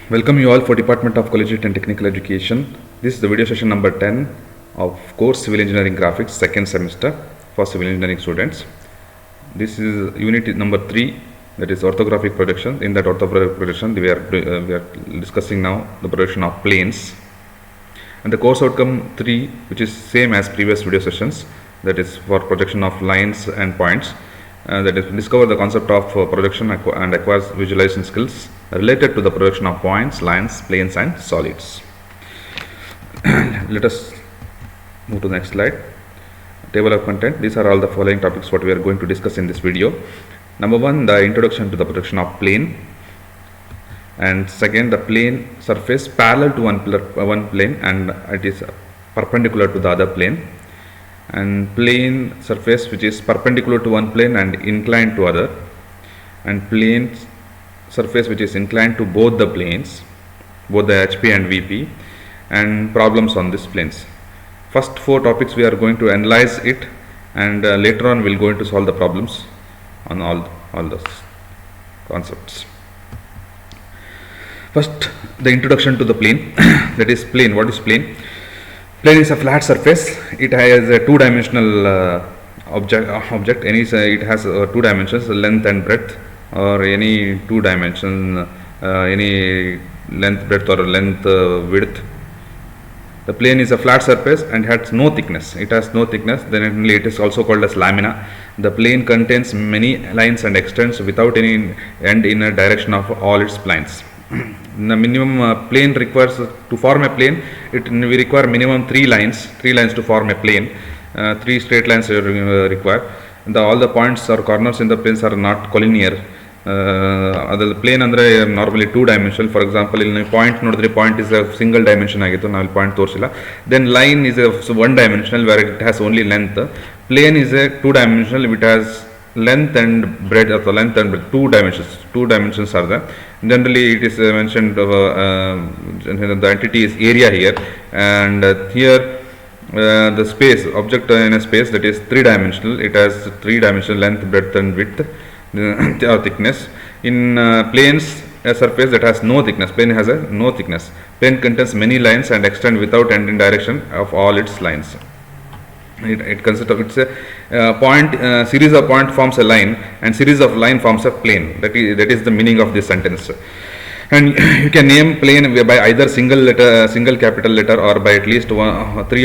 Welcome you all for Department of Collegiate and Technical Education. This is the video session number 10 of course Civil Engineering Graphics second semester for civil engineering students. This is unit number 3, that is orthographic projection. In that orthographic projection we are discussing now the projection of planes. And the course outcome 3, which is same as previous video sessions, that is for projection of lines and points. That is discover the concept of projection and acquire visualization skills related to the projection of points, lines, planes and solids. Let us move to the next slide. Table of content. These are all the following topics what we are going to discuss in this video. Number 1, the introduction to the projection of plane, and second, the plane surface parallel to one plane and it is perpendicular to the other plane, and plane surface which is perpendicular to one plane and inclined to other, and plane surface which is inclined to both the planes, both the HP and VP, and problems on these planes. First 4 topics we are going to analyze it, and later on we will going to solve the problems on all those concepts. First, the introduction to the plane. That is plane. What is plane? Plane is a flat surface. It has a two-dimensional object. It has 2 dimensions, length and breadth, or any 2 dimension, any length, breadth, or length, width. The plane is a flat surface and has no thickness. It has no thickness. Then it is also called as lamina. The plane contains many lines and extends without any end in a direction of all its planes. The minimum plane requires to form a plane. We require minimum 3 lines to form a plane. 3 straight lines are required. All the points or corners in the planes are not collinear. The plane andre normally 2 dimensional. For example, in a point nodidre point is a single dimension agittu, now point torsilla. Then line is a 1 dimensional where it has only length. Plane is a 2 dimensional which has length and breadth, or length and breadth, 2 dimensions are there. Generally it is mentioned the entity is area here, and here the space, object in a space, that is 3 dimensional. It has 3 dimensional length, breadth and width or thickness. In planes, a surface that has no thickness, plane has no thickness. Plane contains many lines and extend without end in direction of all its lines. It consists of, it's a point, series of point forms a line, and series of line forms a plane. That is the meaning of this sentence. And you can name plane by either single capital letter, or by at least 3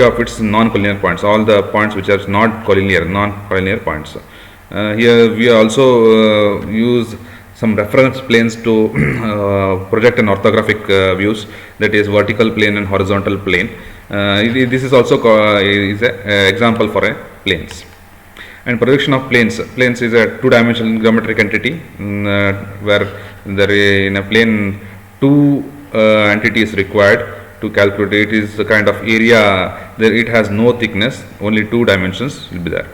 of its non-collinear points. All the points which are not non-collinear points. Here we also use some reference planes to project an orthographic views, that is vertical plane and horizontal plane. This is also is an example for a planes. And projection of planes. Planes is a 2-dimensional geometric entity where there in a plane 2 entities required to calculate. It is a kind of area there. It has no thickness, only 2 dimensions will be there.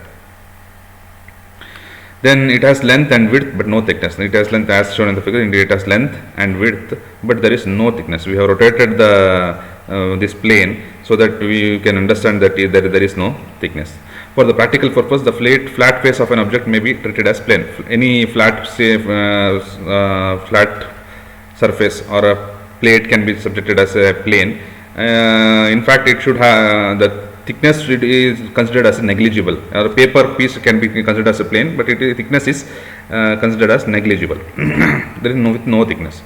Then it has length and width but no thickness. It has length as shown in the figure. It has length and width but there is no thickness. We have rotated this plane so that we can understand that there is no thickness. For the practical purpose, the flat face of an object may be treated as plane. Any flat surface or a plate can be subjected as a plane. In fact, it should have the thickness is considered as negligible. A paper piece can be considered as a plane, but thickness is considered as negligible. There is no thickness.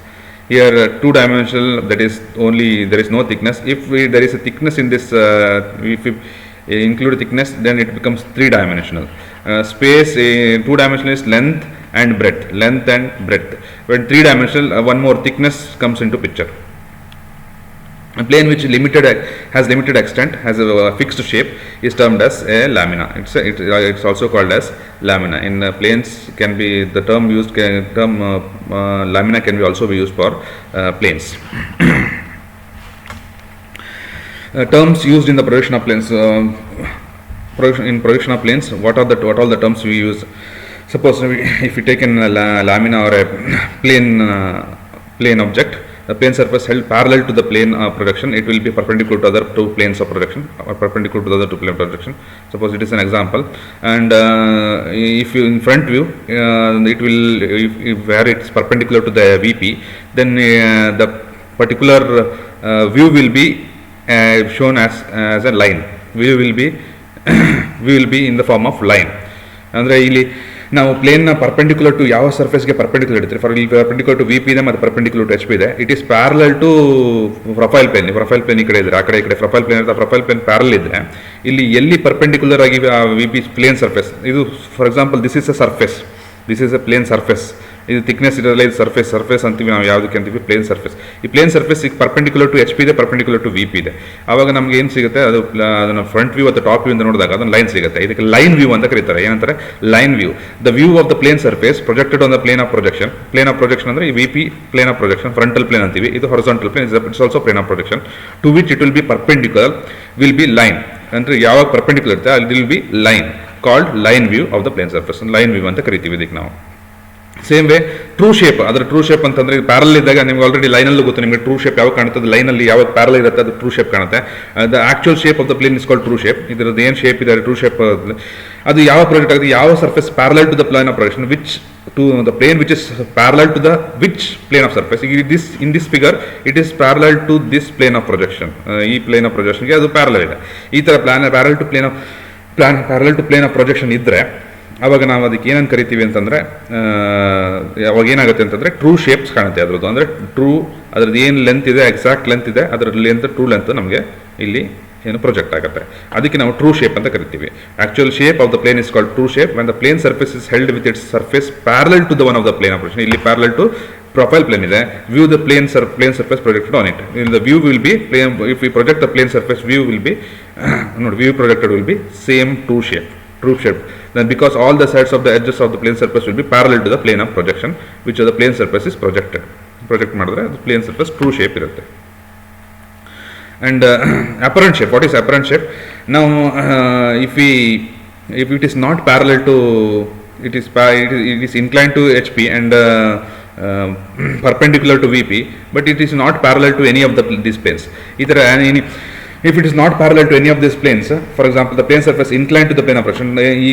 Here 2-dimensional, that is only there is no thickness. If there is a thickness in this, if we include a thickness, then it becomes 3-dimensional. Space 2-dimensional is length and breadth. When 3-dimensional, one more thickness comes into picture. A plane which has limited extent, has a fixed shape, is termed as a lamina. It's also called as lamina. In planes can be the term used. Lamina can be also be used for planes. Terms used in the projection of planes. In projection of planes, what are all the terms we use? Suppose if we take a lamina or a plane object. The plane surface held parallel to the plane of projection, it will be perpendicular to other 2 planes of projection, or perpendicular to the other 2 planes of projection. Suppose it is an example, and if you in front view, it will, if where it is perpendicular to the VP, then the particular view will be shown as a line. View will be view will be in the form of line. ಅಂದರೆ ಇಲ್ಲಿ ನಾವು ಪ್ಲೇನ್ನ perpendicular to ಯಾವ ಸರ್ಫೇಸ್ಗೆ perpendicular ಇಡ್ತೀವಿ. For ಇಲ್ಲಿ perpendicular to V P ಇದೆ ಮತ್ತು perpendicular to H P ಇದೆ. It is parallel to profile plane. Profile plane ಈ ಕಡೆ ಇದ್ರೆ, ಆ ಕಡೆ ಈ ಕಡೆ ಪ್ರೊಫೈಲ್ ಪ್ಲೇನ್ ಇರುತ್ತೆ. ಪ್ರೊಫೈಲ್ ಪ್ಲೇನ್ ಪ್ಯಾರಲ್ ಇದ್ರೆ ಇಲ್ಲಿ ಎಲ್ಲಿ ಪರ್ಪೆಂಡಿಕ್ಯುಲರ್ ಆಗಿ ವಿ ಪಿ ಪ್ಲೇನ್ ಸರ್ಫೇಸ್ ಇದು, for example this is a surface, this is a plane surface. ಇದು ಥಿಕ್ನೆಸ್ ಇರಲ್ಲ, ಇದು ಸರ್ಫೇಸ್ ಅಂತೀವಿ ನಾವು. ಯಾವುದಕ್ಕೆ ಅಂತೀವಿ? Plane surface. ಈ ಪ್ಲೇನ್ ಸರ್ಫೇಸ್ ಈಗ ಪರ್ಪೆಂಡಿಕ್ಯುಲರ್ ಟು ಎಚ್ ಪಿ ಇದೆ, ಪರ್ಪೆಂಡಿಕ್ಯುಲರ್ ಟು ವಿ ಪಿ ಇದೆ. ಆವಾಗ ನಮ್ಗೆ ಏನು ಸಿಗುತ್ತೆ? ಅದನ್ನು ಫ್ರಂಟ್ ವ್ಯೂ ಅಥವಾ ಟಾಪ್ ವ್ಯೂ ಅಂತ ನೋಡಿದಾಗ ಅದನ್ನು ಲೈನ್ ಸಿಗುತ್ತೆ. ಇದಕ್ಕೆ ಲೈನ್ ವ್ಯೂ ಅಂತ ಕರೀತಾರೆ. ಏನಂತಾರೆ? Line view. The view of the plane surface projected on the plane of projection. Plane of projection ಅಂದರೆ ಈ V P plane of projection, frontal plane ಅಂತೀವಿ. ಇದು horizontal plane, it's also plane of projection to which it will be perpendicular will be line. ಅಂದರೆ ಯಾವಾಗ ಪರ್ಪೆಂಡಿಕ್ಯುಲರ್ ಇರುತ್ತೆ ಅಲ್ಲಿ will be line, called line view of the plane surface. Line view ಅಂತ ಕರಿತೀವಿ ಇದಕ್ಕೆ ನಾವು. Same way true shape. ಅದರ ಟ್ರೂ ಶೇಪ್ ಅಂತಂದರೆ ಪ್ಯಾರಲ್ ಇದ್ದಾಗ ನಿಮ್ಗೆ ಆಲ್ರೆಡಿ ಲೈನಲ್ಲೂ ಗೊತ್ತು ನಿಮಗೆ ಟ್ರೂ ಶೇಪ್ ಯಾವಾಗ ಕಾಣುತ್ತೆ. ಲೈನಲ್ಲಿ ಯಾವಾಗ ಪ್ಯಾರಲ್ ಇರುತ್ತೆ ಅದು ಟ್ರೂ ಶೇಪ್ ಕಾಣುತ್ತೆ. The actual shape of the plane is called true shape. ಇದರದ್ದು ಏನು ಶೇಪ್ ಇದೆ ಟ್ರೂ ಶೇಪ್, ಅದು ಯಾವ ಪ್ರಾಜೆಕ್ಟ್ ಆಗುತ್ತೆ, ಯಾವ surface parallel to the plane of projection which to the plane which is parallel to the which plane of surface. In this figure it is parallel to this plane of projection. ಈ plane of ಪ್ರೊಜೆಕ್ಷನ್ಗೆ ಅದು parallel ಇದೆ. ಈ ಥರ parallel to plane of projection ಇದ್ದರೆ ಆವಾಗ ನಾವು ಅದಕ್ಕೆ ಏನಂತ ಕರಿತೀವಿ ಅಂತಂದರೆ, ಅವಾಗ ಏನಾಗುತ್ತೆ ಅಂತಂದರೆ ಟ್ರೂ ಶೇಪ್ಸ್ ಕಾಣುತ್ತೆ ಅದರದ್ದು. ಅಂದರೆ ಟ್ರೂ ಅದ್ರದ್ದು ಏನು ಲೆಂತ್ ಇದೆ, ಎಕ್ಸಾಕ್ಟ್ ಲೆಂತ್ ಇದೆ, ಅದರಲ್ಲಿ ಲೆಂತ್ ಟ್ರೂ ಲೆಂತ್ ನಮಗೆ ಇಲ್ಲಿ ಏನು ಪ್ರೊಜೆಕ್ಟ್ ಆಗುತ್ತೆ. ಅದಕ್ಕೆ ನಾವು ಟ್ರೂ ಶೇಪ್ ಅಂತ ಕರಿತೀವಿ. Actual shape of the plane is called true shape when the plane surface is held with its surface parallel to the one of the plane of projection. ಇಲ್ಲಿ parallel to profile plane ಇದೆ. View the plane surface projected on it. In the view will be plane, if we project the plane surface view will be ನೋಡಿ, view projected will be same true shape. Then because all the sides of the edges of the plane surface will be parallel to the plane of projection which the plane surface is projected. Project ಮಾಡಿದ್ರೆ ಅದು plane surface true shape ಇರುತ್ತೆ. And apparent shape. What is apparent shape? Now if it is not parallel to it is inclined to HP and perpendicular to VP, but it is not parallel to any of these planes. Either any, if it is not parallel to any of these planes, for example the plane surface inclined to the plane of projection, ಈ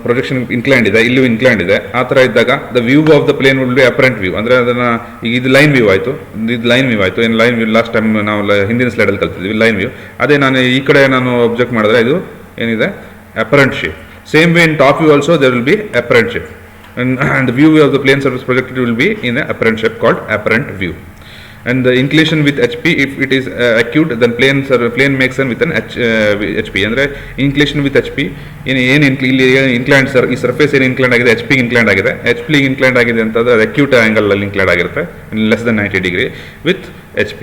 projection inclined ಇದೆ, ಇಲ್ಲೂ inclined ಇದೆ, ಆ ಥರ ಇದ್ದಾಗ the view of the plane will be apparent view. ಅಂದರೆ ಅದನ್ನು ಇದು ಲೈನ್ ವ್ಯೂ ಆಯಿತು, ಏನು ಲೈನ್ ವ್ಯೂ ಲಾಸ್ಟ್ ಟೈಮ್ ನಾವು ಹಿಂದಿನ ಸ್ಲೈಡಲ್ಲಿ ಕಲ್ತಿದ್ವಿ ಲೈನ್ ವ್ಯೂ. ಅದೇ ನಾನು ಈ ಕಡೆ ನಾನು ಅಬ್ಜೆಕ್ಟ್ ಮಾಡಿದ್ರೆ ಇದು ಏನಿದೆ apparent shape. Same way in top view also there will be apparent shape, and the view of the plane surface projected will be in an apparent shape called apparent view. And the inclination with HP, if it is acute, then plane makes an with an HP. ಅಂದರೆ inclination with HP ಇಲ್ಲಿ inclined ಈ surface ಏನು inclined ಆಗಿದೆ, HP inclined ಆಗಿದೆ. HP inclined ಆಗಿದೆ ಅಂತಂದರೆ ಅದು acute angle ಅಲ್ಲಿ inclined ಆಗಿರುತ್ತೆ, less than 90 degree with HP.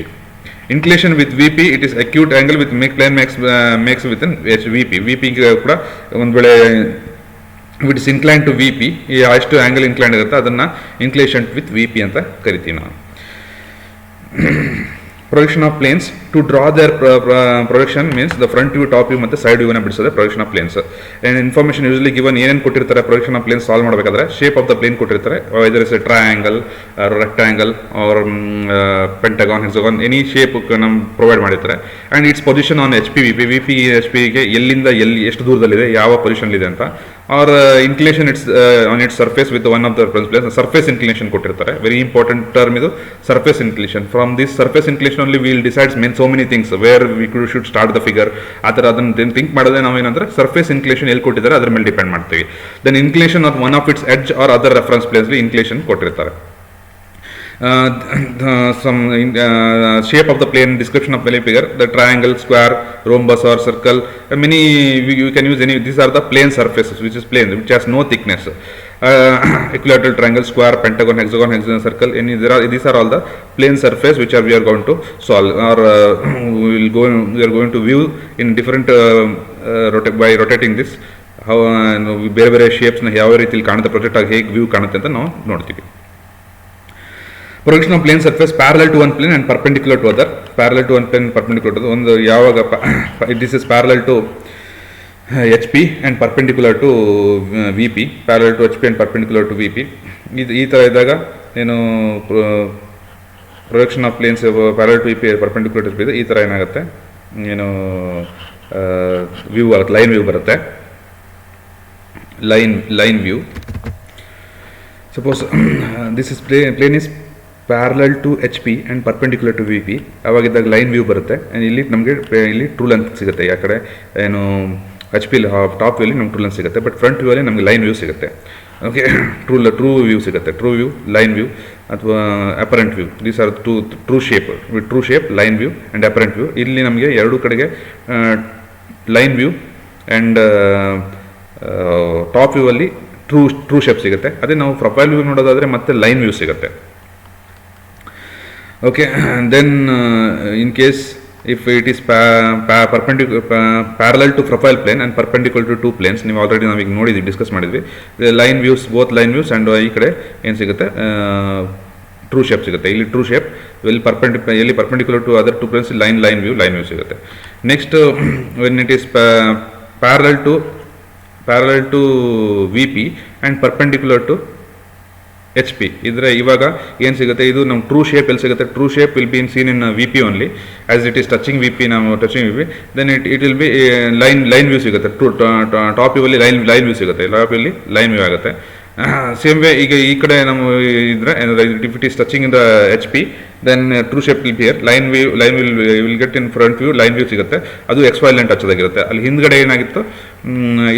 Inclination with VP, it is acute angle with plane makes with an VP. VP ಕೂಡ ಒಂದು ವೇಳೆ if it is inclined to VP, ಎಷ್ಟು ಆ್ಯಂಗಲ್ ಇನ್ಕ್ಲೈಂಡ್ ಇರುತ್ತೆ ಅದನ್ನು inclination with VP ಅಂತ ಕರಿತೀವಿ ನಾವು. Projection of planes to draw their projection means the front view, top view ಮತ್ತು ಸೈಡ್ ವ್ಯೂನ ಬಿಡಿಸೋದೆ projection of planes. And information usually given ಏನೇನು ಕೊಟ್ಟಿರ್ತಾರೆ ಪ್ರೊಜೆಕ್ಷನ್ ಆಫ್ ಪ್ಲೇನ್ ಸಾಲ್ವ್ ಮಾಡಬೇಕಾದ್ರೆ ಶೇಪ್ ಆಫ್ ದ ಪ್ಲೇನ್ ಕೊಟ್ಟಿರ್ತಾರೆ, either is a triangle, rectangle or pentagon, hexagon, any shape ನಮ್ಮ provide ಮಾಡಿರ್ತಾರೆ. And its position on HP ಗೆ ಎಲ್ಲಿಂದ ಎಲ್ಲಿ ಎಷ್ಟು ದೂರದಲ್ಲಿದೆ, ಯಾವ ಪೊಸಿಷನ್ಲಿದೆ ಅಂತ, or inclination it's on its surface with one of the places. Surface inclination ಕೊಟ್ಟಿರ್ತಾರೆ, ವೆರಿ ಇಂಪಾರ್ಟೆಂಟ್ ಟರ್ಮ್ ಇದು, surface inclination. From this surface inclination only will decides so many things where we should start the figure. ಆ ಥರ ಅದನ್ನು think ಮಾಡೋದೇ ನಾವು ಏನಂದ್ರೆ surface inclination ಎಲ್ಲಿ ಕೊಟ್ಟಿದ್ದಾರೆ ಅದ್ರ ಮೇಲೆ ಡಿಪೆಂಡ್ ಮಾಡ್ತೀವಿ. Then inclination of one of its edge or other reference ಪ್ಲೇಸ್ಲಿ ಇನ್ಕ್ಲಿನೇಷನ್ ಕೊಟ್ಟಿರ್ತಾರೆ. Some shape of the plane, description of plane figure, the triangle, square, rhombus or circle, many you can use any. These are the plane surfaces which is plane, which has no thickness. Equilateral, triangle, square, pentagon, hexagon, circle, these are all the plane surface which we are going to solve, or we are going to view in different by rotating this, how ಬೇರೆ ಬೇರೆ ಶೇಪ್ಸ್ನ ಯಾವ ರೀತಿಯಲ್ಲಿ ಕಾಣುತ್ತೆ, project ಆಗಿ ಹೇಗೆ view ಕಾಣುತ್ತೆ ಅಂತ ನಾವು ನೋಡ್ತೀವಿ. Projection of plane surface parallel to one plane and perpendicular to other. Parallel to one plane, perpendicular to ಒಂದು ಯಾವಾಗ this is parallel to HP and perpendicular to VP, parallel to HP and perpendicular to VP. ಈ ಥರ ಇದ್ದಾಗ ಏನು projection of planes parallel to VP perpendicular to SP, ಈ ಥರ ಏನಾಗುತ್ತೆ ಏನು ವ್ಯೂ ಆಗುತ್ತೆ, ಲೈನ್ ವ್ಯೂ ಬರುತ್ತೆ. Line view. Suppose this is plane is parallel to H P and perpendicular to V P ಅವಾಗಿದ್ದಾಗ ಲೈನ್ ವ್ಯೂ ಬರುತ್ತೆ. ಇಲ್ಲಿ ನಮಗೆ ಇಲ್ಲಿ ಟ್ರೂ ಲೆಂತ್ ಸಿಗುತ್ತೆ. ಆ ಕಡೆ ಏನು ಎಚ್ ಪಿ ಟಾಪ್ ವ್ಯೂಲಿ ನಮ್ಗೆ ಟ್ರೂ ಲೆಂತ್ ಸಿಗುತ್ತೆ, ಬಟ್ ಫ್ರಂಟ್ ವ್ಯೂವಲ್ಲಿ ನಮಗೆ ಲೈನ್ ವ್ಯೂ ಸಿಗುತ್ತೆ. ಓಕೆ, ಟ್ರೂ ವ್ಯೂ ಸಿಗುತ್ತೆ. ಟ್ರೂ ವ್ಯೂ, ಲೈನ್ ವ್ಯೂ ಅಥವಾ apparent view, these are true shape, line view and apparent view. ಇಲ್ಲಿ ನಮಗೆ ಎರಡೂ ಕಡೆಗೆ line view and top view ಅಲ್ಲಿ ಟ್ರೂ ಶೇಪ್ ಸಿಗುತ್ತೆ. ಅದೇ ನಾವು ಪ್ರೊಫೈಲ್ ವ್ಯೂ ನೋಡೋದಾದರೆ ಮತ್ತೆ ಲೈನ್ ವ್ಯೂ ಸಿಗುತ್ತೆ. Okay, then in case if it is parallel to profile plane and perpendicular to two planes, ನೀವು ಆಲ್ರೆಡಿ ನಾವೀಗ ನೋಡಿದ್ವಿ, ಡಿಸ್ಕಸ್ ಮಾಡಿದ್ವಿ. Line views, both line views and ಈ ಕಡೆ ಏನು ಸಿಗುತ್ತೆ, ಟ್ರೂ ಶೇಪ್ ಸಿಗುತ್ತೆ. ಇಲ್ಲಿ ಟ್ರೂ ಶೇಪ್, ಎಲ್ಲಿ perpendicular to other two planes line view ಸಿಗುತ್ತೆ. Next when it is parallel to VP and perpendicular to H P ಇದ್ರೆ ಇವಾಗ ಏನು ಸಿಗುತ್ತೆ, ಇದು ನಮ್ಮ ಟ್ರೂ ಶೇಪ್ ಎಲ್ಲಿ ಸಿಗುತ್ತೆ. True shape will be in seen in V P only, as it is touching V P, ನಾವು touching V P, then it will be line view ಸಿಗುತ್ತೆ. ಟಾಪ್ ವ್ಯೂವಲ್ಲಿ ಲೈನ್ ವ್ಯೂ ಸಿಗುತ್ತೆ, ಟಾಪ್ ವ್ಯೂಲಿ line view ಆಗುತ್ತೆ. Same way ಈಗ ಈ ಕಡೆ ನಮ್ಮ ಇದ್ರೆ if it is touching in the H P, then true shape will be here, line will get in front view, line view ಸಿಗುತ್ತೆ. ಅದು ಎಕ್ಸ್ ವೈ ಲೈನ್ ಟಚ್ ಆದಾಗಿರುತ್ತೆ. ಅಲ್ಲಿ ಹಿಂದ್ಗಡೆ ಏನಾಗಿತ್ತು,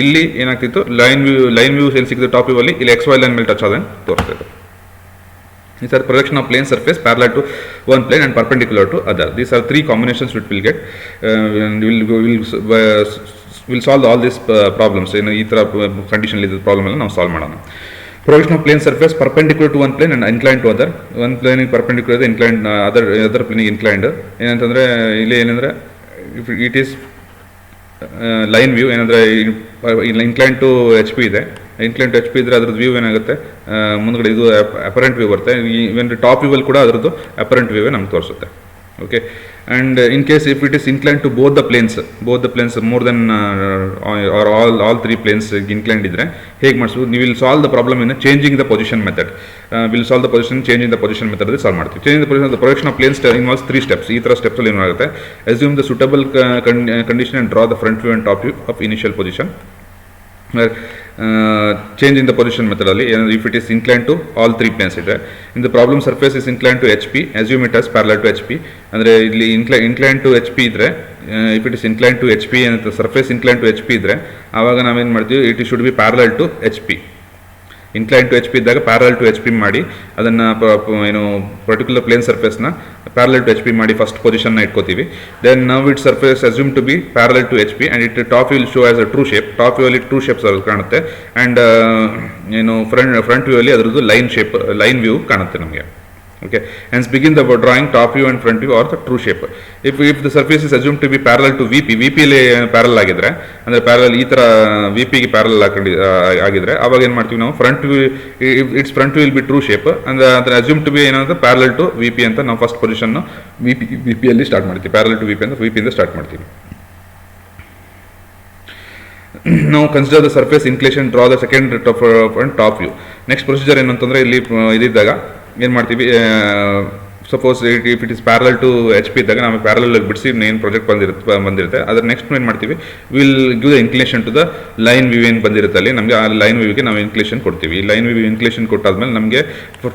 ಇಲ್ಲಿ ಏನಾಗ್ತಿತ್ತು, ಲೈನ್ ವ್ಯೂ ಎಲ್ಲಿ ಸಿಗುತ್ತೆ ಟಾಪ್ ವ್ಯೂ ಅಲ್ಲಿ, ಇಲ್ಲಿ ಎಕ್ಸ್ ವೈ ಲೈನ್ ಮೇಲೆ ಟಚ್ ಆದಂಗೆ ತೋರಿಸ್ತಿತ್ತು. These are projection of plane surface parallel to one plane and perpendicular to other. These are three combinations which we'll get. And we'll solve all these problems. ಈ ಥರ condition ಇದು problem ಎಲ್ಲ ನಾವು solve ಮಾಡೋಣ. Projection of plane surface perpendicular to one plane and inclined to other. One plane perpendicular to inclined, other plane inclined. ಏನಂತಂದರೆ ಇಲ್ಲಿ ಏನಂದರೆ it is line view, ಏನಂದರೆ ಇನ್ಕ್ಲೈನ್ ಟು ಎಚ್ ಪಿ ಇದೆ. Incline to H P ಇದ್ದರೆ ಅದ್ರದ್ದು view ಏನಾಗುತ್ತೆ, ಮುಂದ್ಗಡೆ ಇದು ಅಪರೆಂಟ್ ವ್ಯೂ ಬರುತ್ತೆ. ಈವನ್ ಟಾಪ್ ವ್ಯೂವಲ್ಲಿ ಕೂಡ ಅದರದ್ದು ಅಪರೆಂಟ್ ವ್ಯೂವೇ ನಮ್ಗೆ ತೋರಿಸುತ್ತೆ. Okay, and in case if it is incline to both the planes more than are all three planes inclined ಇದ್ದರೆ ಹೇಗೆ ಮಾಡಿಸ್ಬೋದು, ನೀವು will solve the problem in changing the position method. Changing the position method solve ಮಾಡ್ತೀವಿ. Changing the position, the projection of planes involves 3 steps. ಈ ಥರ ಸ್ಟೆಪ್ಸಲ್ಲಿ ಏನಾಗುತ್ತೆ, assume the suitable condition and draw the front view and top view of initial position. change in the position method only, if it is inclined to all three planes ಇದೆ. In the problem surface is inclined to HP, assume it as parallel to HP. ಅಂದರೆ ಇಲ್ಲಿ inclined to HP ಇದ್ರೆ, if it is inclined to HP and the surface inclined to HP ಇದ್ರೆ, ಆವಾಗ ನಾವೇನು ಮಾಡ್ತೀವಿ, it should be parallel to HP. Incline to H P ಇದ್ದಾಗ parallel to H P ಮಾಡಿ, ಅದನ್ನು ಏನು ಪರ್ಟಿಕ್ಯುಲರ್ ಪ್ಲೇನ್ ಸರ್ಫೇಸ್ನ ಪ್ಯಾರಲಲ್ ಟು ಎಚ್ ಪಿ ಮಾಡಿ ಫಸ್ಟ್ ಪೊಸಿಷನ್ನ ಇಟ್ಕೋತೀವಿ. Then now it surface assume to be parallel to H P and it top will show as a true shape. Top view ಅಲ್ಲಿ true shapes ಕಾಣುತ್ತೆ and ಏನು front view ಅಲ್ಲಿ ಅದರದ್ದು line view ಕಾಣುತ್ತೆ ನಮಗೆ. Okay, hence begin the drawing top view and front view or the true shape. If the surface is assumed to be parallel to VP ಅಲ್ಲಿ parallel ಆಗಿದ್ರೆ, ಅಂದರೆ parallel ಈ ಥರ ವಿ ಪಿಗೆ ಪ್ಯಾರಲ್ ಆಗಿದ್ರೆ ಆವಾಗ ಏನು ಮಾಡ್ತೀವಿ ನಾವು, front view it's front view will be true shape ಅಂದರೆ ಅದರ ಅಸ್ಯೂಮ್ ಟು ಬಿ ಏನಂದ್ರೆ ಪ್ಯಾರಲ್ ಟು ವಿ ಪಿ ಅಂತ ನಾವು ಫಸ್ಟ್ ಪೊಸಿಷನ್ನು ವಿ ಪಿಯಲ್ಲಿ ಸ್ಟಾರ್ಟ್ ಮಾಡ್ತೀವಿ. ಪ್ಯಾರಲ್ ಟು ವಿ ಪಿ ಅಂತ ವಿ ಪಿಯಿಂದ ಸ್ಟಾರ್ಟ್ ಮಾಡ್ತೀವಿ. ನಾವು consider the surface inclination, draw the second top view. Next procedure ಏನಂತಂದರೆ ಇಲ್ಲಿ ಇದ್ದಾಗ ಏನು ಮಾಡ್ತೀವಿ, suppose if it is parallel to H P ಇದ್ದಾಗ ನಾವು ಪ್ಯಾರಲಲ್ ಬಿಡಿಸಿ ಏನು ಪ್ರಾಜೆಕ್ಟ್ ಬಂದಿರುತ್ತೆ ಅದರ ನೆಕ್ಸ್ಟ್ ಏನು ಮಾಡ್ತೀವಿ, will give the inclination to the line view ಏನು ಬಂದಿರುತ್ತೆ ಅಲ್ಲಿ ನಮಗೆ ಆ ಲೈನ್ ವ್ಯೂಗೆ ನಾವು ಇನ್ಕ್ಲೇಷನ್ ಕೊಡ್ತೀವಿ. ಈ ಲೈನ್ ವ್ಯೂ ಇನ್ಕ್ಲೇಷನ್ ಕೊಟ್ಟಾದ್ಮೇಲೆ ನಮಗೆ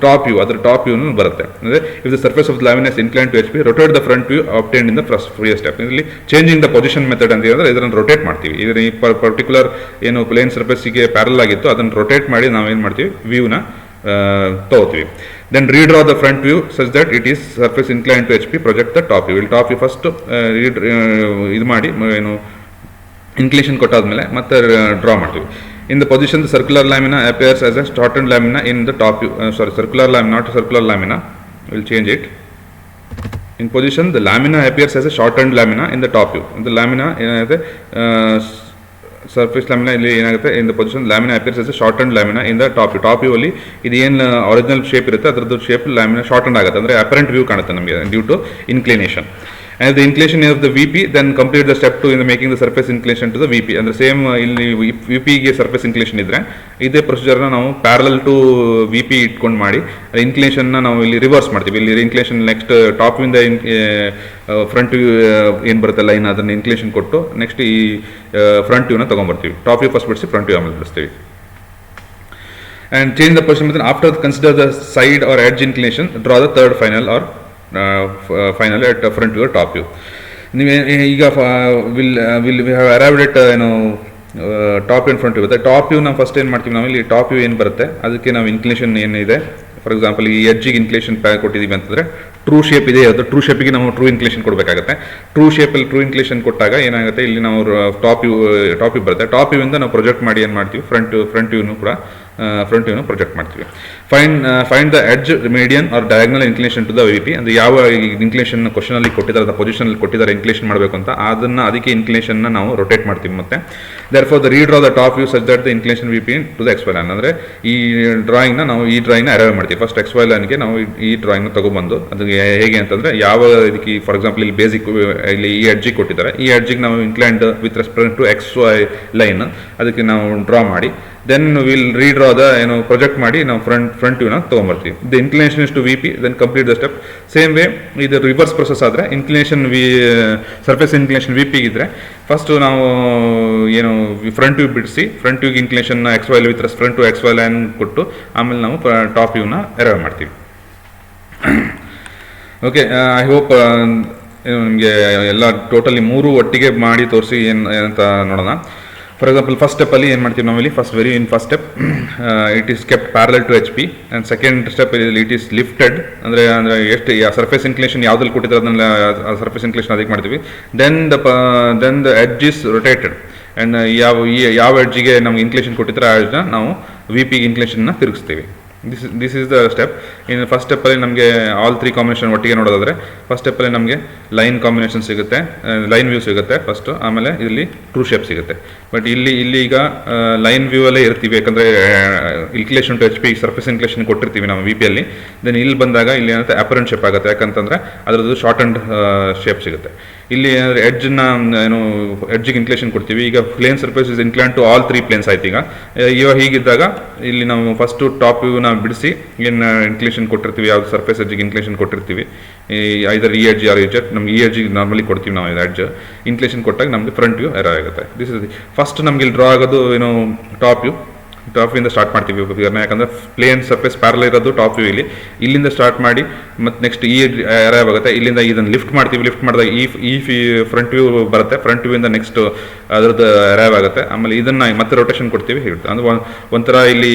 ಟಾಪ್ ವ್ಯೂ, ಅದರ ಟಾಪ್ ವ್ಯೂನು ಬರುತ್ತೆ. ಅಂದರೆ if the surface of the lamina is incline to H P, rotate the front view obtained in the previous step. ಇಲ್ಲಿ ಚೇಂಜಿಂಗ್ ದ ಪೊಸಿಷನ್ ಮೆಥಡ್ ಅಂತ ಹೇಳಿದ್ರೆ ಇದನ್ನು ರೊಟೇಟ್ ಮಾಡ್ತೀವಿ. ಇದರ ಈ ಪರ್ಟಿಕ್ಯುಲರ್ ಏನು ಪ್ಲೇನ್ ಸರ್ಫೇಸಿಗೆ ಪ್ಯಾರಲ್ ಆಗಿತ್ತು ಅದನ್ನು ರೊಟೇಟ್ ಮಾಡಿ ನಾವೇನು ಮಾಡ್ತೀವಿ, ವ್ಯೂನ ತಗೋತೀವಿ. Then redraw the front view such that it is surface inclined to HP, project the top view. Top view first ಇದು ಮಾಡಿ ಏನು ಇನ್ಕ್ಲೇಷನ್ ಕೊಟ್ಟಾದ್ಮೇಲೆ ಮತ್ತೆ ಡ್ರಾ ಮಾಡ್ತೀವಿ. In the position the circular lamina appears as a shortened lamina in the top view. Circular lamina, not circular lamina. We'll change it. In position the lamina appears as a shortened lamina in the top view. The lamina ಏನಾಗುತ್ತೆ, surface lamina ಇಲ್ಲಿ ಏನಾಗುತ್ತೆ, in the position lamina appears as a shortened lamina in the top view. Top view ಅಲ್ಲಿ ಇದು ಏನು original shape ಇರುತ್ತೆ ಅದರದ್ದು shape lamina shortened ಆಗುತ್ತೆ, ಅಂದರೆ ಅಪರೆಂಟ್ ವ್ಯೂ ಕಾಣುತ್ತೆ ನಮಗೆ due to inclination. And the inclination of the VP, then complete the step 2 in the making the surface inclination to the VP. ಅಂದರೆ ಸೇಮ್ ಇಲ್ಲಿ VPಗೆ ಸರ್ಫೇಸ್ ಇನ್ಕ್ಲಿನೇಷನ್ ಇದ್ದರೆ ಇದೇ ಪ್ರೊಸೀಜರ್ನ ನಾವು ಪ್ಯಾರಲಲ್ ಟು VP ಇಟ್ಕೊಂಡು ಮಾಡಿ ಇನ್ಕ್ಲಿನೇಷನ್ನ ನಾವು ಇಲ್ಲಿ ರಿವರ್ಸ್ ಮಾಡ್ತೀವಿ. ಇಲ್ಲಿ ಇನ್ಕ್ಲಿನೇಷನ್ ನೆಕ್ಸ್ಟ್ ಟಾಪ್ ಇಂದ ಫ್ರಂಟ್ ವ್ಯೂ ಏನು ಬರುತ್ತೆ ಲೈನ್ ಅದನ್ನು ಇನ್ಕ್ಲಿನೇಷನ್ ಕೊಟ್ಟು ನೆಕ್ಸ್ಟ್ ಈ ಫ್ರಂಟ್ ವ್ಯೂನ ತೊಗೊಂಬರ್ತೀವಿ. ಟಾಪ್ ವ್ಯೂ ಫಸ್ಟ್ ಬಿಡಿಸಿ ಫ್ರಂಟ್ ವ್ಯೂ ಆಮೇಲೆ ಬಿಡಿಸ್ತೀವಿ. and change the position within. After consider the side or edge inclination, draw the third final or final at front view or top view. ಈಗ will we have arrived at top in front view. Top view ನಾವು first ಏನು ಮಾಡ್ತೀವಿ, ನಾವು ಇಲ್ಲಿ top view ಏನು ಬರುತ್ತೆ ಅದಕ್ಕೆ ನಾವು ಇನ್ಕ್ಲಿನೇಷನ್ ಏನಿದೆ, ಫಾರ್ ಎಕ್ಸಾಂಪಲ್ ಈ ಎಡ್ಜಿಗೆ ಇನ್ಕ್ಲಿನೇಷನ್ ಕೊಟ್ಟಿದ್ದೀವಿ ಅಂತಂದರೆ ಟ್ರೂ ಶೇಪ್ ಇದೆ, ಅದು ಟ್ರೂ ಶೇಪಿಗೆ ನಾವು ಟ್ರೂ ಇನ್ಕ್ಲಿನೇಷನ್ ಕೊಡಬೇಕಾಗುತ್ತೆ. ಟ್ರೂ ಶೇಪಲ್ಲಿ ಟ್ರೂ ಇನ್ಕ್ಲಿನೇಷನ್ ಕೊಟ್ಟಾಗ ಏನಾಗುತ್ತೆ, ಇಲ್ಲಿ ನಾವು ಟಾಪ್ ವ್ಯೂ ಬರುತ್ತೆ. ಟಾಪ್ ವ್ಯೂವಿಂದ ನಾವು ಪ್ರೊಜೆಕ್ಟ್ ಮಾಡಿ ಏನು ಮಾಡ್ತೀವಿ, ಫ್ರಂಟ್ ವ್ಯೂನು ಕೂಡ ಪ್ರೊಜೆಕ್ಟ್ ಮಾಡ್ತೀವಿ. Find the edge median or diagonal inclination to the V P. ಅಂದರೆ ಯಾವ ಇನ್ಕ್ಲಿನೇಷನ್ ಕ್ವಶನಲ್ಲಿ ಕೊಟ್ಟಿದ್ದಾರೆ, ಪೊಸಿಷನಲ್ಲಿ ಕೊಟ್ಟಿದ್ದಾರೆ ಇನ್ಕ್ಲಿನೇಷನ್ ಮಾಡಬೇಕು ಅಂತ, ಅದಕ್ಕೆ ಇನ್ಕ್ಲಿನೇಷನ್ನ ನಾವು ರೊಟೇಟ್ ಮಾಡ್ತೀವಿ. ಮತ್ತೆ therefore the redraw the top view such that the inclination V P to the X Y line. ಅಂದರೆ ಈ ಡ್ರಾಯಿಂಗ್ನ ನಾವು ಈ ಡ್ರಾಯಿಂಗ್ನ ಅರೈವ್ ಮಾಡ್ತೀವಿ. ಫಸ್ಟ್ ಎಕ್ಸ್ ವೈ ಲೈನ್ಗೆ ನಾವು ಈ ಡ್ರಾಯಿಂಗ್ನ ತಗೊಬಂದು ಅದಕ್ಕೆ ಹೇಗೆ ಅಂತಂದರೆ ಯಾವ ಇದಕ್ಕೆ, ಫಾರ್ ಎಕ್ಸಾಂಪಲ್ ಇಲ್ಲಿ ಬೇಸಿಕ್ ಇಲ್ಲಿ ಈ ಎಡ್ಜಿಗೆ ಕೊಟ್ಟಿದ್ದಾರೆ, ಈ ಎಡ್ಜಿಗೆ ನಾವು inclined with respect to X Y line ಅದಕ್ಕೆ ನಾವು ಡ್ರಾ ಮಾಡಿ then will redraw the project ಮಾಡಿ ನಾವು ಫ್ರಂಟ್ ವ್ಯೂನ ತೊಗೊಂಬರ್ತೀವಿ. The inclination is to V P, then complete the step. Same way ಇದು ರಿವರ್ಸ್ ಪ್ರೊಸೆಸ್ ಆದರೆ inclination surface inclination V P ಇದ್ದರೆ ಫಸ್ಟು ನಾವು ಫ್ರಂಟ್ ವ್ಯೂ ಬಿಡಿಸಿ ಫ್ರಂಟ್ ವ್ಯೂಗೆ inclination X Y with front to X Y line ಕೊಟ್ಟು ಆಮೇಲೆ ನಾವು top ವ್ಯೂನ ಅರೈವ್ ಮಾಡ್ತೀವಿ. ಓಕೆ, ಐ ಹೋಪ್ ನಿಮಗೆ ಎಲ್ಲ ಟೋಟಲಿ 3 ಒಟ್ಟಿಗೆ ಮಾಡಿ ತೋರಿಸಿ ಏನಂತ ನೋಡೋಣ. ಫಾರ್ ಎಕ್ಸಾಂಪಲ್ ಫಸ್ಟ್ ಸ್ಟೆಪ್ಪಲ್ಲಿ ಏನು ಮಾಡ್ತೀವಿ ನಾವಿಲ್ಲಿ, first step it is kept parallel to H P, and second step it is lifted, ಅಂದರೆ ಎಷ್ಟು ಸರ್ಫೇಸ್ ಇನ್ಕ್ಲಿನೇಷನ್ ಯಾವುದಲ್ಲಿ ಕೊಟ್ಟಿದ್ದಾರೆ ಅದನ್ನೆಲ್ಲ ಸರ್ಫೇಸ್ ಇನ್ಕ್ಲಿನೇಷನ್ ಅದಕ್ಕೆ ಮಾಡ್ತೀವಿ. Then the edge is rotated, and ಯಾವ ಎಡ್ಜಿಗೆ ನಮ್ಗೆ ಇನ್ಕ್ಲಿನೇಷನ್ ಕೊಟ್ಟಿದ್ದಾರೆ ಆ ಎಡ್ಜ್ನ ನಾವು ವಿ ಪಿ ಇನ್ಕ್ಲಿನೇಷನ್ನ ತಿರುಗಿಸ್ತೀವಿ. This is the step. ಇನ್ನು ಫಸ್ಟ್ ಸ್ಟೆಪ್ಪಲ್ಲಿ ನಮಗೆ ಆಲ್ 3 ಕಾಂಬಿನೇಷನ್ ಒಟ್ಟಿಗೆ ನೋಡೋದಾದರೆ ಫಸ್ಟ್ ಸ್ಟೆಪ್ಪಲ್ಲಿ ನಮಗೆ ಲೈನ್ ಕಾಂಬಿನೇಷನ್ ಸಿಗುತ್ತೆ, ಲೈನ್ ವ್ಯೂ ಸಿಗುತ್ತೆ ಫಸ್ಟು, ಆಮೇಲೆ ಇಲ್ಲಿ ಟ್ರೂ ಶೇಪ್ ಸಿಗುತ್ತೆ. ಬಟ್ ಇಲ್ಲಿ ಈಗ ಲೈನ್ ವ್ಯೂ ಅಲ್ಲೇ ಇರ್ತೀವಿ, ಯಾಕಂದರೆ inclination to H P surface inclination ಕೊಟ್ಟಿರ್ತೀವಿ ನಾವು ವಿ ಪಿಯಲ್ಲಿ. ದೆನ್ ಇಲ್ಲಿ ಬಂದಾಗ ಇಲ್ಲಿ ಏನಾಗುತ್ತೆ ಅಪರೆಂಟ್ ಶೇಪ್ ಆಗುತ್ತೆ, ಯಾಕಂತಂದರೆ ಅದರದ್ದು ಶಾರ್ಟ್ ಆ್ಯಂಡ್ ಶೇಪ್ ಸಿಗುತ್ತೆ. ಇಲ್ಲಿ ಏನಾದರೆ ಎಡ್ಜನ್ನ ಎಡ್ಜಿಗೆ ಇನ್ಕ್ಲಿನೇಷನ್ ಕೊಡ್ತೀವಿ. ಈಗ plane surface is incline to all 3 planes ಆಯ್ತು. ಈಗ ಹೀಗಿದ್ದಾಗ ಇಲ್ಲಿ ನಾವು ಫಸ್ಟು ಟಾಪ್ ವ್ಯೂನ ಬಿಡಿಸಿ ಏನು ಇನ್ಕ್ಲಿನೇಷನ್ ಕೊಟ್ಟಿರ್ತೀವಿ, ಯಾವ್ದು ಸರ್ಫೇಸ್ ಎಡ್ಜಿಗೆ ಇನ್ಕ್ಲಿನೇಷನ್ ಕೊಟ್ಟಿರ್ತೀವಿ, ಐದರ್ ಈ ಎಡ್ಜ್ ಆರ್ ಎಡ್ಜ್, ನಮ್ಗೆ ಈ ಎಡ್ಜಿಗೆ ನಾರ್ಮಲಿ ಕೊಡ್ತೀವಿ ನಾವು ಎಡ್ಜ್ ಇನ್ಕ್ಲಿನೇಷನ್ ಕೊಟ್ಟಾಗ ನಮಗೆ ಫ್ರಂಟ್ ವ್ಯೂ ಎರರ್ ಆಗುತ್ತೆ. ದಿಸ್ ಇಸ್ ಫಸ್ಟ್ ನಮ್ಗೆ ಇಲ್ಲಿ ಡ್ರಾ ಆಗೋದು ಟಾಪ್ ವ್ಯೂಯಿಂದ ಸ್ಟಾರ್ಟ್ ಮಾಡ್ತೀವಿ ಫಿಗರ್ನ, ಯಾಕಂದರೆ ಪ್ಲೇನ್ ಸರ್ಫೇಸ್ ಪ್ಯಾರಲ್ ಇರೋದು ಟಾಪ್ ವ್ಯೂ. ಇಲ್ಲಿಂದ ಸ್ಟಾರ್ಟ್ ಮಾಡಿ ಮತ್ತು ನೆಕ್ಸ್ಟ್ ಈ ಅರೈವ್ ಆಗುತ್ತೆ. ಇಲ್ಲಿಂದ ಇದನ್ನು ಲಿಫ್ಟ್ ಮಾಡ್ತೀವಿ, ಲಿಫ್ಟ್ ಮಾಡಿದಾಗ ಈ ಫ್ರಂಟ್ ವ್ಯೂ ಬರುತ್ತೆ, ಫ್ರಂಟ್ ವ್ಯೂಯಿಂದ ನೆಕ್ಸ್ಟ್ ಅದರದ್ದು ಅರೈವ್ ಆಗುತ್ತೆ. ಆಮೇಲೆ ಇದನ್ನು ಮತ್ತೆ ರೊಟೇಷನ್ ಕೊಡ್ತೀವಿ ಇರುತ್ತೆ. ಅಂದರೆ ಒಂಥರ ಇಲ್ಲಿ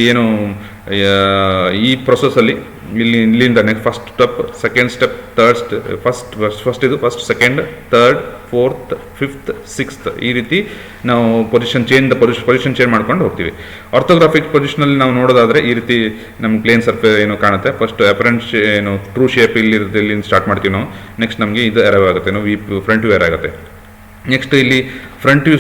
ಈ ಪ್ರೊಸೆಸಲ್ಲಿ ಇಲ್ಲಿಂದ next first step, second step, third first second, third, fourth, fifth, sixth, ಈ ರೀತಿ ನಾವು ಪೊಸಿಷನ್ ಚೇಂಜ್ ಮಾಡ್ಕೊಂಡು ಹೋಗ್ತೀವಿ. ಆರ್ಥೋಗ್ರಾಫಿಕ್ ಪೊಸಿಷನಲ್ಲಿ ನಾವು ನೋಡೋದಾದರೆ ಈ ರೀತಿ ನಮ್ಗೆ ಪ್ಲೇನ್ ಸರ್ಫೇಸ್ ಕಾಣುತ್ತೆ. ಫಸ್ಟ್ ಅಪರೆಂಟ್ ಟ್ರೂ ಶೇಪ್ ಇಲ್ಲಿಂದ ಸ್ಟಾರ್ಟ್ ಮಾಡ್ತೀವಿ ನಾವು. ನೆಕ್ಸ್ಟ್ ನಮಗೆ ಇದು ಅರೈವ್ ಆಗುತ್ತೆ, ಫ್ರಂಟ್ ವ್ಯೂ ಅರೈವ್ ಆಗುತ್ತೆ. ನೆಕ್ಸ್ಟ್ ಇಲ್ಲಿ ಫ್ರಂಟ್ ವ್ಯೂ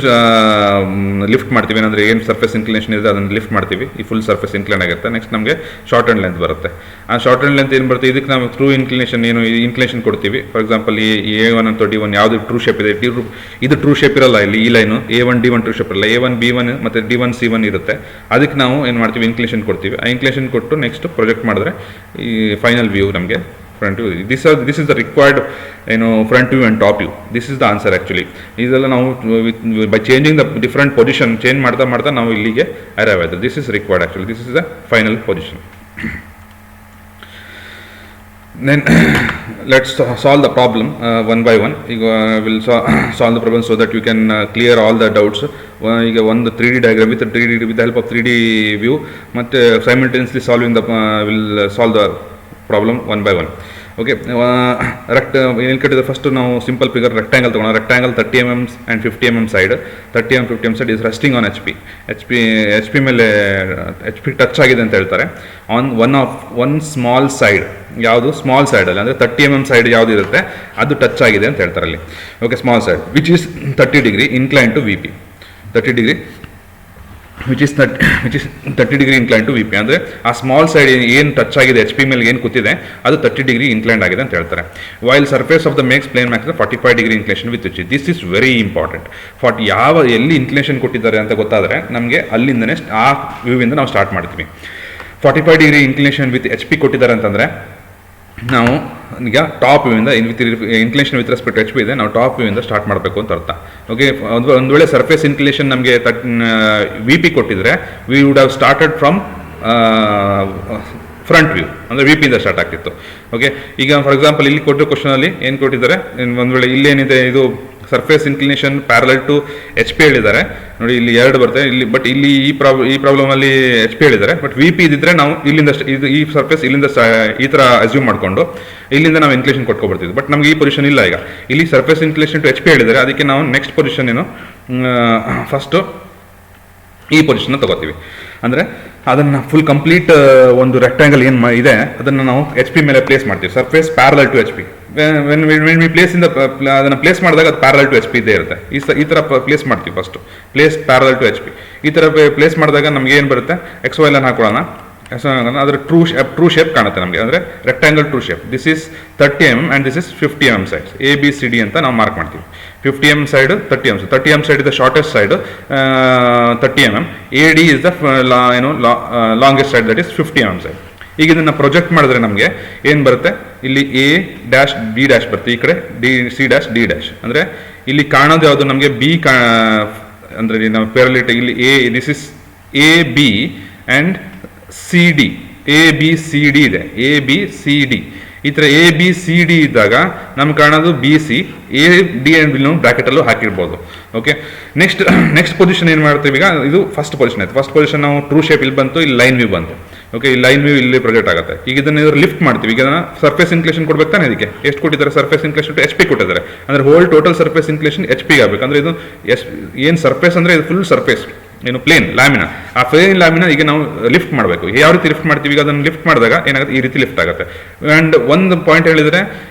ಲಿಫ್ಟ್ ಮಾಡ್ತೀವಿ, ಏನಂದರೆ ಏನು ಸರ್ಫೇಸ್ ಇನ್ಕ್ಲಿನೇಷನ್ ಇದೆ ಅದನ್ನು ಲಿಫ್ಟ್ ಮಾಡ್ತೀವಿ, ಈ ಫುಲ್ ಸರ್ಫೇಸ್ ಇನ್ಕ್ಲೈನ್ ಆಗುತ್ತೆ. ನೆಕ್ಸ್ಟ್ ನಮಗೆ ಶಾರ್ಟ್ ಆ್ಯಂಡ್ ಲೆಂತ್ ಬರುತ್ತೆ. ಆ ಶಾರ್ಟ್ ಆ್ಯಂಡ್ ಲೆಂತ್ ಏನು ಬರುತ್ತೆ, ಇದಕ್ಕೆ ನಾವು ಟ್ರೂ ಇನ್ಕ್ಲಿನೇಷನ್ ಇನ್ಕ್ಲಿನೇಷನ್ ಕೊಡ್ತೀವಿ. ಫಾರ್ ಎಕ್ಸಾಂಪಲ್ ಈ A1 ಅಥವಾ D1 ಯಾವುದು ಟ್ರೂ ಶೇಪ್ ಇದೆ, ಇದು ಟ್ರೂ ಶೇಪ್ ಇರಲ್ಲ. ಇಲ್ಲಿ ಈ line A1 D1 true shape ಇರಲ್ಲ, A1 B1 ಮತ್ತು D1 C1 ಇರುತ್ತೆ. ಅದಕ್ಕೆ ನಾವು ಏನು ಮಾಡ್ತೀವಿ, ಇನ್ಕ್ಲಿನೇಷನ್ ಕೊಡ್ತೀವಿ. ಆ ಇನ್ಕ್ಲಿನೇಷನ್ ಕೊಟ್ಟು ನೆಕ್ಸ್ಟ್ ಪ್ರೊಜೆಕ್ಟ್ ಮಾಡಿದ್ರೆ ಈ ಫೈನಲ್ ವ್ಯೂ ನಮಗೆ front view. This is the required front view and top view. This is the answer actually. ಇದೆಲ್ಲ ನಾವು by changing the different position change ಮಾಡ್ತಾ ನಾವು ಇಲ್ಲಿಗೆ arrive ಆಯ್ತು. This is required actually. This is the final position. Then let's solve the problem one by one. We'll solve the problem so that you can clear all the doubts. ಈಗ ಒಂದು 3D diagram with the help of 3D view ಮತ್ತೆ simultaneously will solve the problem one by one. Okay, ಏನು ಕಟ್ಟಿದ್ರೆ first ನಾವು simple figure rectangle ತೊಗೊಳ್ಳೋಣ. Rectangle 30 mm and 50 mm side, 30 mm 50 mm side is resting on H P ಮೇಲೆ H P touch ಆಗಿದೆ ಅಂತ ಹೇಳ್ತಾರೆ. One small side, ಯಾವುದು small ಸೈಡಲ್ಲಿ ಅಂದರೆ 30 mm ಸೈಡ್ ಯಾವುದು ಇರುತ್ತೆ ಅದು ಟಚ್ ಆಗಿದೆ ಅಂತ ಹೇಳ್ತಾರೆ ಅಲ್ಲಿ. Okay, small side which is 30 degree incline to V P, 30 degree which is 30 degree inclined to VP. ಅಂದರೆ ಆ ಸ್ಮಾಲ್ ಸೈಡ್ ಏನು ಟಚ್ ಆಗಿದೆ ಎಚ್ ಪಿ ಮೇಲೆ ಏನು ಕೂತಿದೆ ಅದು 30 ಡಿಗ್ರಿ ಇನ್ಕ್ಲೈಂಡ್ ಆಗಿದೆ ಅಂತ ಹೇಳ್ತಾರೆ. While surface of the makes plane max 45 degree inclination with which. This is very important. ಎಲ್ಲಿ ಇನ್ಕ್ಲೇಷನ್ ಕೊಟ್ಟಿದ್ದಾರೆ ಅಂತ ಗೊತ್ತಾದರೆ ನಮಗೆ ಅಲ್ಲಿಂದನೇ ಆ ವ್ಯೂವಿಂದ ನಾವು ಸ್ಟಾರ್ಟ್ ಮಾಡ್ತೀವಿ. 45 degree inclination with H P ಕೊಟ್ಟಿದ್ದಾರೆ ಅಂತಂದರೆ ನಾವು ಈಗ ಟಾಪ್ ವ್ಯೂವಿಂದ inclination with respect H P ಇದೆ, ನಾವು ಟಾಪ್ ವ್ಯೂವಿಂದ ಸ್ಟಾರ್ಟ್ ಮಾಡಬೇಕು ಅಂತ ಅರ್ಥ. ಓಕೆ, ಒಂದು ವೇಳೆ ಸರ್ಫೇಸ್ ಇನ್ಕ್ಲೇಷನ್ ನಮಗೆ ವಿ ಪಿ ಕೊಟ್ಟಿದ್ರೆ we would have started from front view ಅಂದರೆ ವಿ ಪಿಯಿಂದ ಸ್ಟಾರ್ಟ್ ಆಗ್ತಿತ್ತು. ಓಕೆ, ಈಗ ಫಾರ್ ಎಕ್ಸಾಂಪಲ್ ಇಲ್ಲಿ ಕೊಟ್ಟಿರೋ ಕ್ವಶನಲ್ಲಿ ಏನು ಕೊಟ್ಟಿದ್ದಾರೆ, ಒಂದು ವೇಳೆ ಇಲ್ಲೇನಿದೆ ಇದು surface inclination parallel to H P ಹೇಳಿದ್ದಾರೆ ನೋಡಿ, ಇಲ್ಲಿ 2 ಬರುತ್ತೆ ಇಲ್ಲಿ. ಬಟ್ ಇಲ್ಲಿ ಈ ಪ್ರಾಬ್ಲಮಲ್ಲಿ ಎಚ್ ಪಿ ಹೇಳಿದ್ದಾರೆ, ಬಟ್ ವಿ ಪಿ ಇದ್ದಿದ್ರೆ ನಾವು ಇಲ್ಲಿಂದ ಇದು ಈ ಸರ್ಫೇಸ್ ಇಲ್ಲಿಂದ ಈ ಥರ ಅಸ್ಯೂಮ್ ಮಾಡಿಕೊಂಡು ಇಲ್ಲಿಂದ ನಾವು ಇನ್ಕ್ಲೇಷನ್ ಕೊಟ್ಕೊಬರ್ತೀವಿ. ಬಟ್ ನಮಗೆ ಈ ಪೊಸಿಷನ್ ಇಲ್ಲ. ಈಗ ಇಲ್ಲಿ surface inclination to H P ಹೇಳಿದ್ದಾರೆ, ಅದಕ್ಕೆ ನಾವು ನೆಕ್ಸ್ಟ್ ಪೊಸಿಷನ್ ಏನು ಫಸ್ಟು ಈ ಪೊಸಿಷನ್ನ ತಗೋತೀವಿ. ಅಂದರೆ ಅದನ್ನು ಫುಲ್ ಕಂಪ್ಲೀಟ್ ಒಂದು ರೆಕ್ಟ್ಯಾಂಗಲ್ ಏನು ಇದೆ ಅದನ್ನು ನಾವು ಎಚ್ ಪಿ ಮೇಲೆ ಪ್ಲೇಸ್ ಮಾಡ್ತೀವಿ. Surface parallel to H P. When we place ಇಂದ ಅದನ್ನು ಪ್ಲೇಸ್ ಮಾಡಿದಾಗ ಅದು ಪ್ಯಾರಲಲ್ ಟು ಎಚ್ ಪಿ ಇದ್ದೇ ಇರುತ್ತೆ. ಈ ಥರ ಪ್ಲೇಸ್ ಮಾಡ್ತೀವಿ. First place parallel to H P. ಈ ಥರ ಪ್ಲೇಸ್ ಮಾಡಿದಾಗ ನಮ್ಗೆ ಏನು ಬರುತ್ತೆ, ಎಕ್ಸ್ ವೈ ಲೈನ್ ಹಾಕೊಳ್ಳೋಣ. ಅದರ ಟ್ರೂ ಶೇಪ್ ಕಾಣುತ್ತೆ ನಮಗೆ, ಅಂದರೆ rectangle true shape. This is 30 mm and this is 50 mm sides. A B C D ಅಂತ ನಾವು ಮಾರ್ಕ್ ಮಾಡ್ತೀವಿ. 50 mm side, 30 mm. 30 mm side is the shortest side, 30 mm. A D is the longest side, that is 50 mm side. ಈಗ ಇದನ್ನು project ಮಾಡಿದ್ರೆ ನಮಗೆ ಏನು ಬರುತ್ತೆ, ಇಲ್ಲಿ ಎ ಡ್ಯಾಶ್ ಬಿ ಡ್ಯಾಶ್ ಬರುತ್ತೆ, ಈ ಕಡೆ D C dash D dash. ಅಂದರೆ ಇಲ್ಲಿ ಕಾಣೋದು ಯಾವುದು ನಮಗೆ ಬಿ ಅಂದರೆ ನಾವು ಪ್ಯಾರಲಿಟಿ ಇಲ್ಲಿ this is A B and C D. A B C D ಇದೆ, ಎ ಬಿ ಸಿ ಡಿ. ಈ ಥರ ಎ ಬಿ ಸಿ ಡಿ ಇದ್ದಾಗ ನಮ್ಗೆ ಕಾಣೋದು B C, A D and B ನಾವು ಬ್ರಾಕೆಟಲ್ಲೂ ಹಾಕಿರ್ಬೋದು. ಓಕೆ, ನೆಕ್ಸ್ಟ್ ಪೊಸಿಷನ್ ಏನು ಮಾಡ್ತೀವಿ ಈಗ, ಇದು ಫಸ್ಟ್ ಪೊಸಿಷನ್ ಆಯ್ತು. ಫಸ್ಟ್ ಪೊಸಿಷನ್ ನಾವು ಟ್ರೂ ಶೇಪ್ ಇಲ್ಲಿ ಬಂತು, ಇಲ್ಲಿ ಲೈನ್ ವ್ಯೂ ಬಂತು. ಓಕೆ, ಈ ಲೈನ್ ವ್ಯೂ ಇಲ್ಲಿ ಪ್ರೊಜೆಕ್ಟ್ ಆಗುತ್ತೆ. ಈಗ ಇದನ್ನು ಲಿಫ್ಟ್ ಮಾಡ್ತೀವಿ. ಈಗ ಸರ್ಫೇಸ್ ಇನ್ಕ್ಲೇಷನ್ ಕೊಡ್ಬೇಕು ತಾನೆ, ಇದಕ್ಕೆ ಎಷ್ಟು ಕೊಟ್ಟಿದ್ದಾರೆ, surface inclination to H P ಕೊಟ್ಟಿದ್ದಾರೆ. ಅಂದರೆ whole total surface inclination H ಪಿಗೆ ಆಗಬೇಕು. ಅಂದರೆ ಇದು ಏನು ಸರ್ಫೇಸ್ ಅಂದರೆ ಇದು ಫುಲ್ ಸರ್ಫೇಸ್ ಏನು ಪ್ಲೇನ್ ಲ್ಯಾಮಿನಾ. ಆ ಪ್ಲೇನ್ ಲ್ಯಾಮಿನಾ ಈಗ ನಾವು ಲಿಫ್ಟ್ ಮಾಡಬೇಕು. ಯಾವ ರೀತಿ ಲಿಫ್ಟ್ ಮಾಡ್ತೀವಿ, ಈಗ ಅದನ್ನು ಲಿಫ್ಟ್ ಮಾಡಿದಾಗ ಏನಾಗುತ್ತೆ, ಈ ರೀತಿ ಲಿಫ್ಟ್ ಆಗುತ್ತೆ. ಆ್ಯಂಡ್ ಒಂದು ಪಾಯಿಂಟ್ ಹೇಳಿದರೆ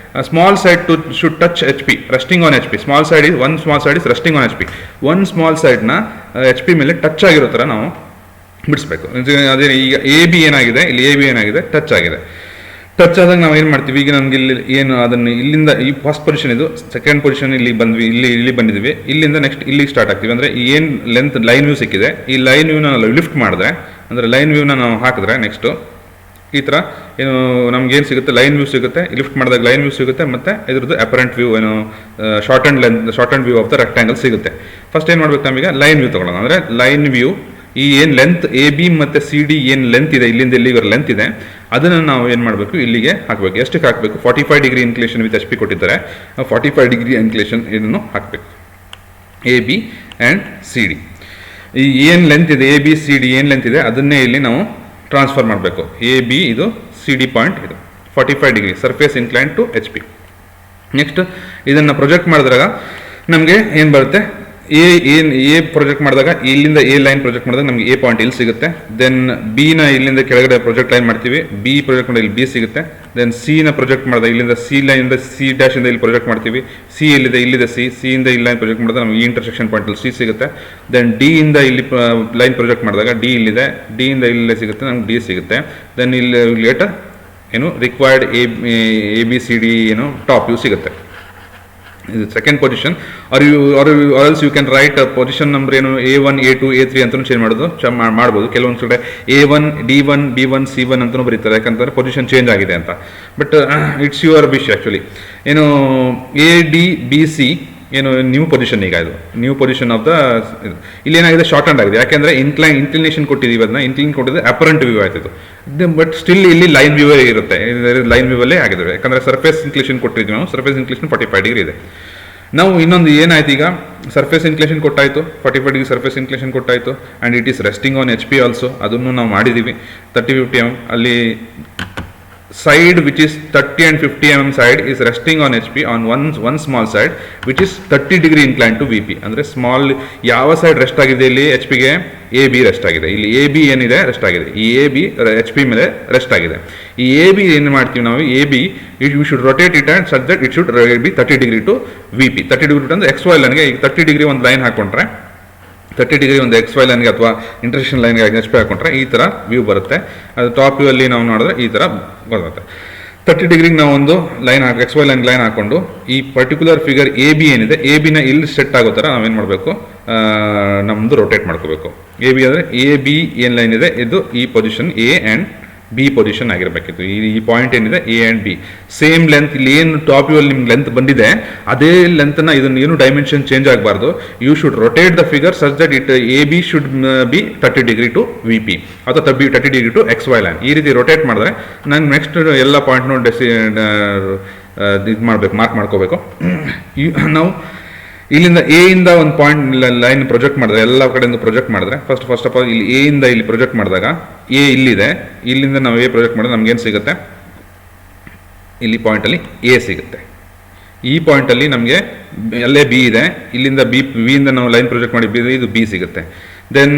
small side should touch H P, resting on H P. Small side is small side is resting on H P. ಒಂದು ಸ್ಮಾಲ್ ಸೈಡ್ನ ಎಚ್ ಪಿ ಮೇಲೆ ಟಚ್ ಆಗಿರೋ ಥರ ನಾವು ಬಿಡಿಸ್ಬೇಕು. ಅದೇ ಈಗ ಎ ಬಿ ಏನಾಗಿದೆ, ಇಲ್ಲಿ ಎ ಬಿ ಏನಾಗಿದೆ, ಟಚ್ ಆಗಿದೆ. ಟಚ್ ಆದಾಗ ನಾವು ಏನು ಮಾಡ್ತೀವಿ, ಈಗ ನಮ್ಗೆ ಇಲ್ಲಿ ಏನು ಅದನ್ನು ಇಲ್ಲಿಂದ ಈ ಫಸ್ಟ್ ಪೊಸಿಷನ್ ಇದು, ಸೆಕೆಂಡ್ ಪೊಸಿಷನ್ ಇಲ್ಲಿ ಬಂದ್ವಿ, ಇಲ್ಲಿ ಬಂದಿದ್ವಿ. ಇಲ್ಲಿಂದ ನೆಕ್ಸ್ಟ್ ಇಲ್ಲಿಗೆ ಸ್ಟಾರ್ಟ್ ಆಗ್ತೀವಿ. ಅಂದರೆ ಏನು ಲೆಂತ್ ಲೈನ್ ವ್ಯೂ ಸಿಕ್ಕಿದೆ, ಈ ಲೈನ್ ವ್ಯೂನ ಲಿಫ್ಟ್ ಮಾಡಿದ್ರೆ, ಅಂದರೆ ಲೈನ್ ವ್ಯೂನ ನಾವು ಹಾಕಿದ್ರೆ ನೆಕ್ಸ್ಟು ಈ ಥರ ಏನು ನಮ್ಗೇನು ಸಿಗುತ್ತೆ, ಲೈನ್ ವ್ಯೂ ಸಿಗುತ್ತೆ. ಲಿಫ್ಟ್ ಮಾಡಿದಾಗ ಲೈನ್ ವ್ಯೂ ಸಿಗುತ್ತೆ, ಮತ್ತು ಇದ್ರದ್ದು ಅಪರೆಂಟ್ ವ್ಯೂ ಏನು short and view of the rectangle ಸಿಗುತ್ತೆ. ಫಸ್ಟ್ ಏನು ಮಾಡ್ಬೇಕು ನಮಗೆ, ಲೈನ್ ವ್ಯೂ ತೊಗೊಳ್ಳೋಣ. ಅಂದರೆ ಲೈನ್ ವ್ಯೂ ಈ ಏನು ಲೆಂತ್ ಎ ಬಿ ಮತ್ತು ಸಿ ಡಿ ಏನು ಲೆಂತ್ ಇದೆ, ಇಲ್ಲಿಂದ ಇಲ್ಲಿವರೆ ಲೆಂತ್ ಇದೆ, ಅದನ್ನು ನಾವು ಏನು ಮಾಡಬೇಕು, ಇಲ್ಲಿಗೆ ಹಾಕಬೇಕು. ಎಷ್ಟಕ್ಕೆ ಹಾಕಬೇಕು, 45 degree inclination with H P ಕೊಟ್ಟಿದ್ದಾರೆ. 45 ಡಿಗ್ರಿ ಇನ್ಕ್ಲೇಷನ್ ಇದನ್ನು ಹಾಕಬೇಕು, A B and C D. ಈ ಏನು ಲೆಂತ್ ಇದೆ, ಎ ಬಿ ಸಿ ಡಿ ಏನು ಲೆಂತ್ ಇದೆ ಅದನ್ನೇ ಇಲ್ಲಿ ನಾವು ಟ್ರಾನ್ಸ್ಫರ್ ಮಾಡಬೇಕು. ಎ ಬಿ ಇದು, ಸಿ ಡಿ ಪಾಯಿಂಟ್ ಇದು, 45 degree surface incline to H P. Next ಇದನ್ನು ಪ್ರೊಜೆಕ್ಟ್ ಮಾಡಿದಾಗ ನಮಗೆ ಏನು ಬರುತ್ತೆ, ಎ ಪ್ರೊಜೆಕ್ಟ್ ಮಾಡಿದಾಗ ಇಲ್ಲಿಂದ ಎ ಲೈನ್ ಪ್ರೊಜೆಕ್ಟ್ ಮಾಡಿದಾಗ ನಮಗೆ ಎ ಪಾಯಿಂಟ್ ಇಲ್ಲಿ ಸಿಗುತ್ತೆ. ದೆನ್ ಬಿನ ಇಲ್ಲಿಂದ ಕೆಳಗಡೆ ಪ್ರೊಜೆಕ್ಟ್ ಲೈನ್ ಮಾಡ್ತೀವಿ, ಬಿ ಪ್ರೊಜೆಕ್ಟ್ ಮಾಡಿ ಇಲ್ಲಿ ಬಿ ಸಿಗುತ್ತೆ. ದೆನ್ ಸಿನ ಪ್ರೊಜೆಕ್ಟ್ ಮಾಡಿದಾಗ ಇಲ್ಲಿಂದ ಸಿ ಲೈನಿಂದ ಸಿ ಡ್ಯಾಶ್ ಇಂದ ಇಲ್ಲಿ ಪ್ರೊಜೆಕ್ಟ್ ಮಾಡ್ತೀವಿ. ಸಿ ಎಲ್ಲಿದೆ, ಇಲ್ಲಿದೆ ಸಿ, ಸಿಯಿಂದ ಇಲ್ಲಿ ಲೈನ್ ಪ್ರೊಜೆಕ್ಟ್ ಮಾಡಿದಾಗ ನಮಗೆ ಈ ಇಂಟರ್ಸೆಕ್ಷನ್ ಪಾಯಿಂಟ್ ಅಲ್ಲಿ ಸಿ ಸಿಗುತ್ತೆ. ದೆನ್ ಡಿ ಇಂದ ಇಲ್ಲಿ ಲೈನ್ ಪ್ರೊಜೆಕ್ಟ್ ಮಾಡಿದಾಗ ಡಿ ಇಲ್ಲಿದೆ, ಡಿ ಇಂದ ಇಲ್ಲೇ ಸಿಗುತ್ತೆ, ನಮ್ಗೆ ಡಿ ಸಿಗುತ್ತೆ. ದೆನ್ ಇಲ್ಲಿ ಲೇಟರ್ ಏನು required A B C D ಏನು ಟಾಪ್ ವ್ಯೂ ಸಿಗುತ್ತೆ. ಇದು second position. Also you can write position number ಏನು A1 A2 A3 ಅಂತಲೂ ಚೇಂಜ್ ಮಾಡ್ಬೋದು. ಕೆಲವೊಂದು ಕಡೆ A1 D1 B1 C1 ಅಂತಲೂ ಬರೀತಾರೆ, ಯಾಕಂತಂದರೆ ಪೊಸಿಷನ್ ಚೇಂಜ್ ಆಗಿದೆ ಅಂತ. But it's your wish actually. ಏನು ಎ ಡಿ ಬಿ ಸಿ ಏನು ನ್ಯೂ ಪೊಸಿಷನ್, ಈಗ ಇದು ನ್ಯೂ ಪೊಸಿಷನ್ ಆಫ್ ದ ಇಲ್ಲಿ ಏನಾಗಿದೆ, ಶಾರ್ಟ್ ಹ್ಯಾಂಡ್ ಆಗಿದೆ. ಯಾಕೆಂದರೆ ಇನ್ಕ್ಲಿನೇಷನ್ ಕೊಟ್ಟಿದ್ದೀವಿ, ಅದನ್ನ ಇನ್ಕ್ಲಿನ್ ಕೊಟ್ಟಿದ್ದು ಅಪರೆಂಟ್ ವ್ಯೂ ಆಯ್ತು. ಬಟ್ ಸ್ಟಿಲ್ ಇಲ್ಲಿ ಲೈನ್ ವ್ಯೂ ಇರುತ್ತೆ, ಲೈನ್ ವ್ಯೂ ಅಲ್ಲೇ ಆಗಿದೆ. ಯಾಕಂದರೆ ಸರ್ಫೇಸ್ ಇನ್ಕ್ಲೇಷನ್ ಕೊಟ್ಟಿದ್ವಿ ನಾವು, ಸರ್ಫೇಸ್ ಇನ್ಕ್ಲೇಷನ್ 45 ಡಿಗ್ರಿ ಇದೆ. ನಾವು ಇನ್ನೊಂದು ಏನಾಯ್ತು, ಈಗ ಸರ್ಫೇಸ್ ಇನ್ಕ್ಲೇಷನ್ ಕೊಟ್ಟಾಯಿತು, 45 ಡಿಗ್ರಿ ಸರ್ಫೇಸ್ ಇನ್ಕ್ಲೇಷನ್ ಕೊಟ್ಟಾಯಿತು. And it is resting on H P also, ಅದನ್ನು ನಾವು ಮಾಡಿದ್ದೀವಿ. 30-50 mm ಅಲ್ಲಿ side which is 30 and 50 mm side is resting on HP on one small side which is 30 degree inclined to VP. ಅಂದರೆ small ಯಾವ side rest ಆಗಿದೆ, ಇಲ್ಲಿ H ಪಿಗೆ A be rest ಆಗಿದೆ, ಇಲ್ಲಿ ಎ ಬಿ ಏನಿದೆ ರೆಸ್ಟ್ ಆಗಿದೆ, ಈ ಎ ಬಿ ಎಚ್ ಪಿ ಮೇಲೆ ರೆಸ್ಟ್ ಆಗಿದೆ. ಈ ಎ ಬಿ ಏನು ಮಾಡ್ತೀವಿ ನಾವು, A B you should rotate it and such that it should be 30 degree to V P. 30 degree ಅಂದರೆ ಎಕ್ಸ್ ವೈ ಲೈನ್ಗೆ ಈಗ 30 ಡಿಗ್ರಿ ಒಂದು ಲೈನ್ ಹಾಕೊಂಡ್ರೆ, 30 ಡಿಗ್ರಿ ಒಂದು ಎಕ್ಸ್ ವೈ ಲೈನ್ಗೆ ಅಥವಾ ಇಂಟರ್ಸೆಕ್ಷನ್ ಲೈನ್ಗೆ ಎಚ್ ಪಿ ಹಾಕೊಂಡ್ರೆ ಈ ಥರ ವ್ಯೂ ಬರುತ್ತೆ. ಅದು ಟಾಪ್ ವ್ಯೂ ಅಲ್ಲಿ ನಾವು ನೋಡಿದ್ರೆ ಈ ಥರ ಬರುತ್ತೆ. 30 ಡಿಗ್ರಿಗೆ ನಾವು ಒಂದು ಲೈನ್ ಎಕ್ಸ್ ವೈ ಲೈನ್ ಹಾಕೊಂಡು ಈ ಪರ್ಟಿಕ್ಯುಲರ್ ಫಿಗರ್ ಎ ಬಿ ಏನಿದೆ, ಎ ಬಿನ ಇಲ್ಲಿ ಸೆಟ್ ಆಗೋ ಥರ ನಾವೇನು ಮಾಡಬೇಕು, ನಮ್ಮದು ರೊಟೇಟ್ ಮಾಡ್ಕೋಬೇಕು. ಎ ಬಿ ಅಂದರೆ ಎ ಬಿ ಏನು ಲೈನ್ ಇದೆ ಇದು ಈ position A and B position ಆಗಿರಬೇಕಿತ್ತು. ಈ ಪಾಯಿಂಟ್ ಏನಿದೆ A and B same length, ಇಲ್ಲಿ ಏನು ಟಾಪ್ ವ್ಯೂ ಅಲ್ಲಿ ನಿಮ್ಗೆ ಲೆಂತ್ ಬಂದಿದೆ ಅದೇ ಲೆಂತ್ನ ಇದನ್ನು ಏನು ಡೈಮೆನ್ಷನ್ ಚೇಂಜ್ ಆಗಬಾರ್ದು. You should rotate the figure such that it A B should be 30 degree to V P ಅಥವಾ 30 degree to X Y line. ಈ ರೀತಿ ರೊಟೇಟ್ ಮಾಡಿದ್ರೆ ನಾನು ನೆಕ್ಸ್ಟ್ ಎಲ್ಲ ಪಾಯಿಂಟ್ನು ಇದು ಮಾಡಬೇಕು, ಮಾರ್ಕ್ ಮಾಡ್ಕೋಬೇಕು. ನಾವು ಇಲ್ಲಿಂದ ಎ ಇಂದ ಒಂದು ಪಾಯಿಂಟ್ ಲೈನ್ ಪ್ರೊಜೆಕ್ಟ್ ಮಾಡಿದ್ರೆ, ಎಲ್ಲ ಕಡೆಯಿಂದ ಪ್ರೊಜೆಕ್ಟ್ ಮಾಡಿದ್ರೆ ಫಸ್ಟ್ ಆಫ್ ಆಲ್ ಇಲ್ಲಿ ಎ ಇಂದ ಇಲ್ಲಿ ಪ್ರೊಜೆಕ್ಟ್ ಮಾಡಿದಾಗ ಎ ಇಲ್ಲಿದೆ, ಇಲ್ಲಿಂದ ನಾವು ಎ ಪ್ರೊಜೆಕ್ಟ್ ಮಾಡಿದ್ರೆ ನಮ್ಗೇನು ಸಿಗುತ್ತೆ, ಇಲ್ಲಿ ಪಾಯಿಂಟಲ್ಲಿ ಎ ಸಿಗುತ್ತೆ. ಈ ಪಾಯಿಂಟಲ್ಲಿ ನಮಗೆ ಅಲ್ಲೇ ಬಿ ಇದೆ, ಇಲ್ಲಿಂದ ಬಿ ಇಂದ ನಾವು ಲೈನ್ ಪ್ರೊಜೆಕ್ಟ್ ಮಾಡಿ ಇದು ಬಿ ಸಿಗುತ್ತೆ. ದೆನ್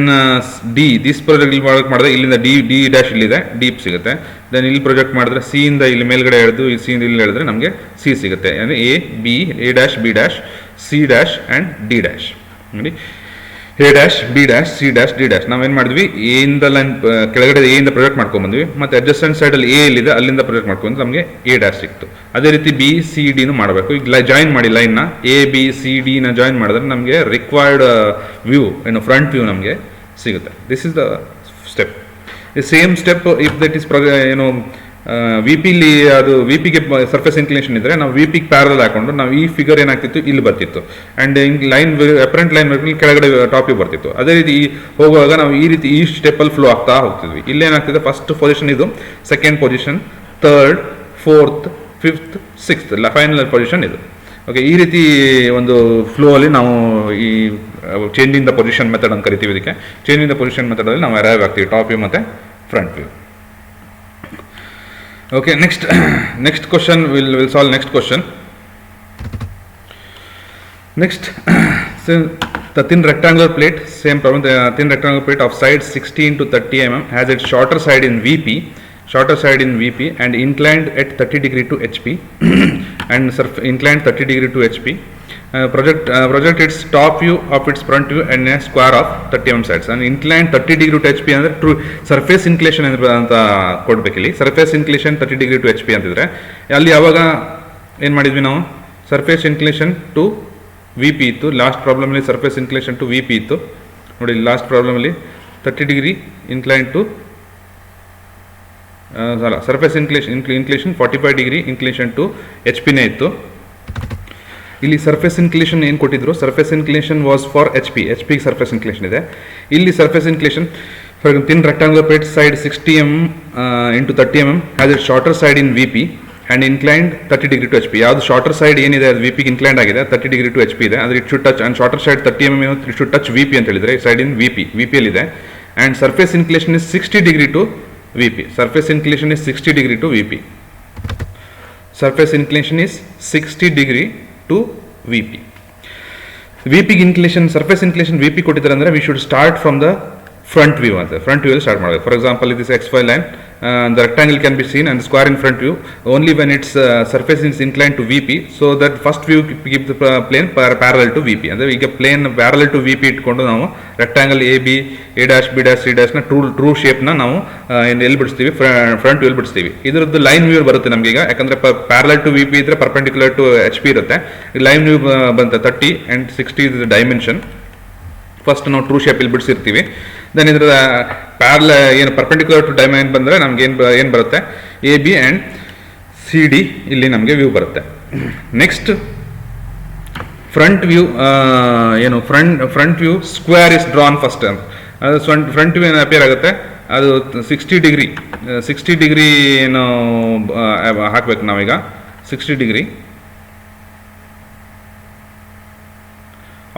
ಡಿ ದಿಸ್ ಪ್ರೊಜೆಕ್ಟ್ ಇಲ್ಲಿ ಮಾಡಿದ್ರೆ ಇಲ್ಲಿಂದ ಡಿ ಡ್ಯಾಶ್ ಇಲ್ಲಿದೆ, ಡೀಪ್ ಸಿಗುತ್ತೆ. ದೆನ್ ಇಲ್ಲಿ ಪ್ರೊಜೆಕ್ಟ್ ಮಾಡಿದ್ರೆ ಸಿ ಇಂದ ಇಲ್ಲಿ ಮೇಲ್ಗಡೆ ಎಳೆದು ಸಿ ಇಂದ ಇಲ್ಲಿ ಎಳೆದ್ರೆ ನಮಗೆ ಸಿ ಸಿಗುತ್ತೆ. ಅಂದರೆ A B, A dash B dash C dash and D dash. ನೋಡಿ A dash B dash C dash D dash ನಾವೇನು ಮಾಡಿದ್ವಿ, ಎ ಇಂದ ಲೈನ್ ಕೆಳಗಡೆ ಎ ಇಂದ ಪ್ರೊಜೆಕ್ಟ್ ಮಾಡ್ಕೊಂಡ್ಬಂದ್ವಿ, ಮತ್ತು ಅಡ್ಜಸ್ಟೆಂಟ್ ಸೈಡಲ್ಲಿ ಎ ಎಲ್ಲಿದೆ ಅಲ್ಲಿಂದ ಪ್ರೊಜೆಕ್ಟ್ ಮಾಡ್ಕೊಂಡು ನಮಗೆ ಎ ಡ್ಯಾಶ್ ಸಿಕ್ತು. ಅದೇ ರೀತಿ ಬಿ ಸಿ ಡಿನೂ ಮಾಡಬೇಕು. ಈಗ ಜಾಯಿನ್ ಮಾಡಿ ಲೈನ್ನ ಎ ಬಿ ಸಿ ಡಿನ ಜಾಯಿನ್ ಮಾಡಿದ್ರೆ ನಮಗೆ ರಿಕ್ವೈರ್ಡ್ ವ್ಯೂ ಏನು ಫ್ರಂಟ್ ವ್ಯೂ ನಮಗೆ ಸಿಗುತ್ತೆ. This is the step. The same step if that is ಏನು ವಿ ಪಿಲಿ ಅದು ವಿ ಪಿಗೆ ಸರ್ಫೇಸ್ ಇನ್ಕ್ಲಿನೇಷನ್ ಇದ್ದರೆ ನಾವು ವಿ ಪಿಗೆ ಪ್ಯಾರಲ್ ಹಾಕೊಂಡು ನಾವು ಈ ಫಿಗರ್ ಏನಾಗ್ತಿತ್ತು ಇಲ್ಲಿ ಬರ್ತಿತ್ತು, ಆ್ಯಂಡ್ ಲೈನ್ ಅಪರೆಂಟ್ ಲೈನ್ ಕೆಳಗಡೆ ಟಾಪಿಗೆ ಬರ್ತಿತ್ತು. ಅದೇ ರೀತಿ ಹೋಗುವಾಗ ನಾವು ಈ ರೀತಿ ಈ ಸ್ಟೆಪ್ಪಲ್ಲಿ ಫ್ಲೋ ಆಗ್ತಾ ಹೋಗ್ತಿದ್ವಿ. ಇಲ್ಲೇನಾಗ್ತಿದೆ, ಫಸ್ಟ್ ಪೊಸಿಷನ್ ಇದು, second position, third, fourth, fifth, sixth, final position ಇದು. ಓಕೆ, ಈ ರೀತಿ ಒಂದು ಫ್ಲೋ ಅಲ್ಲಿ ನಾವು ಈ ಚೇಂಜಿಂಗ್ ದ ಪೊಸಿಷನ್ ಮೆಥಡ್ ಅಂತ ಕರಿತೀವಿ. ಇದಕ್ಕೆ ಚೇಂಜಿಂಗ್ ದ ಪೊಸಿಷನ್ ಮೆಥಡಲ್ಲಿ ನಾವು ಅರೈವ್ ಆಗ್ತೀವಿ, ಟಾಪ್ ವ್ಯೂ ಮತ್ತು front view. Okay, next question, we'll solve next question. Next, so the thin rectangular plate, same problem, the thin rectangular plate of side 16 to 30 mm has its shorter side in VP and inclined at 30 degree to HP and inclined 30 degree to HP. Project its top view of its front view and a square of 30 mm sides and inclined 30 degree to HP ಅಂದರೆ true surface inclination ಅಂತ ಕೊಡ್ಬೇಕಿಲ್ಲಿ. Surface inclination 30 degree to HP ಅಂತಿದ್ರೆ ಅಲ್ಲಿ ಅವಾಗ ಏನು ಮಾಡಿದ್ವಿ ನಾವು, surface inclination to V P ಇತ್ತು. ಲಾಸ್ಟ್ ಪ್ರಾಬ್ಲಮಲ್ಲಿ surface inclination to V P ಇತ್ತು ನೋಡಿ. ಲಾಸ್ಟ್ ಪ್ರಾಬ್ಲಮಲ್ಲಿ 30 degree incline to surface inclination 45 degree inclination to H ಪಿನೇ ಇತ್ತು. ಇಲ್ಲಿ ಸರ್ಫೇಸ್ ಇನ್ಕ್ಲೇಷನ್ ಏನು ಕೊಟ್ಟಿದ್ರು, surface inclination was for H ಪಿಗೆ ಸರ್ಫೇಸ್ ಇನ್ಕ್ಲೇಷನ್ ಇದೆ. ಇಲ್ಲಿ surface inclination for thin rectangular plate side 60 mm into 30 mm has it shorter side in V P and inclined 30 degree to H P. ಯಾವುದು shorter side ಏನಿದೆ ಅದು V ಪಿಗೆ inclined ಆಗಿದೆ, 30 degree to H P ಇದೆ. ಅಂದರೆ it should touch and shorter side 30 mm it should touch V P ಅಂತ ಹೇಳಿದರೆ side in V ಪಿಯಲ್ಲಿದೆ. And surface inclination is 60 degree to V P. Surface inclination is 60 degree to V P. Surface inclination is 60 degree to V P. V ಪಿಗೆ inclination, surface inclination V P ಕೊಟ್ಟಿದ್ದಾರೆ ಅಂದರೆ we should start from the front view ಅಂತ. Front view ಅಲ್ಲಿ start ಮಾಡಬೇಕು. For example this X Y line, the rectangle can be seen and square in front view only when its surface is incline to V P. So that first view give the plane parallel to V P. ಅಂದರೆ ಈಗ plane parallel to V P ಇಟ್ಕೊಂಡು ನಾವು rectangle A B, A dash B dash C ಡ್ಯಾಶ್ನ true ಶೇಪ್ನ ನಾವು ಎಲ್ಲಿ ಬಿಡಿಸ್ತೀವಿ, front view ಬಿಡಿಸ್ತೀವಿ. ಇದರದ್ದು line view ಬರುತ್ತೆ ನಮಗೆ ಈಗ, ಯಾಕಂದರೆ ಪ್ಯಾರಲಲ್ ಟು ವಿ ಪಿ ಇದ್ರೆ ಪರ್ಪೆಂಡಿಕ್ಯುಲರ್ ಟು ಎಚ್ ಪಿ ಇರುತ್ತೆ. ಲೈನ್ ವ್ಯೂ ಬಂತ 30 and 60 ಇಸ್ ಡೈಮೆನ್ಷನ್. ಫಸ್ಟ್ ನಾವು ಟ್ರೂ ಶೇಪ್ ಇಲ್ಲಿ ಬಿಡಿಸಿರ್ತೀವಿ. ದೆನ್ ಇದರ ಏನು ಪರ್ಪೆಂಡಿಕ್ಯುಲರ್ ಟು ಡೈಮೆನ್ ಬಂದರೆ ನಮ್ಗೆ ಏನು ಬರುತ್ತೆ, A B and C D ಇಲ್ಲಿ ನಮಗೆ ವ್ಯೂ ಬರುತ್ತೆ. ನೆಕ್ಸ್ಟ್ ಫ್ರಂಟ್ ವ್ಯೂ ಏನು front view square is drawn first ಅಂತ. ಅದು ಫ್ರಂಟ್ ವ್ಯೂ ಏನು ಅಪಿಯರ್ ಆಗುತ್ತೆ, ಅದು 60 ಡಿಗ್ರಿ ಏನು ಹಾಕ್ಬೇಕು ನಾವೀಗ 60 degree.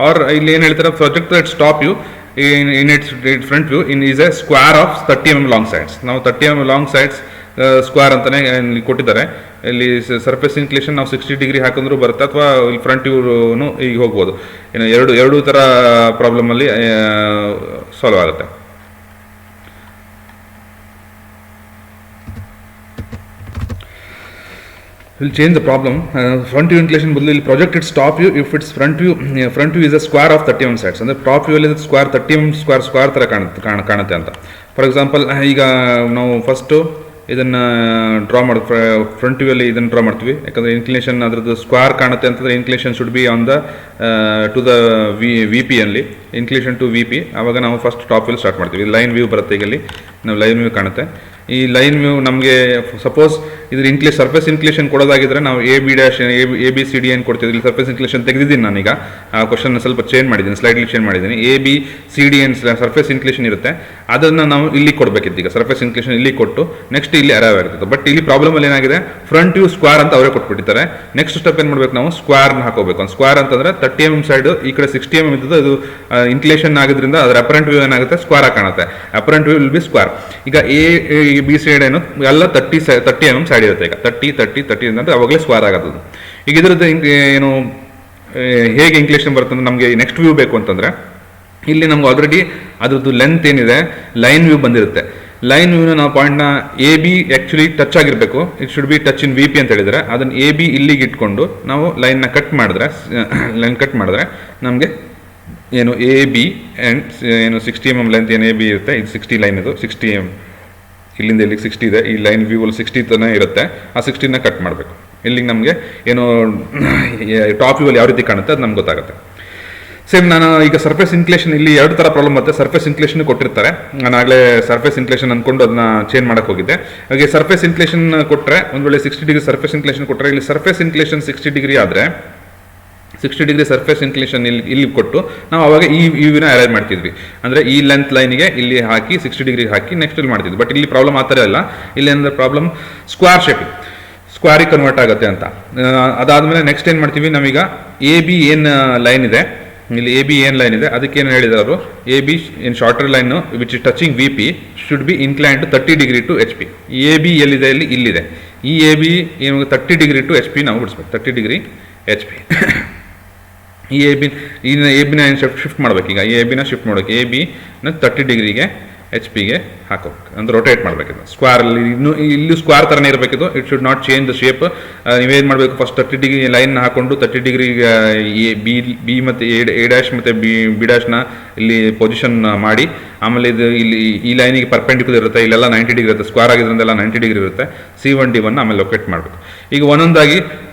ಆರ್ ಇಲ್ಲಿ ಏನು ಹೇಳ್ತಾರೆ, project it's top view in its front view is a square of 30 mm long sides. ನಾವು 30 mm long sides ಸ್ಕ್ವೇರ್ ಅಂತಾನೆ ಇಲ್ಲಿ ಕೊಟ್ಟಿದ್ದಾರೆ. ಇಲ್ಲಿ ಸರ್ಫೇಸ್ ಇನ್ಕ್ಲೇಷನ್ ನಾವು 60 degree ಹಾಕಿದ್ರು ಬರುತ್ತೆ, ಅಥವಾ ಇಲ್ಲಿ ಫ್ರಂಟ್ ವ್ಯೂನು ಈಗ ಹೋಗ್ಬೋದು. ಏನು ಎರಡು ಥರ ಪ್ರಾಬ್ಲಮಲ್ಲಿ ಸಾಲ್ವ್ ಆಗುತ್ತೆ. We'll change the problem. Front view inclination ಬದಲು ಇಲ್ಲಿ project its top view if its front view is a square of 30 mm sides. ಅಂದರೆ ಟಾಪ್ ವ್ಯೂ ಅಲ್ಲಿ ಸ್ಕ್ವೇರ್ 30 mm ಸ್ಕ್ವೇರ್ ಥರ ಕಾಣುತ್ತೆ ಅಂತ. ಫಾರ್ ಎಕ್ಸಾಂಪಲ್ ಈಗ ನಾವು ಫಸ್ಟು ಇದನ್ನು ಡ್ರಾ ಫ್ರಂಟ್ ವ್ಯೂ ಅಲ್ಲಿ ಇದನ್ನು ಡ್ರಾ ಮಾಡ್ತೀವಿ. ಯಾಕಂದರೆ ಇನ್ಕ್ಲಿನೇಷನ್ ಅದರದ್ದು ಸ್ಕ್ವೇರ್ ಕಾಣುತ್ತೆ ಅಂತಂದರೆ inclination should be on the to the V P ಅಲ್ಲಿ, ಇನ್ಕ್ಲಿನೇಷನ್ ಟು ವಿ ಪಿ. ಆವಾಗ ನಾವು ಫಸ್ಟ್ ಟಾಪ್ ವ್ಯೂ ಸ್ಟಾರ್ಟ್ ಮಾಡ್ತೀವಿ. ಲೈನ್ ವ್ಯೂ ಬರುತ್ತೆ, ಈಗ ಇಲ್ಲಿ ನಾವು ಲೈನ್ ವ್ಯೂ ಕಾಣುತ್ತೆ. ಈ ಲೈನ್ ವ್ಯೂ ನಮಗೆ ಸಪೋಸ್ ಇದ್ರ ಸರ್ಫೇಸ್ ಇನ್ಕ್ಲೇಷನ್ ಕೊಡೋದಾಗಿದ್ರೆ ನಾವು A B dash A B C D ಏನು ಕೊಡ್ತಿದ್ವಿ, ಇಲ್ಲಿ ಸರ್ಫೇಸ್ ಇನ್ಕ್ಲೇಷನ್ ತೆಗೆದಿದ್ದೀನಿ ನಾನೀಗ, ಆ ಕ್ವಶನ್ ಸ್ವಲ್ಪ ಚೇಂಜ್ ಮಾಡಿದ್ದೀನಿ, ಸ್ಲೈಡ್ಲಿ ಚೇಂಜ್ ಮಾಡಿದ್ದೀನಿ. ಎ ಬಿ ಸಿ ಡಿ ಏನು ಸರ್ಫೇಸ್ ಇನ್ಕ್ಲೇಷನ್ ಇರುತ್ತೆ ಅದನ್ನು ನಾವು ಇಲ್ಲಿ ಕೊಡಬೇಕಿತ್ತು. ಈಗ ಸರ್ಫೇಸ್ ಇನ್ಕ್ಲೇಷನ್ ಇಲ್ಲಿ ಕೊಟ್ಟು ನೆಕ್ಸ್ಟ್ ಇಲ್ಲಿ ಅರೈವ್ ಆಗ್ತಿತ್ತು. ಬಟ್ ಇಲ್ಲಿ ಪ್ರಾಬ್ಲಮಲ್ಲಿ ಏನಾಗಿದೆ, ಫ್ರಂಟ್ ವ್ಯೂ ಸ್ಕ್ವೇರ್ ಅಂತ ಅವರೇ ಕೊಟ್ಬಿಟ್ಟಿದ್ದಾರೆ. ನೆಕ್ಸ್ಟ್ ಸ್ಟೆಪ್ ಏನು ಮಾಡಬೇಕು, ನಾವು ಸ್ಕ್ವೇರ್ನ ಹಾಕೋಬೇಕು. ಸ್ಕ್ವೇರ್ ಅಂತಂದ್ರೆ 30 mm ಸೈಡ್ ಈ ಕಡೆ 60 mm ಇದ್ದದ್ದು, ಅದು ಇನ್ಕ್ಲೇಷನ್ ಆಗೋದ್ರಿಂದ ಅದರ ಅಪರೆಂಟ್ ವ್ಯೂ ಏನಾಗುತ್ತೆ, ಸ್ಕ್ವೇರ್ ಆಗಿ ಕಾಣುತ್ತೆ. Apparent view will B square. ಈಗ ಎ ಬಿ ಸೈಡ್ ಏನು ಎಲ್ಲ 30 mm ಸೈಡ್ ಇರುತ್ತೆ. ಈಗ 30 ಅಂದ್ರೆ ಅವಾಗಲೇ ಸ್ಕ್ವೇರ್ ಆಗೋದು. ಈಗ ಇದ್ರದ್ದು ಏನು ಹೇಗೆ ಇನ್ಕ್ಲೇಷನ್ ಬರುತ್ತೆ ಅಂದ್ರೆ, ನಮಗೆ ನೆಕ್ಸ್ಟ್ ವ್ಯೂ ಬೇಕು ಅಂತಂದ್ರೆ ಇಲ್ಲಿ ನಮ್ಗೆ ಆಲ್ರೆಡಿ ಅದ್ರದ್ದು ಲೆಂತ್ ಏನಿದೆ ಲೈನ್ ವ್ಯೂ ಬಂದಿರುತ್ತೆ. ಲೈನ್ ವ್ಯೂನ ನಾವು ಪಾಯಿಂಟ್ನ ಎ ಬಿ ಆ್ಯಕ್ಚುಲಿ ಟಚ್ ಆಗಿರಬೇಕು, it should be touch in V P ಅಂತ ಹೇಳಿದರೆ, ಅದನ್ನು ಎ ಬಿ ಇಲ್ಲಿಗೆ ಇಟ್ಕೊಂಡು ನಾವು ಲೈನ್ನ ಕಟ್ ಮಾಡಿದ್ರೆ ನಮಗೆ ಏನು ಎ ಬಿ ಆ್ಯಂಡ್ ಏನು 60 mm ಲೆಂತ್ ಏನು ಎ ಬಿ ಇರುತ್ತೆ, ಇದು 60 ಲೈನ್, ಇದು 60 mm, ಇಲ್ಲಿಂದ ಇಲ್ಲಿಗೆ 60 ಇದೆ, ಈ ಲೈನ್ ವ್ಯೂವಲ್ಲಿ 60 ತನಕ ಇರುತ್ತೆ. ಆ 60ನ ಕಟ್ ಮಾಡಬೇಕು. ಇಲ್ಲಿಗೆ ನಮಗೆ ಏನು ಟಾಪ್ ವ್ಯೂವಲ್ಲಿ ಯಾವ ರೀತಿ ಕಾಣುತ್ತೆ ಅದು ನಮ್ಗೆ ಗೊತ್ತಾಗುತ್ತೆ. ಸೇಮ್ ನಾನು ಈಗ ಸರ್ಫೇಸ್ ಇನ್ಕ್ಲೇಷನ್ ಇಲ್ಲಿ 2 ಥರ ಪ್ರಾಬ್ಲಮ್ ಬರುತ್ತೆ. ಸರ್ಫೇಸ್ ಇನ್ಕ್ಲೇಷನ್ ಕೊಟ್ಟಿರ್ತಾರೆ, ನಾನು ಆಗಲೇ ಸರ್ಫೇಸ್ ಇನ್ಕ್ಲೇಷನ್ ಅಂದ್ಕೊಂಡು ಅದನ್ನ ಚೇಂಜ್ ಮಾಡಕ್ಕೆ ಹೋಗಿದ್ದೆ. ಹಾಗೆ ಸರ್ಫೇಸ್ ಇನ್ಕ್ಲೇಷನ್ ಕೊಟ್ಟರೆ, ಒಂದು ವೇಳೆ 60 ಡಿಗ್ರಿ ಸರ್ಫೇಸ್ ಇನ್ಕ್ಲೇಷನ್ ಕೊಟ್ಟರೆ, ಇಲ್ಲಿ ಸರ್ಫೇಸ್ ಇನ್ಕ್ಲೇಷನ್ 60 ಡಿಗ್ರಿ ಆದರೆ 60 ಡಿಗ್ರಿ ಸರ್ಫೇಸ್ ಇನ್ಕ್ಲೇಷನ್ ಇಲ್ಲಿ ಕೊಟ್ಟು ನಾವು ಅವಾಗ ಈ ವ್ಯೂನ ಅರೇಂಜ್ ಮಾಡ್ತಿದ್ವಿ. ಅಂದರೆ ಈ ಲೆಂತ್ ಲೈನಿಗೆ ಇಲ್ಲಿ ಹಾಕಿ 60 ಡಿಗ್ರಿ ಹಾಕಿ ನೆಕ್ಸ್ಟ್ ಇಲ್ಲಿ ಮಾಡ್ತಿದ್ವಿ. ಬಟ್ ಇಲ್ಲಿ ಪ್ರಾಬ್ಲಮ್ ಆ ಥರ ಇಲ್ಲ. ಇಲ್ಲಿ ಅಂದರೆ ಪ್ರಾಬ್ಲಮ್ ಸ್ಕ್ವೇರಿಗೆ ಕನ್ವರ್ಟ್ ಆಗುತ್ತೆ ಅಂತ. ಅದಾದಮೇಲೆ ನೆಕ್ಸ್ಟ್ ಏನು ಮಾಡ್ತೀವಿ, ನಾವೀಗ ಎ ಬಿ ಏನು ಲೈನ್ ಇದೆ, ಇಲ್ಲಿ ಎ ಬಿ ಏನು ಲೈನ್ ಇದೆ ಅದಕ್ಕೇನು ಹೇಳಿದ್ದಾರೆ ಅವರು, A B in shorter line which is touching V P should be incline to 30 degree to H P. A B ಎಲ್ಲಿದೆ, ಇಲ್ಲಿದೆ. ಈ ಎ ಬಿ ಏನು 30 ಡಿಗ್ರಿ ಟು ಎಚ್ ಪಿ ನಾವು ಬಿಡಿಸ್ಬೇಕು, 30 ಡಿಗ್ರಿ ಎಚ್ ಪಿ. ಈ ಎ ಬಿನ ಶಿಫ್ಟ್ ಮಾಡ್ಬೇಕು. ಈಗ A ಬಿನ shift ಮಾಡ್ಬೇಕು, ಎ ಬಿನ 30 ಡಿಗ್ರಿಗೆ ಎಚ್ ಪಿಗೆ ಹಾಕೋಬೇಕು, ಅಂದ್ರೆ ರೊಟೇಟ್ ಮಾಡಬೇಕಿದು. ಸ್ಕ್ವೇರಲ್ಲಿ ಇಲ್ಲಿ ಸ್ಕ್ವೇರ್ ಥರನೇ ಇರಬೇಕಿದು, it should not change the shape. ನೀವೇನು ಮಾಡಬೇಕು, ಫಸ್ಟ್ 30 ಡಿಗ್ರಿ ಲೈನ್ ಹಾಕೊಂಡು 30 ಡಿಗ್ರಿ ಬಿ ಮತ್ತು ಎ ಡ್ಯಾಶ್ ಮತ್ತು ಬಿ ಡ್ಯಾಶ್ನ ಇಲ್ಲಿ ಪೊಸಿಷನ್ ಮಾಡಿ, ಆಮೇಲೆ ಇದು ಇಲ್ಲಿ ಈ ಲೈನಿಗೆ ಪರ್ಪೆಂಡಿಕ್ಯುಲರ್ ಇರುತ್ತೆ, ಇಲ್ಲೆಲ್ಲ 90 ಡಿಗ್ರಿ ಇರುತ್ತೆ, ಸ್ಕ್ವೇರ್ ಆಗಿದ್ರಿಂದೆಲ್ಲ 90 ಡಿಗ್ರಿ ಇರುತ್ತೆ. C1 D1 ಆಮೇಲೆ ಲೊಕೇಟ್ ಮಾಡಬೇಕು. ಈಗ ಒಂದೊಂದಾಗಿ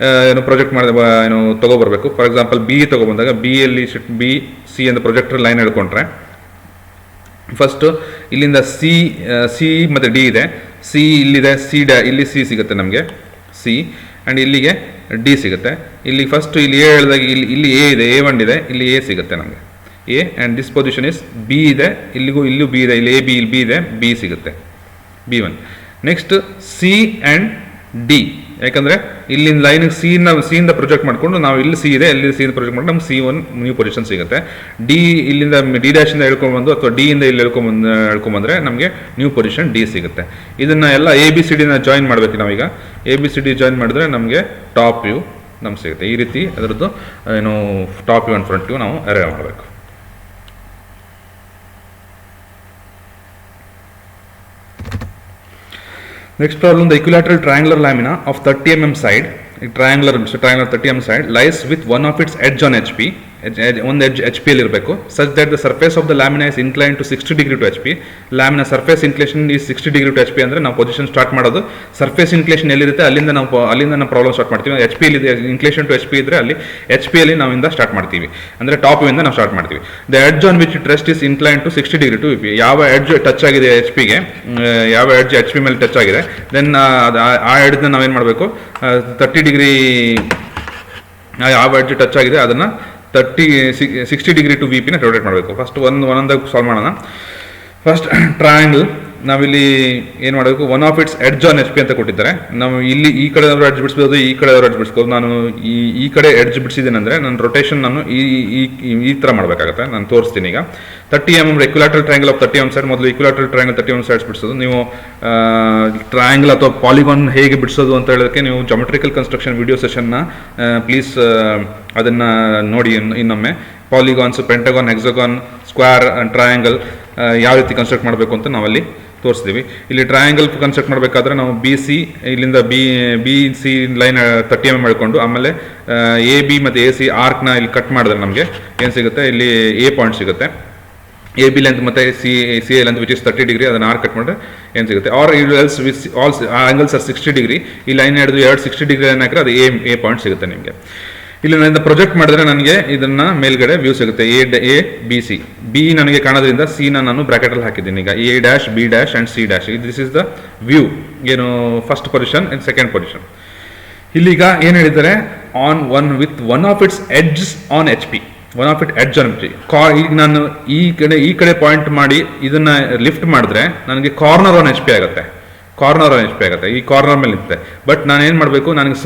ಏನು ಪ್ರೊಜೆಕ್ಟ್ ಏನು ತೊಗೊಬರ್ಬೇಕು. ಫಾರ್ ಎಕ್ಸಾಂಪಲ್ ಬಿ ತೊಗೊಬಂದಾಗ ಬಿಯಲ್ಲಿ ಬಿ ಸಿ ಅಂತ ಪ್ರೊಜೆಕ್ಟರ್ ಲೈನ್ ಹಿಡ್ಕೊಂಡ್ರೆ ಫಸ್ಟು ಇಲ್ಲಿಂದ ಸಿ ಮತ್ತು ಡಿ ಇದೆ, ಸಿ ಇಲ್ಲಿದೆ, ಇಲ್ಲಿ ಸಿ ಸಿಗುತ್ತೆ ನಮಗೆ, ಸಿ ಆ್ಯಂಡ್ ಇಲ್ಲಿಗೆ ಡಿ ಸಿಗುತ್ತೆ. ಇಲ್ಲಿ ಫಸ್ಟು ಇಲ್ಲಿ ಎ ಹೇಳಿದಾಗ ಇಲ್ಲಿ ಎ ಇದೆ, A1 ಇದೆ, ಇಲ್ಲಿ ಎ ಸಿಗುತ್ತೆ ನಮಗೆ, A and this position is B ಇದೆ, ಇಲ್ಲೂ ಬಿ ಇದೆ, ಇಲ್ಲಿ ಎ ಬಿ, ಇಲ್ಲಿ ಬಿ ಇದೆ, ಬಿ ಸಿಗುತ್ತೆ, B1. Next C and D, ಯಾಕಂದರೆ ಇಲ್ಲಿಂದ ಲೈನಿಗೆ ಸಿಯಿಂದ ಪ್ರೊಜೆಕ್ಟ್ ಮಾಡಿಕೊಂಡು ನಾವು ಇಲ್ಲಿ ಸಿ ಇದೆ, ಇಲ್ಲಿ ಸಿಯಿಂದ ಪ್ರೊಜೆಕ್ಟ್ ಮಾಡಿ ನಮ್ಗೆ C1 ನ್ಯೂ ಪೊಸಿಷನ್ ಸಿಗುತ್ತೆ. ಡಿ ಇಲ್ಲಿಂದ ಡಿ ಡ್ಯಾಶಿಂದ ಹೇಳ್ಕೊಂಡ್ಬಂದು ಅಥವಾ ಡಿಯಿಂದ ಇಲ್ಲಿ ಹೇಳ್ಕೊಂಬಂದ್ರೆ ನಮಗೆ ನ್ಯೂ ಪೊಸಿಷನ್ ಡಿ ಸಿಗುತ್ತೆ. ಇದನ್ನು ಎಲ್ಲ ಎ ಬಿ ಸಿ ಡಿನ ಜಾಯಿನ್ ಮಾಡಬೇಕು ನಾವೀಗ. A B C D join ಮಾಡಿದ್ರೆ ನಮಗೆ ಟಾಪ್ ವ್ಯೂ ನಮ್ಗೆ ಸಿಗುತ್ತೆ. ಈ ರೀತಿ ಅದರದ್ದು ಏನು top view and front view ನಾವು ಅರೇಂಜ್ ಮಾಡಬೇಕು. Next problem, the equilateral triangular lamina of 30 mm side, triangular 30 mm side lies with one of its edge on HP, ಒಂದು ಎಡ್ಜ್ ಎಚ್ ಪಿ ಅಲ್ಲಿ ಇರಬೇಕು, such that the surface of the lamina is incline to 60 degree to H P. Lamina surface inclination is 60 degree to H P ಅಂದರೆ ನಾವು position start ಮಾಡೋದು surface inclination ಎಲ್ಲಿರುತ್ತೆ ಅಲ್ಲಿಂದ ನಾವು problem start ಮಾಡ್ತೀವಿ. H P ಇಲ್ಲಿ ಇನ್ಕ್ಲೇಷನ್ ಟು ಎಚ್ ಪಿ ಇದ್ರೆ ಅಲ್ಲಿ ಎಚ್ ಪಿ ಅಲ್ಲಿ ನಾವಿಂದ ಸ್ಟಾರ್ಟ್ ಮಾಡ್ತೀವಿ, ಅಂದರೆ ಟಾಪ್ ಇಂದ ನಾವು ಸ್ಟಾರ್ಟ್ ಮಾಡ್ತೀವಿ. The edge on which it rest is incline to 60 degree to P. ಯಾವ ಎಡ್ಜ್ ಟಚ್ ಆಗಿದೆ ಎಚ್ ಪಿಗೆ, ಯಾವ ಎಡ್ಜ್ ಎಚ್ ಪಿ ಮೇಲೆ ಟಚ್ ಆಗಿದೆ, ದೆನ್ ಆ ಎಡ್ಜ್ನ ನಾವೇನು ಮಾಡಬೇಕು, 30 ಡಿಗ್ರಿ ಯಾವ ಎಡ್ಜ್ ಟಚ್ ಆಗಿದೆ ಅದನ್ನು 60 ಡಿಗ್ರಿ ಟು ವಿ ಪಿನ ರೊಟೇಟ್ ಮಾಡಬೇಕು. ಫಸ್ಟ್ ಒಂದೊಂದಾಗಿ ಸಾಲ್ವ್ ಮಾಡೋಣ. ಫಸ್ಟ್ ಟ್ರಯಾಂಗಲ್ ನಾವಿಲ್ಲಿ ಏನು ಮಾಡಬೇಕು, one of its edge on H P ಅಂತ ಕೊಟ್ಟಿದ್ದಾರೆ. ನಾವು ಇಲ್ಲಿ ಈ ಕಡೆ ಎಡ್ಜ್ ಬಿಡಿಸ್ಬೋದು, ಈ ಕಡೆ ಎಡ್ಜ್ ಬಿಡಿಸ್ಬೋದು. ನಾನು ಈ ಕಡೆ ಎಡ್ಜ್ ಬಿಡಿಸಿದ್ದೇನೆ ಅಂದರೆ ನನ್ನ ರೊಟೇಷನ್ ನಾನು ಈ ಥರ ಮಾಡಬೇಕಾಗುತ್ತೆ. ನಾನು ತೋರಿಸ್ತೀನಿ ಈಗ. 30 mm equilateral triangle of 30 mm side. ಮೊದಲು ಇಕ್ವಿಲಾಟರಲ್ ಟ್ರಯಾಂಗಲ್ 30 mm ಸೈಡ್ಸ್ ಬಿಡಿಸೋದು. ನೀವು ಟ್ರಯಾಂಗಲ್ ಅಥವಾ ಪಾಲಿಗಾನ್ ಹೇಗೆ ಬಿಡಿಸೋದು ಅಂತ ಹೇಳೋದಕ್ಕೆ ನೀವು ಜಾಮೆಟ್ರಿಕಲ್ ಕನ್ಸ್ಟ್ರಕ್ಷನ್ ವಿಡಿಯೋ ಸೆಷನ್ನ ಪ್ಲೀಸ್ ಅದನ್ನು ನೋಡಿ ಇನ್ನೊಮ್ಮೆ. Polygons, pentagon, hexagon, square, triangle ಯಾವ ರೀತಿ ಕನ್ಸ್ಟ್ರಕ್ಟ್ ಮಾಡಬೇಕು ಅಂತ ನಾವಲ್ಲಿ ತೋರಿಸ್ತೀವಿ. ಇಲ್ಲಿ ಟ್ರಯಾಂಗಲ್ ಕನ್ಸ್ಟ್ರಕ್ಟ್ ಮಾಡಬೇಕಾದ್ರೆ ನಾವು ಬಿ ಸಿ ಇಲ್ಲಿಂದ ಬಿ ಸಿ ಲೈನ್ 30 mm ಮಾಡಿಕೊಂಡು ಆಮೇಲೆ ಎ ಬಿ ಮತ್ತು ಎ ಸಿ ಆರ್ಕ್ನ ಇಲ್ಲಿ ಕಟ್ ಮಾಡಿದ್ರೆ ನಮಗೆ ಏನು ಸಿಗುತ್ತೆ, ಇಲ್ಲಿ ಎ ಪಾಯಿಂಟ್ ಸಿಗುತ್ತೆ. ಎ ಬಿ ಲೆಂತ್ ಮತ್ತು C A length which is 30 degree ಅದನ್ನು ಆರ್ಕ್ ಕಟ್ ಮಾಡಿದ್ರೆ ಏನು ಸಿಗುತ್ತೆ. Or else with all angles are 60 degree. ಈ ಲೈನ್ ಹಿಡಿದು 60 ಡಿಗ್ರಿ ಲೈನ್ ಹಾಕಿದ್ರೆ ಅದು ಎ ಪಾಯಿಂಟ್ ಸಿಗುತ್ತೆ ನಿಮಗೆ. ಇಲ್ಲಿ ನಾನು ಪ್ರೊಜೆಕ್ಟ್ ಮಾಡಿದ್ರೆ ನನಗೆ ಇದನ್ನ ಮೇಲ್ಗಡೆ ವ್ಯೂ ಸಿಗುತ್ತೆ ಎ ಬಿ ಸಿ. ಬಿ ನನಗೆ ಕಾಣೋದ್ರಿಂದ ಸಿ ನಾನು ಬ್ರಾಕೆಟ್ ಅಲ್ಲಿ ಹಾಕಿದ್ದೀನಿ. ಈಗ A dash B dash and C dash, this is the view, ಏನು first position and second position. ಇಲ್ಲಿಗ ಏನು ಹೇಳಿದ್ದಾರೆ, on with one of its edge on H P, one of it edge on H P. ಈಗ ನಾನು ಈ ಕಡೆ point ಮಾಡಿ ಇದನ್ನ ಲಿಫ್ಟ್ ಮಾಡಿದ್ರೆ ನನಗೆ ಕಾರ್ನರ್ ಆನ್ ಎಚ್ ಪಿ ಆಗುತ್ತೆ, ಕಾರ್ನರ್ ಆನ್ ಎಚ್ ಪಿ ಆಗುತ್ತೆ, ಈ ಕಾರ್ನರ್ ಮೇಲೆ ನಿಂತೆ. ಬಟ್ ನಾನು ಏನು ಮಾಡಬೇಕು, ನನಗೆ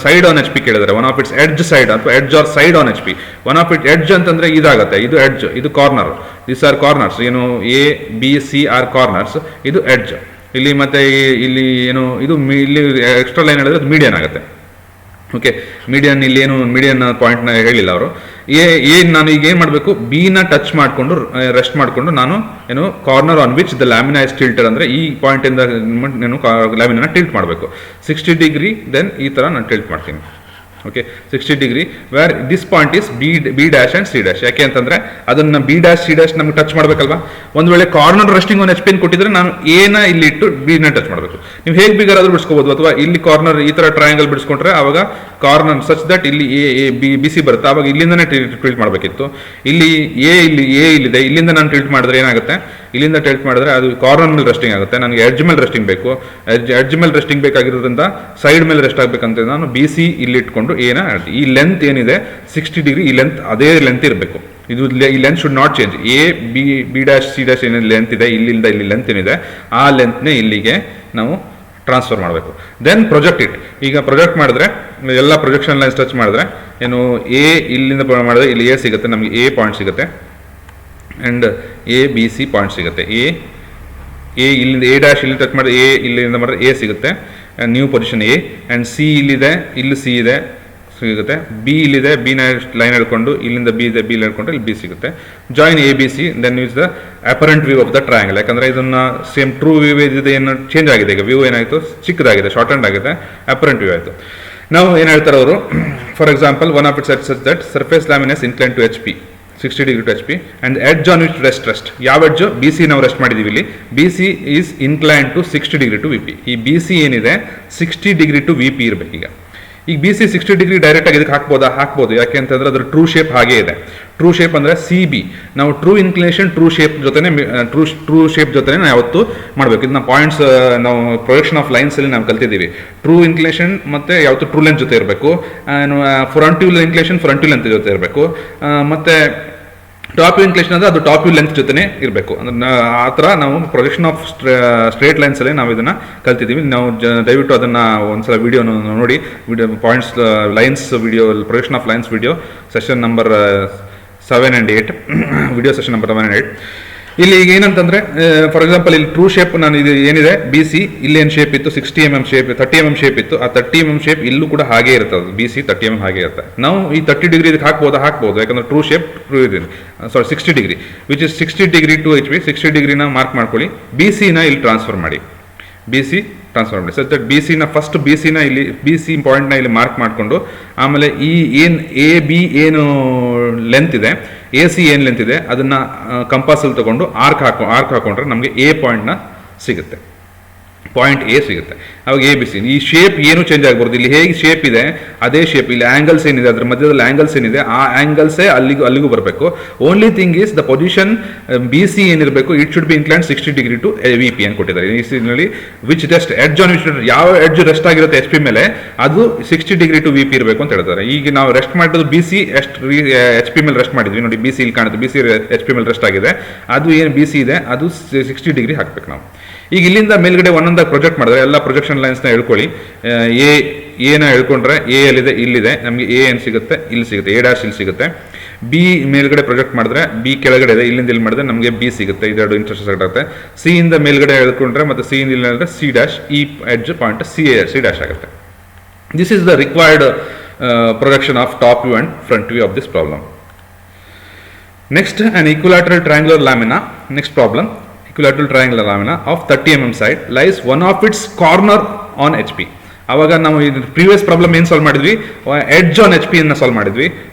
ಸೈಡ್ ಆನ್ ಎಚ್ ಪಿ ಕೇಳಿದ್ರೆ one of its edge side ಅಥವಾ edge or side on H P. One of it edge ಅಂತಂದ್ರೆ ಇದಾಗುತ್ತೆ, ಇದು ಎಡ್ಜ್, ಇದು ಕಾರ್ನರ್, ದಿಸ್ ಆರ್ ಕಾರ್ನರ್ಸ್, ಏನು A B C are corners, ಇದು ಎಡ್ಜ್. ಇಲ್ಲಿ ಮತ್ತೆ ಇಲ್ಲಿ ಏನು ಇದು ಇಲ್ಲಿ ಎಕ್ಸ್ಟ್ರಾ ಲೈನ್ ಹೇಳಿದ್ರೆ ಅದು ಮೀಡಿಯನ್ ಆಗುತ್ತೆ. ಓಕೆ, ಮೀಡಿಯನ್ ಇಲ್ಲಿ ಏನು ಮೀಡಿಯನ್ ಪಾಯಿಂಟ್ನ ಹೇಳಿಲ್ಲ ಅವರು. ನಾನು ಈಗ ಏನು ಮಾಡಬೇಕು, ಬಿನ ಟಚ್ ಮಾಡಿಕೊಂಡು ರೆಸ್ಟ್ ಮಾಡಿಕೊಂಡು ನಾನು ಏನು corner on which the lamina is tilted, ಅಂದರೆ ಈ ಪಾಯಿಂಟಿಂದ ನಾನು ಲ್ಯಾಮಿನಾನ ಟಿಲ್ಟ್ ಮಾಡಬೇಕು 60 ಡಿಗ್ರಿ. ದೆನ್ ಈ ಥರ ನಾನು ಟಿಲ್ಟ್ ಮಾಡ್ತೀನಿ. Okay, 60 degree where this point is B dash and C dash. ಯಾಕೆ ಅಂತಂದರೆ ಅದನ್ನು ಬಿ ಡ್ಯಾಶ್ ಸಿ ಡ್ಯಾಶ್ ನಮ್ಗೆ ಟಚ್ ಮಾಡಬೇಕಲ್ವಾ. ಒಂದು ವೇಳೆ corner resting on H P ಕೊಟ್ಟಿದ್ರೆ ನಾನು ಎನ ಇಲ್ಲಿ ಇಟ್ಟು ಬಿನ ಟಚ್ ಮಾಡಬೇಕು. ನೀವು ಹೇಗೆ ಬೇಕಾದ್ರೂ ಬಿಡಿಸ್ಕೋಬೋದು, ಅಥವಾ ಇಲ್ಲಿ ಕಾರ್ನರ್ ಈ ಥರ ಟ್ರಯಾಂಗಲ್ ಬಿಡಿಸ್ಕೊಂಡ್ರೆ ಆವಾಗ ಕಾರ್ನರ್ ಸಚ್ ದಟ್ ಇಲ್ಲಿ ಎ ಬಿ ಸಿ ಬರುತ್ತೆ, ಆವಾಗ ಇಲ್ಲಿಂದನೇ ಟಿಲ್ಟ್ ಮಾಡಬೇಕಿತ್ತು. ಇಲ್ಲಿ ಇಲ್ಲಿದೆ, ಇಲ್ಲಿಂದ ನಾನು ಟಿಲ್ಟ್ ಮಾಡಿದ್ರೆ ಏನಾಗುತ್ತೆ, ಇಲ್ಲಿಂದ ಟಿಲ್ಟ್ ಮಾಡಿದ್ರೆ ಅದು ಕಾರ್ನರ್ ಮೇಲೆ ರೆಸ್ಟಿಂಗ್ ಆಗುತ್ತೆ. ನನಗೆ ಎಡ್ಜ್ ಮೇಲೆ ರೆಸ್ಟಿಂಗ್ ಬೇಕು, ಎಡ್ಜ್ ಮೇಲೆ ರೆಸ್ಟಿಂಗ್ ಬೇಕಾಗಿರೋದ್ರಿಂದ ಸೈಡ್ ಮೇಲೆ ರೆಸ್ಟ್ ಆಗಬೇಕಂತ ನಾನು ಬಿ ಸಿ ಇಲ್ಲಿ ಇಟ್ಕೊಂಡು ಈ ಲೆಂತ್ ಏನಿದೆ 60 ಡಿಗ್ರಿ, ಈ ಲೆಂತ್ ಅದೇ ಲೆಂತ್ ಇರಬೇಕು. ಇದು ಈ length should not change. A B dash C dash ಏನೇನು ಲೆಂತ್ ಇದೆ, ಇಲ್ಲಿಂದ ಇಲ್ಲಿ ಲೆಂತ್ ಏನಿದೆ ಆ ಲೆಂತ್ನೇ ಇಲ್ಲಿಗೆ ನಾವು ಟ್ರಾನ್ಸ್ಫರ್ ಮಾಡಬೇಕು. Then project it. ಈಗ ಪ್ರೊಜೆಕ್ಟ್ ಮಾಡಿದ್ರೆ ಎಲ್ಲ ಪ್ರೊಜೆಕ್ಷನ್ ಲೈನ್ಸ್ ಟಚ್ ಮಾಡಿದ್ರೆ ಏನು ಎ ಇಲ್ಲಿಂದ ಮಾಡಿದ್ರೆ ಇಲ್ಲಿ ಎ ಸಿಗುತ್ತೆ, ನಮಗೆ ಎ ಪಾಯಿಂಟ್ ಸಿಗುತ್ತೆ and A B C point ಸಿಗುತ್ತೆ. ಎ ಇಲ್ಲಿಂದ ಎ ಡ್ಯಾಶ್ ಇಲ್ಲಿ ಟಚ್ ಮಾಡಿದ್ರೆ ಎ ಇಲ್ಲಿಂದ ಮಾಡಿದ್ರೆ ಎ ಸಿಗುತ್ತೆ, new position A. And C ಇಲ್ಲಿದೆ, ಇಲ್ಲಿ ಸಿ ಇದೆ ಸಿಗುತ್ತೆ. ಬಿ ಇಲ್ಲಿದೆ, ಬಿನ ಲೈನ್ ಹೇಳ್ಕೊಂಡು ಇಲ್ಲಿಂದ ಬಿ ಇದೆ, ಬಿ ಹೇಳ್ಕೊಂಡು ಇಲ್ಲಿ ಬಿ ಸಿಗುತ್ತೆ. Join A B C, then use the apparent view of the triangle. ಯಾಕಂದರೆ ಇದನ್ನು ಸೇಮ್ ಟ್ರೂ ವ್ಯೂ ಇದೆ, ಏನು ಚೇಂಜ್ ಆಗಿದೆ. ಈಗ ವ್ಯೂ ಏನಾಯಿತು, ಚಿಕ್ಕದಾಗಿದೆ, ಶಾರ್ಟ್ ಅಂಡ್ ಆಗಿದೆ, ಅಪರೆಂಟ್ ವ್ಯೂ ಆಯಿತು. ನಾವು ಏನು ಹೇಳ್ತಾರೆ ಅವರು, for example one of it such that surface lamina is incline to H P 60 degree to H P and edge on which rest. ಯಾವ ಎಡ್ಜು, ಬಿ ಸಿ ನಾವು ರೆಸ್ಟ್ ಮಾಡಿದ್ದೀವಿ. ಇಲ್ಲಿ B C is incline to 60 degree to V P. ಈ B C ಏನಿದೆ 60 degree to V P ಇರಬೇಕು. ಈಗ B C 60 degree ಡೈರೆಕ್ಟಾಗಿ ಇದಕ್ಕೆ ಹಾಕ್ಬೋದು. ಯಾಕೆ ಅಂತಂದ್ರೆ ಅದ್ರ ಟ್ರೂ ಶೇಪ್ ಹಾಗೇ ಇದೆ. ಟ್ರೂ ಶೇಪ್ ಅಂದರೆ ಸಿ ಬಿ. ನಾವು ಟ್ರೂ ಇನ್ಕ್ಲಿನೇಷನ್ ಟ್ರೂ ಶೇಪ್ ಜೊತೆನೆ ಟ್ರೂ ಶೇಪ್ ಜೊತೆ ನಾವು ಯಾವತ್ತು ಮಾಡಬೇಕು. ಇದನ್ನ ಪಾಯಿಂಟ್ಸ್ ನಾವು ಪ್ರೊಜೆಕ್ಷನ್ ಆಫ್ ಲೈನ್ಸ್ ಅಲ್ಲಿ ನಾವು ಕಲ್ತಿದ್ದೀವಿ. ಟ್ರೂ ಇನ್ಕ್ಲಿನೇಷನ್ ಮತ್ತೆ ಯಾವತ್ತು ಟ್ರೂ ಲೆಂತ್ ಜೊತೆ ಇರಬೇಕು, front view inclination front view length ಜೊತೆ ಇರಬೇಕು, ಮತ್ತೆ ಟಾಪ್ ವ್ಯೂ ಇನ್ಕ್ಲಿನೇಷನ್ ಅಂದರೆ ಅದು ಟಾಪ್ ವ್ಯೂ ಲೆಂತ್ ಜೊತೆನೇ ಇರಬೇಕು. ಅಂದ್ರೆ ಆ ಥರ ನಾವು ಪ್ರೊಜೆಕ್ಷನ್ ಆಫ್ ಸ್ಟ್ರೇಟ್ ಲೈನ್ಸಲ್ಲಿ ನಾವು ಇದನ್ನು ಕಲ್ತಿದ್ದೀವಿ. ನಾವು ದಯವಿಟ್ಟು ಅದನ್ನು ಒಂದ್ಸಲ ವಿಡಿಯೋ ನೋಡಿ, points lines video, projection of lines video session number 7 and 8, video session number 7 and 8. ಇಲ್ಲಿ ಈಗ ಏನಂತಂದ್ರೆ ಫಾರ್ ಎಕ್ಸಾಂಪಲ್ ಇಲ್ಲಿ ಟ್ರೂ ಶೇಪ್ ನಾನು ಇದು ಏನಿದೆ ಬಿ ಸಿ, ಇಲ್ಲಿ ಏನು ಶೇಪ್ ಇತ್ತು 60 mm ಶೇಪ್, 30 mm ಶೇಪ್ ಇತ್ತು. ಆ 30 mm ಶೇಪ್ ಇಲ್ಲೂ ಕೂಡ ಹಾಗೆ ಇರ್ತದೆ, ಬಿ ಸಿ 30 mm ಹಾಗೆ ಇರುತ್ತೆ. ನಾವು ಈ 30 ಡಿಗ್ರಿ ಇದಕ್ಕೆ ಹಾಕ್ಬೋದು, ಯಾಕಂದ್ರೆ ಟ್ರೂ ಶೇಪ್ ಟ್ರೂ ಇದೆ. 60 degree which is 60 degree to H P. 60 ಡಿಗ್ರಿನ ಮಾರ್ಕ್ ಮಾಡ್ಕೊಳ್ಳಿ, ಬಿ ಸಿನ ಇಲ್ಲಿ ಟ್ರಾನ್ಸ್ಫರ್ ಮಾಡಿ, ಬಿ ಸಿ ಟ್ರಾನ್ಸ್ಫರ್ ಮಾಡಿ. ಸಚ್ ದಟ್ ಬಿ ಸಿನ ಫಸ್ಟ್ ಬಿ ಸಿನ ಇಲ್ಲಿ ಬಿ ಸಿ ಪಾಯಿಂಟ್ನ ಇಲ್ಲಿ ಮಾರ್ಕ್ ಮಾಡಿಕೊಂಡು, ಆಮೇಲೆ ಈ ಏನು ಎ ಬಿ ಏನು ಲೆಂತ್ ಇದೆ, ಎ ಸಿ ಏನು ಲೆಂತ್ ಇದೆ ಅದನ್ನು ಕಂಪಾಸಲ್ಲಿ ತೊಗೊಂಡು ಆರ್ಕ್ ಹಾಕೊಂಡ್ರೆ ನಮಗೆ ಎ ಪಾಯಿಂಟ್ನ ಸಿಗುತ್ತೆ, ಪಾಯಿಂಟ್ ಎ ಸಿಗುತ್ತೆ. ಅವಾಗ ಎ ಬಿ ಸಿ. ಈ ಶೇಪ್ ಏನು ಚೇಂಜ್ ಆಗಬಾರ್ದು. ಇಲ್ಲಿ ಹೇಗೆ ಶೇಪ್ ಇದೆ ಅದೇ ಶೇಪ್, ಇಲ್ಲಿ ಆ್ಯಂಗಲ್ಸ್ ಏನಿದೆ ಅದ್ರ ಮಧ್ಯದಲ್ಲಿ ಆ್ಯಂಗಲ್ಸ್ ಏನಿದೆ ಆ ಆ್ಯಂಗಲ್ಸೇ ಅಲ್ಲಿಗೂ ಬರಬೇಕು. Only thing is the position B C ಏನಿರಬೇಕು, it should be incline 60 degree to V P ಅಂತ ಕೊಟ್ಟಿದ್ದಾರೆ. ಈ ಸಿನಲ್ಲಿ which rest edge on which, ಯಾವ ಎಡ್ಜ್ ರೆಸ್ಟ್ ಆಗಿರುತ್ತೆ ಎಚ್ ಪಿ ಮೇಲೆ ಅದು 60 ಡಿಗ್ರಿ ಟು ವಿ ಪಿ ಇರಬೇಕು ಅಂತ ಹೇಳ್ತಾರೆ. ಈಗ ನಾವು ರೆಸ್ಟ್ ಮಾಡಿದ್ದು ಬಿ ಸಿ ಎಚ್ ಪಿ ಮೇಲೆ ರೆಸ್ಟ್ ಮಾಡಿದ್ವಿ ನೋಡಿ, ಬಿ ಸಿ ಇಲ್ಲಿ ಕಾಣುತ್ತೆ, ಬಿ ಸಿ ಎಚ್ ಪಿ ಮೇಲೆ ರೆಸ್ಟ್ ಆಗಿದೆ. ಅದು ಏನು ಬಿ ಸಿ ಇದೆ ಅದು 60 ಡಿಗ್ರಿ ಹಾಕ್ಬೇಕು ನಾವು. ಈಗ ಇಲ್ಲಿಂದ ಮೇಲ್ಗಡೆ ಒಂದೊಂದಾಗಿ ಪ್ರೊಜೆಕ್ಟ್ ಮಾಡಿದ್ರೆ ಎಲ್ಲ ಪ್ರೊಜೆಕ್ಷನ್ ಲೈನ್ಸ್ನ ಹೇಳ್ಕೊಳ್ಳಿ. ಎನ ಹೇಳ್ಕೊಂಡ್ರೆ ಎ ಎಲ್ಲಿದೆ, ಇಲ್ಲಿದೆ, ನಮಗೆ ಎ ಏನು ಸಿಗುತ್ತೆ, ಇಲ್ಲಿ ಸಿಗುತ್ತೆ, ಎ ಡ್ಯಾಶ್ ಇಲ್ಲಿ ಸಿಗುತ್ತೆ. ಬಿ ಮೇಲ್ಗಡೆ ಪ್ರೊಜೆಕ್ಟ್ ಮಾಡಿದ್ರೆ ಬಿ ಕೆಳಗಡೆ ಇದೆ, ಇಲ್ಲಿಂದ ಇಲ್ಲಿ ಮಾಡಿದ್ರೆ ನಮಗೆ ಬಿ ಸಿಗುತ್ತೆ. ಇದೆರಡು ಇಂಟರ್ಸೆಕ್ಟ್ ಆಗುತ್ತೆ. ಸಿ ಇಂದ ಮೇಲ್ಗಡೆ ಹೇಳ್ಕೊಂಡ್ರೆ ಮತ್ತೆ ಸಿ ಇಂದ ಇಲ್ಲಿ ಹೇಳಿದ್ರೆ ಸಿ ಡ್ಯಾಶ್, ಈ ಎಡ್ಜ್ ಪಾಯಿಂಟ್ ಸಿ ಡ್ಯಾಶ್ ಆಗುತ್ತೆ. This is the required projection of top view and front view of this problem. Next, an equilateral triangular lamina. Next problem, equilateral triangular lamina of 30 mm side lies one of its corner on HP. ಆವಾಗ ನಾವು ಇದು previous problem ಏನು solve ಮಾಡಿದ್ವಿ, edge on H P ಅನ್ನು solve ಮಾಡಿದ್ವಿ.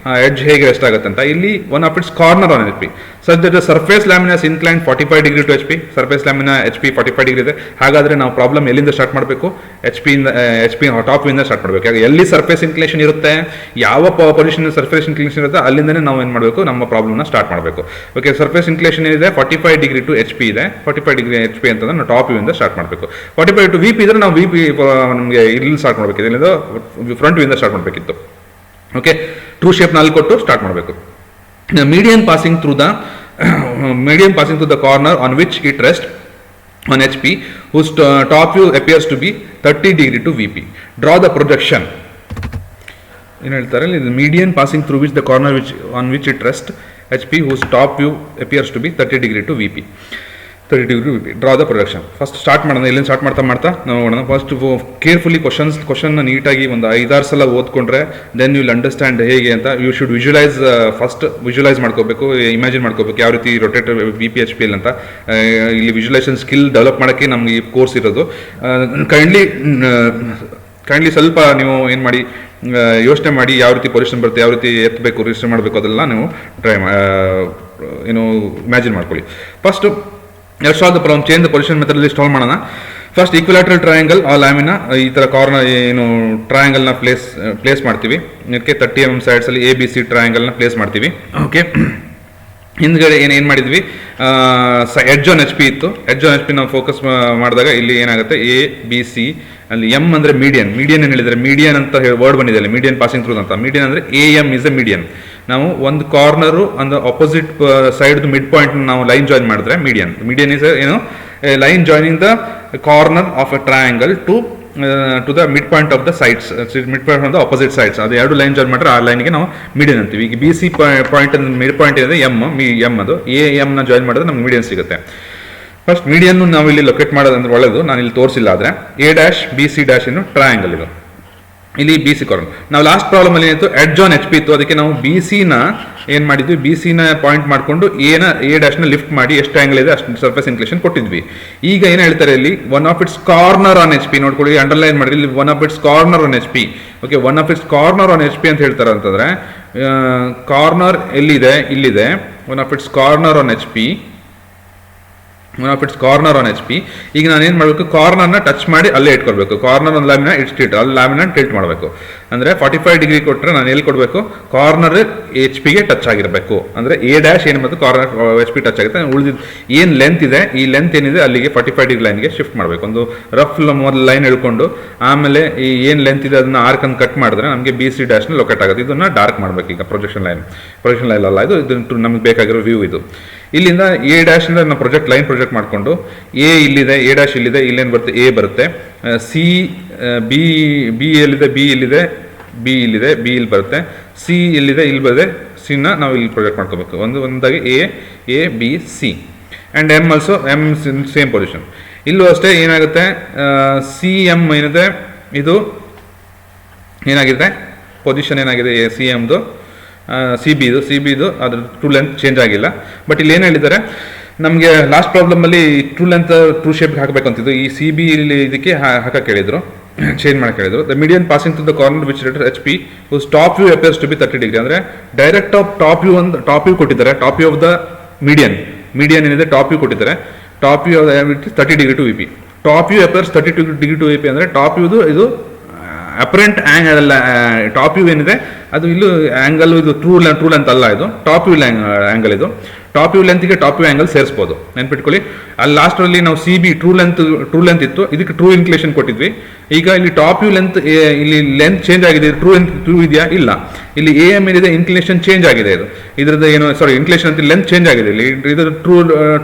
Edge ಹೇಗೆ rest ಆಗುತ್ತೆ ಅಂತ. ಇಲ್ಲಿ one of its corner on H P. Such that the surface lamina is incline 45 degree to H P. Surface lamina H P 45 degree ಇದೆ. ಹಾಗಾದರೆ ನಾವು ಪ್ರಾಬ್ಲಮ್ ಎಲ್ಲಿಂದ ಸ್ಟಾರ್ಟ್ ಮಾಡಬೇಕು, ಎಚ್ ಪಿ ಟಾಪ್ ವ್ಯೂಯಿಂದ ಸ್ಟಾರ್ಟ್ ಮಾಡಬೇಕು. ಯಾಕೆ ಎಲ್ಲಿ ಸರ್ಫೇಸ್ ಇನ್ಕ್ಲಿನೇಷನ್ ಇರುತ್ತೆ, ಯಾವ ಪೊಸಿಷನ್ ಸರ್ಫೇಸ್ ಇನ್ಕ್ಲಿನೇಷನ್ ಇರುತ್ತೆ ಅಲ್ಲಿಂದನೇ ನಾವು ಏನು ಮಾಡಬೇಕು, ನಮ್ಮ ಪ್ರಾಬ್ಲಮ್ನ ಸ್ಟಾರ್ಟ್ ಮಾಡಬೇಕು. ಓಕೆ, ಸರ್ಫೇಸ್ ಇನ್ಕ್ಲಿನೇಷನ್ ಏನಿದೆ 45 ಡಿಗ್ರಿ ಟು ಎಚ್ ಪಿ ಇದೆ. 45 ಡಿಗ್ರಿ ಎಚ್ ಪಿ ಅಂತಂದ್ರೆ ನಾವು ಟಾಪ್ ವ್ಯೂಯಿಂದ ಸ್ಟಾರ್ಟ್ ಮಾಡಬೇಕು. 45 ಟು ವಿ ಪಿ ಇದ್ರೆ ನಾವು ವಿ ಪಿ ನಮಗೆ ಇಲ್ಲಿ ಸ್ಟಾರ್ಟ್ ಮಾಡಬೇಕು, ಇಲ್ಲಿಂದ ಫ್ರಂಟ್ ವ್ಯೂಯಿಂದ ಸ್ಟಾರ್ಟ್ ಮಾಡಬೇಕಿತ್ತು. ಓಕೆ, ಟ್ರೂ ಶೇಪ್ನ ಅಲ್ಲಿ ಕೊಟ್ಟು ಸ್ಟಾರ್ಟ್ ಮಾಡಬೇಕು. Median passing through the corner on which it rest on HP, whose top view appears to be 30 degree to VP. Draw the projection. ಏನು ಹೇಳ್ತಾರೆ, ಇದು median passing through which the corner on which it rest HP, whose top view appears to be 30 degree to VP. 30 degree VP. Draw the projection. First start ಮಾಡೋಣ, ಇಲ್ಲಿಂದ start ಮಾಡ್ತಾ ನೋಡೋಣ. First carefully ಕ್ವಶನ್ನ ನೀಟಾಗಿ ಒಂದು 5-6 ಸಲ ಓದ್ಕೊಂಡ್ರೆ ದೆನ್ ಯು ವಿಲ್ ಅಂಡರ್ಸ್ಟ್ಯಾಂಡ್ ಹೇಗೆ ಅಂತ. You should visualise, first visualise ಮಾಡ್ಕೋಬೇಕು, ಇಮ್ಯಾಜಿನ್ ಮಾಡ್ಕೋಬೇಕು ಯಾವ ರೀತಿ ರೊಟೇಟರ್ VPHPL ಅಂತ. ಇಲ್ಲಿ ವಿಜುವಲೈಸೇಷನ್ ಸ್ಕಿಲ್ ಡೆವಲಪ್ ಮಾಡೋಕ್ಕೆ ನಮಗೆ ಈ ಕೋರ್ಸ್ ಇರೋದು. ಕೈಂಡ್ಲಿ ಸ್ವಲ್ಪ ನೀವು ಏನು ಮಾಡಿ, ಯೋಚನೆ ಮಾಡಿ ಯಾವ ರೀತಿ ಪೊಸಿಷನ್ ಬರುತ್ತೆ, ಯಾವ ರೀತಿ ಎತ್ತಬೇಕು, ರಿಜಿಸ್ಟರ್ ಮಾಡಬೇಕು, ಅದೆಲ್ಲ ನೀವು ಇಮ್ಯಾಜಿನ್ ಮಾಡ್ಕೊಳ್ಳಿ. First let's solve the problem. Change the position method ಅಲ್ಲಿ ಸಾಲ್ವ್ ಮಾಡೋಣ. ಫಸ್ಟ್ ಈಕ್ವಿಲಾಟ್ರಲ್ ಟ್ರಯಾಂಗಲ್ ಆ ಲ್ಯಾಮಿನ ಈ ಥರ ಕಾರ್ನರ್ ಟ್ರಯಾಂಗಲ್ನ ಪ್ಲೇಸ್ ಮಾಡ್ತೀವಿ. ಇದಕ್ಕೆ 30 mm ಸೈಡ್ಸಲ್ಲಿ ABC ಟ್ರಯಾಂಗಲ್ನ ಪ್ಲೇಸ್ ಮಾಡ್ತೀವಿ. ಓಕೆ, ಹಿಂದ್ಗಡೆ ಏನು ಮಾಡಿದ್ವಿ, ಎಡ್ಜ್ ಆನ್ HP ಇತ್ತು. ಎಡ್ಜ್ ಆನ್ HP ನಾವು ಫೋಕಸ್ ಮಾಡಿದಾಗ ಇಲ್ಲಿ ಏನಾಗುತ್ತೆ, ABC ಅಲ್ಲಿ M ಅಂದರೆ ಮೀಡಿಯನ್ ಏನು ಹೇಳಿದರೆ, ಮೀಡಿಯನ್ ಅಂತ ವರ್ಡ್ ಬಂದಿದೆ ಅಲ್ಲಿ, ಮೀಡಿಯನ್ ಪಾಸಿಂಗ್ ಥ್ರೂ ಅಂತ. ಮೀಡಿಯನ್ ಅಂದರೆ AM ಇಸ್ ಎ ಮೀಡಿಯನ್. ನಾವು ಒಂದು ಕಾರ್ನರು ಒಂದು opposite side mid point line join ಜಾಯಿನ್ ಮಾಡಿದ್ರೆ ಮೀಡಿಯನ್ ಇಸ್ ಏನು, line joining the corner of a triangle to the mid point of the sides, mid point of the opposite sides. ಅದು ಎರಡು line ಜಾಯಿನ್ ಮಾಡಿದ್ರೆ ಆ ಲೈನ್ಗೆ ನಾವು ಮೀಡಿಯನ್ ಅಂತೀವಿ. ಈಗ BC ಪಾಯಿಂಟ್ ಮಿಡ್ ಪಾಯಿಂಟ್ ಇದೆ ಎಮ್ ಅದು AM ಜಾಯಿನ್ ಮಾಡಿದ್ರೆ ನಮ್ಗೆ ಮೀಡಿಯನ್ ಸಿಗುತ್ತೆ. ಫಸ್ಟ್ ಮೀಡಿಯನ್ನು ನಾವು ಇಲ್ಲಿ ಲೊಕೇಟ್ ಮಾಡೋದಂದ್ರೆ ಒಳ್ಳೆಯದು. ನಾನು ಇಲ್ಲಿ ತೋರಿಸಿಲ್ಲ, ಆದರೆ A', BC' ಇನ್ನು ಟ್ರಯಾಂಗಲ್ ಇದು. ಇಲ್ಲಿ BC ಕಾರ್ನರ್. ನಾವು ಲಾಸ್ಟ್ ಪ್ರಾಬ್ಲಮ್ ಅಲ್ಲಿ ಏನಿತ್ತು, ಎಡ್ಜ್ ಆನ್ HP ಇತ್ತು. ಅದಕ್ಕೆ ನಾವು BCನ ಏನು ಮಾಡಿದ್ವಿ, BCನ ಪಾಯಿಂಟ್ ಮಾಡಿಕೊಂಡು A' ಲಿಫ್ಟ್ ಮಾಡಿ ಎಷ್ಟು ಆ್ಯಂಗಲ್ ಇದೆ ಅಷ್ಟು ಸರ್ಫೇಸ್ ಇನ್ಕ್ಲಿನೇಷನ್ ಕೊಟ್ಟಿದ್ವಿ. ಈಗ ಏನು ಹೇಳ್ತಾರೆ ಇಲ್ಲಿ, one of its corner on HP ನೋಡ್ಕೊಳ್ಳಿ, ಅಂಡರ್ಲೈನ್ ಮಾಡಿ ಇಲ್ಲಿ one of its corner on HP. Okay, one of its corner on HP ಅಂತ ಹೇಳ್ತಾರೆ ಅಂತಂದ್ರೆ ಕಾರ್ನರ್ ಎಲ್ಲಿದೆ, ಇಲ್ಲಿದೆ. One of its corner on HP, ಈಗ ನಾನು ಏನು ಮಾಡಬೇಕು, ಕಾರ್ನರ್ನ ಟಚ್ ಮಾಡಿ ಅಲ್ಲೇ ಇಟ್ಕೊಳ್ಬೇಕು. ಕಾರ್ನರ್ ಒಂದು ಲ್ಯಾಮಿನ ಇಟ್ಸ್ಟಿಟ್ ಅಲ್ಲಿ ಲ್ಯಾಮಿನ ಟಿಲ್ಟ್ ಮಾಡಬೇಕು. ಅಂದರೆ 45 ಡಿಗ್ರಿ ಕೊಟ್ಟರೆ ನಾನು ಎಲ್ಲಿ ಕೊಡಬೇಕು, ಕಾರ್ನರ್ HP ಟಚ್ ಆಗಿರಬೇಕು. ಅಂದರೆ A' ಏನು ಮತ್ತು ಕಾರ್ನರ್ HP ಟಚ್ ಆಗುತ್ತೆ. ಉಳಿದಿದ್ದು ಏನು ಲೆಂತ್ ಇದೆ, ಈ ಲೆಂತ್ ಏನಿದೆ ಅಲ್ಲಿಗೆ 45 ಡಿಗ್ರಿ ಲೈನ್ಗೆ ಶಿಫ್ಟ್ ಮಾಡಬೇಕು. ಒಂದು ರಫ್ ಮೊದಲು ಲೈನ್ ಎಳ್ಕೊಂಡು ಆಮೇಲೆ ಈ ಏನು ಲೆಂತ್ ಇದೆ ಅದನ್ನ ಆರ್ಕನ್ನು ಕಟ್ ಮಾಡಿದ್ರೆ ನಮಗೆ BC' ಲೊಕೇಟ್ ಆಗುತ್ತೆ. ಇದನ್ನು ಡಾರ್ಕ್ ಮಾಡಬೇಕು. ಈಗ ಪ್ರೊಜೆಕ್ಷನ್ ಲೈನ್ ಅಲ್ಲ, ಇದು ನಮಗೆ ಬೇಕಾಗಿರೋ ವ್ಯೂ ಇದು. ಇಲ್ಲಿಂದ A' ಇಂದ ನಾವು ಪ್ರೊಜೆಕ್ಟ್ ಮಾಡಿಕೊಂಡು ಇಲ್ಲಿದೆ, A' ಇಲ್ಲಿದೆ, ಇಲ್ಲೇನು ಬರುತ್ತೆ, A ಬರುತ್ತೆ. C B ಎಲ್ಲಿದೆ, B ಇಲ್ಲಿದೆ, B ಇಲ್ಲಿ ಬರುತ್ತೆ. C ಎಲ್ಲಿದೆ, ಇಲ್ಲಿ ಬರುತ್ತೆ. ಸಿನ ನಾವು ಇಲ್ಲಿ ಪ್ರೊಜೆಕ್ಟ್ ಮಾಡ್ಕೋಬೇಕು. ಒಂದಾಗಿ A B C and M also, M same position. ಇಲ್ಲೂ ಅಷ್ಟೇ ಏನಾಗುತ್ತೆ, CM ಏನಿದೆ ಇದು ಏನಾಗಿದೆ, ಪೊಸಿಷನ್ ಏನಾಗಿದೆ CMದು, CB ಇದು ಅದ್ರ ಟ್ರೂ ಲೆಂತ್ ಚೇಂಜ್ ಆಗಿಲ್ಲ. ಬಟ್ ಇಲ್ಲಿ ಏನು ಹೇಳಿದ್ದಾರೆ, ನಮಗೆ ಲಾಸ್ಟ್ ಪ್ರಾಬ್ಲಮಲ್ಲಿ ಟ್ರೂ ಲೆಂತ್ ಟ್ರೂ ಶೇಪ್ಗೆ ಹಾಕಬೇಕಂತಿದ್ದು, ಈ CB ಇಲ್ಲಿ ಇದಕ್ಕೆ ಹಾಕಕ್ಕೆ ಹೇಳಿದ್ರು, ಚೇಂಜ್ ಮಾಡಕ್ಕೆ ಹೇಳಿದ್ರು. The median passing to the corner which letter HP whose top view appears to be 30 degree. ಅಂದರೆ ಡೈರೆಕ್ಟ್ ಟಾಪ್ ವ್ಯೂ ಕೊಟ್ಟಿದ್ದಾರೆ. Top view of the median ಏನಿದೆ ಟಾಪ್ ವ್ಯೂ ಕೊಟ್ಟಿದ್ದಾರೆ. Top view 30 degree to VP. Top view appears 30 degree to VP ಅಂದರೆ top ವ್ಯೂದು ಇದು apparent angle. Top view ಏನಿದೆ ಅದು ಇಲ್ಲೂ angle, ಇದು ಟ್ರೂ ಲೆಂತ್ ಅಲ್ಲ, ಇದು ಟಾಪ್ ವ್ಯೂ ಆ್ಯಂಗಲ್. ಇದು ಟಾಪ್ ವ್ಯೂ ಲೆಂತ್ಗೆ ಟಾಪ್ ವ್ಯೂ ಆ್ಯಂಗಲ್ ಸೇರಿಸ್ಬೋದು, ನೆನ್ಪಿಟ್ಕೊಳ್ಳಿ. ಅಲ್ಲಿ ಲಾಸ್ಟಲ್ಲಿ ನಾವು CB ಟ್ರೂ ಲೆಂತ್ ಇತ್ತು, ಇದಕ್ಕೆ ಟ್ರೂ ಇನ್ಕ್ಲಿನೇಷನ್ ಕೊಟ್ಟಿದ್ವಿ. ಈಗ ಇಲ್ಲಿ ಟಾಪ್ ವ್ಯೂ ಲೆಂತ್, ಇಲ್ಲಿ ಲೆಂತ್ ಚೇಂಜ್ ಆಗಿದೆ, ಟ್ರೂ ಇದೆಯಾ, ಇಲ್ಲ. ಇಲ್ಲಿ AM ಏನಿದೆ ಇನ್ಕ್ಲಿನೇಷನ್ ಚೇಂಜ್ ಆಗಿದೆ. ಇದ್ರದ್ದು ಏನು, ಸಾರಿ, ಇನ್ಕ್ಲಿನೇಷನ್ ಅಂತ ಲೆಂತ್ ಚೇಂಜ್ ಆಗಿದೆ. ಇಲ್ಲಿ ಇದ್ರ